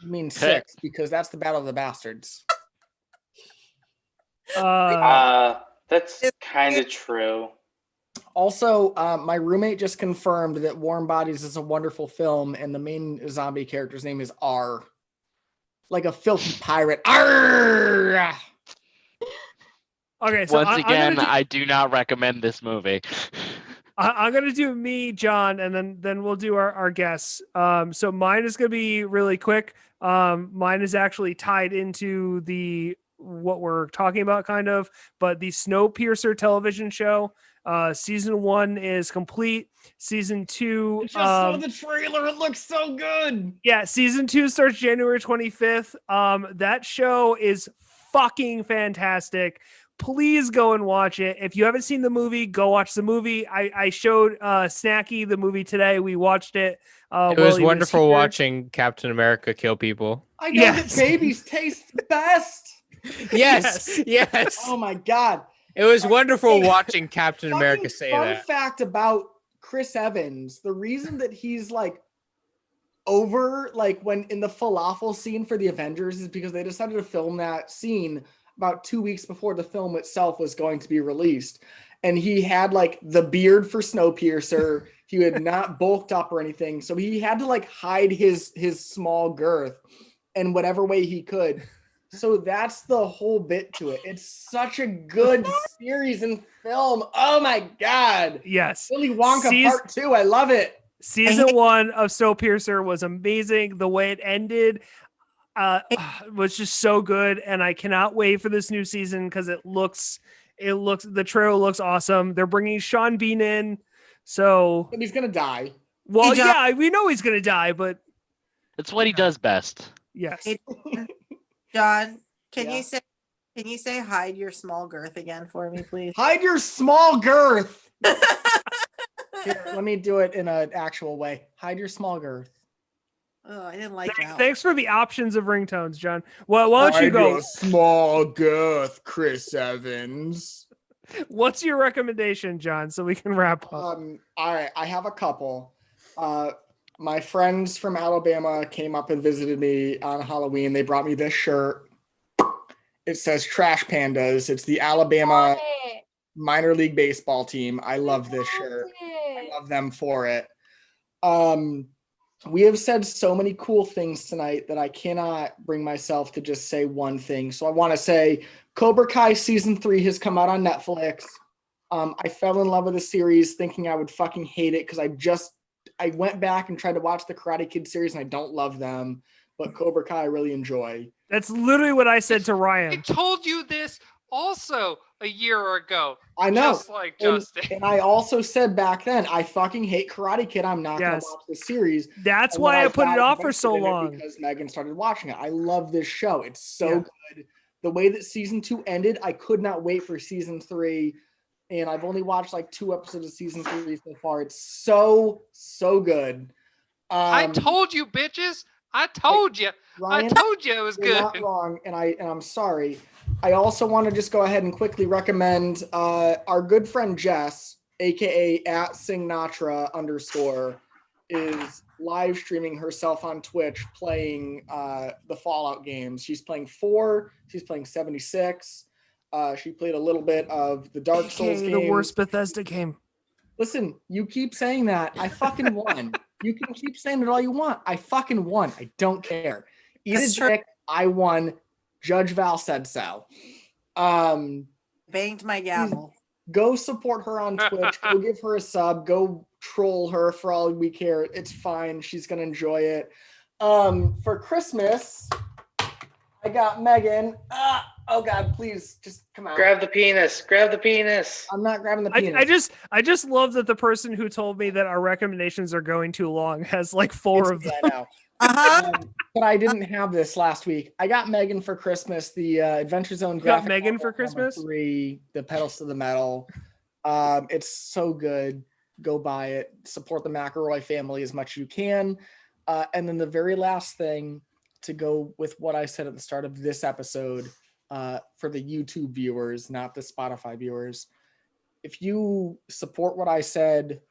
[SPEAKER 2] I mean 6, because that's the Battle of the Bastards.
[SPEAKER 6] That's kind of true.
[SPEAKER 2] Also, my roommate just confirmed that Warm Bodies is a wonderful film, and the main zombie character's name is R, like a filthy pirate. Arr!
[SPEAKER 3] Okay, so
[SPEAKER 5] Once again, I do not recommend this movie.
[SPEAKER 3] I'm gonna do me, John, and then we'll do our guests. So mine is gonna be really quick. Mine is actually tied into what we're talking about, kind of, but the Snowpiercer television show. Season 1 is complete. Season 2.
[SPEAKER 2] I just saw the trailer. It looks so good.
[SPEAKER 3] Yeah, season 2 starts January 25th. That show is fucking fantastic. Please go and watch it. If you haven't seen the movie, go watch the movie. I showed Snacky the movie today. We watched it.
[SPEAKER 8] It was wonderful watching Captain America kill people.
[SPEAKER 2] I know that babies taste best.
[SPEAKER 8] Yes.
[SPEAKER 2] Oh my God.
[SPEAKER 8] It was wonderful watching Captain America say that.
[SPEAKER 2] Fun fact about Chris Evans, the reason that he's like over, like when in the falafel scene for the Avengers, is because they decided to film that scene about 2 weeks before the film itself was going to be released. And he had like the beard for Snowpiercer. He had not bulked up or anything. So he had to like hide his small girth in whatever way he could. So that's the whole bit to it. It's such a good series and film. Oh my God.
[SPEAKER 3] Yes.
[SPEAKER 2] Willy Wonka Part 2. I love it.
[SPEAKER 3] Season 1 of Snowpiercer was amazing. The way it ended was just so good. And I cannot wait for this new season because the trailer looks awesome. They're bringing Sean Bean in. So.
[SPEAKER 2] And he's going to die.
[SPEAKER 3] Well, yeah, we know he's going to die, but.
[SPEAKER 5] It's what he does best.
[SPEAKER 3] Yes.
[SPEAKER 4] John, can you say hide your small girth again for me, please?
[SPEAKER 2] Hide your small girth. Here, let me do it in an actual way. Hide your small girth.
[SPEAKER 4] Oh, I didn't like that.
[SPEAKER 3] Thanks for the options of ringtones, John. Well, why don't you go?
[SPEAKER 2] Your small girth, Chris Evans.
[SPEAKER 3] What's your recommendation, John, so we can wrap up?
[SPEAKER 2] All right, I have a couple. My friends from Alabama came up and visited me on Halloween. They brought me this shirt. It says Trash Pandas. It's the Alabama minor league baseball team. I love this shirt. I love them for it. We have said so many cool things tonight that I cannot bring myself to just say one thing. So I want to say Cobra Kai season 3 has come out on Netflix. I fell in love with the series thinking I would fucking hate it because I went back and tried to watch the Karate Kid series and I don't love them, but Cobra Kai I really enjoy.
[SPEAKER 3] That's literally what I said to Ryan.
[SPEAKER 1] I told you this also a year ago.
[SPEAKER 2] I know.
[SPEAKER 1] Just like Justin.
[SPEAKER 2] And I also said back then, I fucking hate Karate Kid. I'm not going to watch the series.
[SPEAKER 3] That's why I put it off for so long.
[SPEAKER 2] Because Megan started watching it. I love this show. It's so good. The way that season 2 ended, I could not wait for season 3. And I've only watched like 2 episodes of season 3 so far. It's so good.
[SPEAKER 1] I told you, bitches. I told you.
[SPEAKER 2] Ryan,
[SPEAKER 1] I told you it was
[SPEAKER 2] you're
[SPEAKER 1] good.
[SPEAKER 2] not wrong, and I'm sorry. I also want to just go ahead and quickly recommend our good friend Jess, aka @Singnatra_, is live streaming herself on Twitch playing the Fallout games. She's playing 4. She's playing 76. She played a little bit of the Dark Souls game.
[SPEAKER 3] The worst Bethesda game.
[SPEAKER 2] Listen, you keep saying that. I fucking won. You can keep saying it all you want. I fucking won. I don't care. Eat a dick. I won. Judge Val said so.
[SPEAKER 4] Banged my gavel.
[SPEAKER 2] Go support her on Twitch. Go give her a sub. Go troll her for all we care. It's fine. She's gonna enjoy it. For Christmas, I got Megan. Oh God, please just come out.
[SPEAKER 6] Grab the penis. Grab the penis.
[SPEAKER 2] I'm not grabbing the penis.
[SPEAKER 3] I just love that the person who told me that our recommendations are going too long has like 4 of them.
[SPEAKER 2] I know. But I didn't have this last week. I got Megan for Christmas, the Adventure Zone graphic.
[SPEAKER 3] Got Megan for Christmas?
[SPEAKER 2] 3, the Pedals to the Metal. It's so good. Go buy it. Support the McElroy family as much as you can. And then the very last thing, to go with what I said at the start of this episode, for the YouTube viewers, not the Spotify viewers, if you support what I said,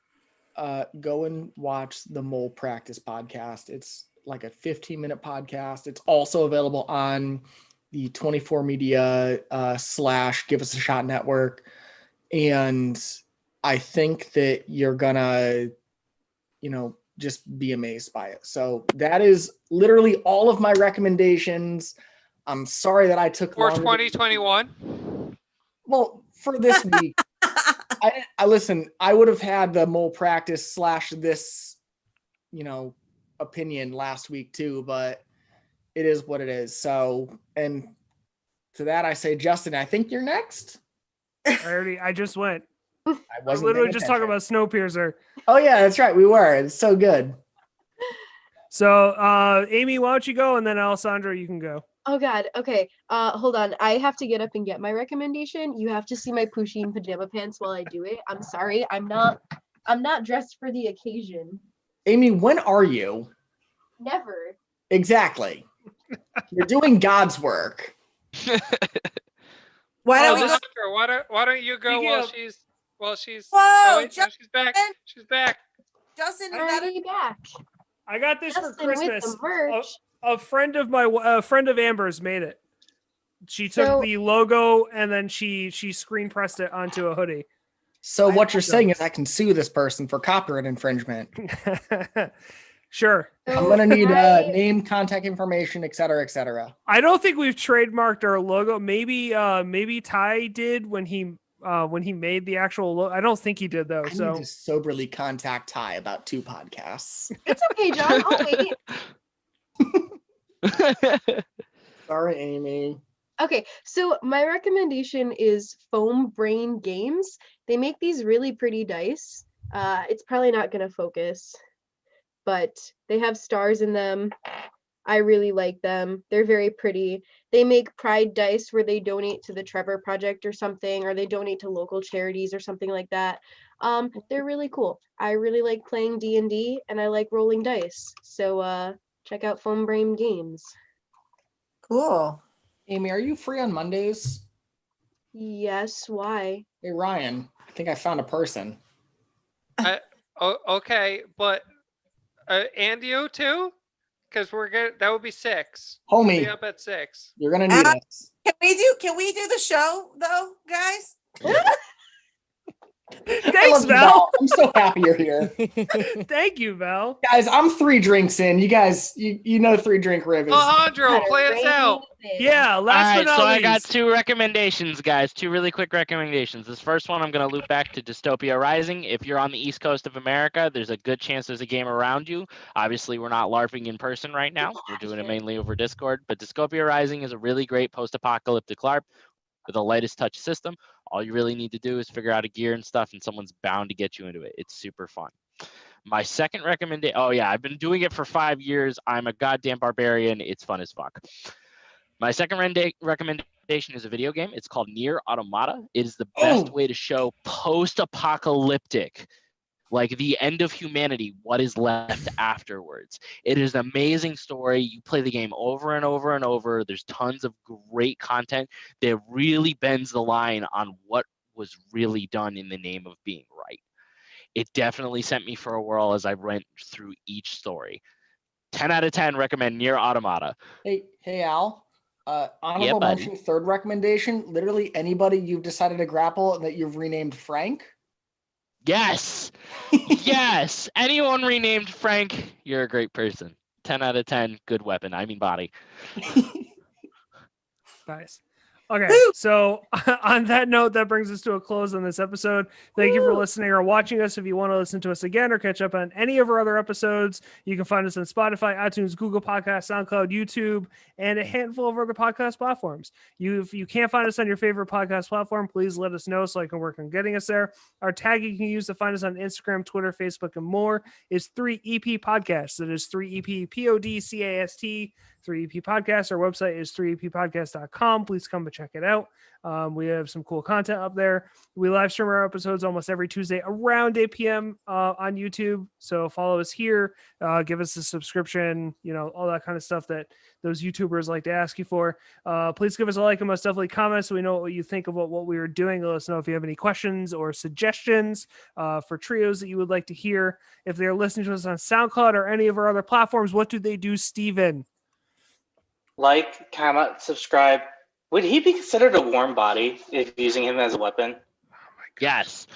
[SPEAKER 2] go and watch the Mole Practice podcast. It's like a 15-minute podcast. It's also available on the 24 Media / Give Us a Shot network. And I think that you're gonna, just be amazed by it. So that is literally all of my recommendations. I'm sorry that I took
[SPEAKER 1] For
[SPEAKER 2] longer.
[SPEAKER 1] 2021.
[SPEAKER 2] Well, for this week, I listen. I would have had the mole practice / this, opinion last week too, but it is what it is. So, and to that I say, Justin, I think you're next.
[SPEAKER 3] I just went.
[SPEAKER 2] I
[SPEAKER 3] I
[SPEAKER 2] wasn't
[SPEAKER 3] literally
[SPEAKER 2] paying
[SPEAKER 3] just talking
[SPEAKER 2] attention.
[SPEAKER 3] about Snowpiercer.
[SPEAKER 2] Oh yeah, that's right. We were. It's so good.
[SPEAKER 3] So, Amy, why don't you go, and then Alessandro, you can go.
[SPEAKER 7] Oh God. Okay. Hold on. I have to get up and get my recommendation. You have to see my Pusheen pajama pants while I do it. I'm sorry. I'm not dressed for the occasion.
[SPEAKER 2] Amy, when are you?
[SPEAKER 7] Never.
[SPEAKER 2] Exactly. You're doing God's work.
[SPEAKER 4] Why don't we go?
[SPEAKER 1] Alessandro, why don't you go
[SPEAKER 3] Speaking
[SPEAKER 1] while
[SPEAKER 3] of-
[SPEAKER 1] she's
[SPEAKER 4] Whoa,
[SPEAKER 1] oh, wait, no, she's back.
[SPEAKER 4] Justin!
[SPEAKER 1] She's back.
[SPEAKER 4] Justin, is
[SPEAKER 7] Are
[SPEAKER 4] that
[SPEAKER 7] you back?
[SPEAKER 3] I got this for
[SPEAKER 7] Justin with
[SPEAKER 3] Christmas.
[SPEAKER 7] the merch.
[SPEAKER 3] A friend of Amber's made it. She took
[SPEAKER 7] So-
[SPEAKER 3] the logo and then she screen pressed it onto a hoodie.
[SPEAKER 2] So what you're saying is I can sue this person for copyright infringement.
[SPEAKER 3] Sure.
[SPEAKER 2] I'm gonna need
[SPEAKER 7] I-
[SPEAKER 2] name, contact information, et cetera, et cetera.
[SPEAKER 3] I don't think we've trademarked our logo. Maybe Ty did when he made the actual logo. I don't think he did though.
[SPEAKER 2] I
[SPEAKER 3] So
[SPEAKER 2] need to soberly contact Ty about 2 podcasts.
[SPEAKER 7] It's okay, John. I'll wait.
[SPEAKER 2] Sorry, Amy.
[SPEAKER 7] Okay, so my recommendation is Foam Brain Games. They make these really pretty dice. It's probably not going to focus, but they have stars in them. I really like them. They're very pretty. They make pride dice where they donate to the Trevor Project or something, or they donate to local charities or something like that. They're really cool. I really like playing D&D and I like rolling dice. So check out Foam Brain Games.
[SPEAKER 4] cool?
[SPEAKER 2] Amy, are you free on Mondays?
[SPEAKER 7] Yes, why?
[SPEAKER 2] Hey, Ryan, I think I found a person.
[SPEAKER 1] Oh, okay, but Andio too? Because we're good. That would be 6. We'll be
[SPEAKER 2] Homie,
[SPEAKER 1] up at 6.
[SPEAKER 2] you're going to need us.
[SPEAKER 4] Can we do the show though, guys?
[SPEAKER 2] I
[SPEAKER 3] thanks,
[SPEAKER 2] love you,
[SPEAKER 3] Val.
[SPEAKER 2] I'm so happy you're here.
[SPEAKER 3] Thank you, Val.
[SPEAKER 2] Guys, I'm 3 drinks in. You guys, you know 3 drink rib is.
[SPEAKER 1] Alejandro, play us out.
[SPEAKER 3] Yeah, last
[SPEAKER 5] All
[SPEAKER 3] but
[SPEAKER 5] right,
[SPEAKER 3] not
[SPEAKER 5] so I
[SPEAKER 3] least.
[SPEAKER 5] got 2 recommendations, guys. 2 really quick recommendations. This first one, I'm going to loop back to Dystopia Rising. If you're on the East Coast of America, there's a good chance there's a game around you. Obviously, we're not LARPing in person right now. We're doing it mainly over Discord. But Dystopia Rising is a really great post-apocalyptic LARP with the lightest touch system. All you really need to do is figure out a gear and stuff, and someone's bound to get you into it. It's super fun. My second recommendation, oh yeah, I've been doing it for 5 years. I'm a goddamn barbarian. It's fun as fuck. My second recommendation is a video game. It's called Nier Automata. It is the best way to show post-apocalyptic, like the end of humanity, what is left afterwards. It is an amazing story. You play the game over and over and over. There's tons of great content that really bends the line on what was really done in the name of being right. It definitely sent me for a whirl as I went through each story. 10 out of 10 recommend Nier Automata.
[SPEAKER 2] Hey, Al. Honorable
[SPEAKER 5] Yeah, buddy.
[SPEAKER 2] mention, third recommendation. Literally anybody you've decided to grapple that you've renamed Frank.
[SPEAKER 5] Yes. Yes. Anyone renamed Frank, you're a great person. 10 out of 10, good weapon. I mean body.
[SPEAKER 3] Nice. Okay, so on that note, that brings us to a close on this episode. Thank you for listening or watching us. If you want to listen to us again or catch up on any of our other episodes, you can find us on Spotify, iTunes, Google Podcasts, SoundCloud, YouTube, and a handful of other podcast platforms. If you can't find us on your favorite podcast platform, please let us know so I can work on getting us there. Our tag you can use to find us on Instagram, Twitter, Facebook, and more is 3EP Podcasts. That is 3EP Podcast. 3EP Podcast. Our website is 3eppodcast.com. Please come and check it out. We have some cool content up there. We live stream our episodes almost every Tuesday around 8 p.m. On YouTube. So follow us here. Give us a subscription, all that kind of stuff that those YouTubers like to ask you for. Please give us a like and most definitely comment so we know what you think about what we are doing. Let us know if you have any questions or suggestions for trios that you would like to hear. If they're listening to us on SoundCloud or any of our other platforms, what do they do, Steven?
[SPEAKER 6] Like, comment, subscribe. Would he be considered a warm body if using him as a weapon?
[SPEAKER 5] Yes.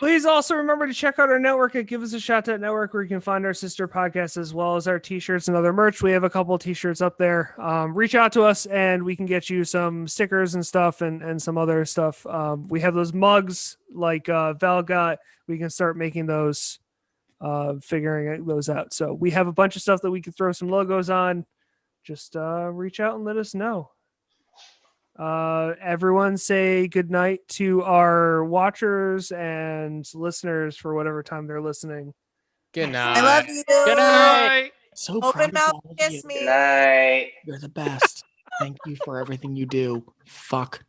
[SPEAKER 3] Please also remember to check out our network at Give Us a Shot Network, where you can find our sister podcasts as well as our t-shirts and other merch. We have a couple of t-shirts up there. Reach out to us and we can get you some stickers and stuff and some other stuff. We have those mugs like Val got. We can start making those, figuring those out. So we have a bunch of stuff that we can throw some logos on. Just reach out and let us know. Everyone say good night to our watchers and listeners for whatever time they're listening.
[SPEAKER 8] Good night.
[SPEAKER 4] I love you.
[SPEAKER 9] Good night.
[SPEAKER 2] So
[SPEAKER 4] Open
[SPEAKER 2] proud
[SPEAKER 4] mouth
[SPEAKER 2] of all of
[SPEAKER 4] kiss
[SPEAKER 2] you.
[SPEAKER 4] me.
[SPEAKER 6] Good night.
[SPEAKER 2] You're the best. Thank you for everything you do. Fuck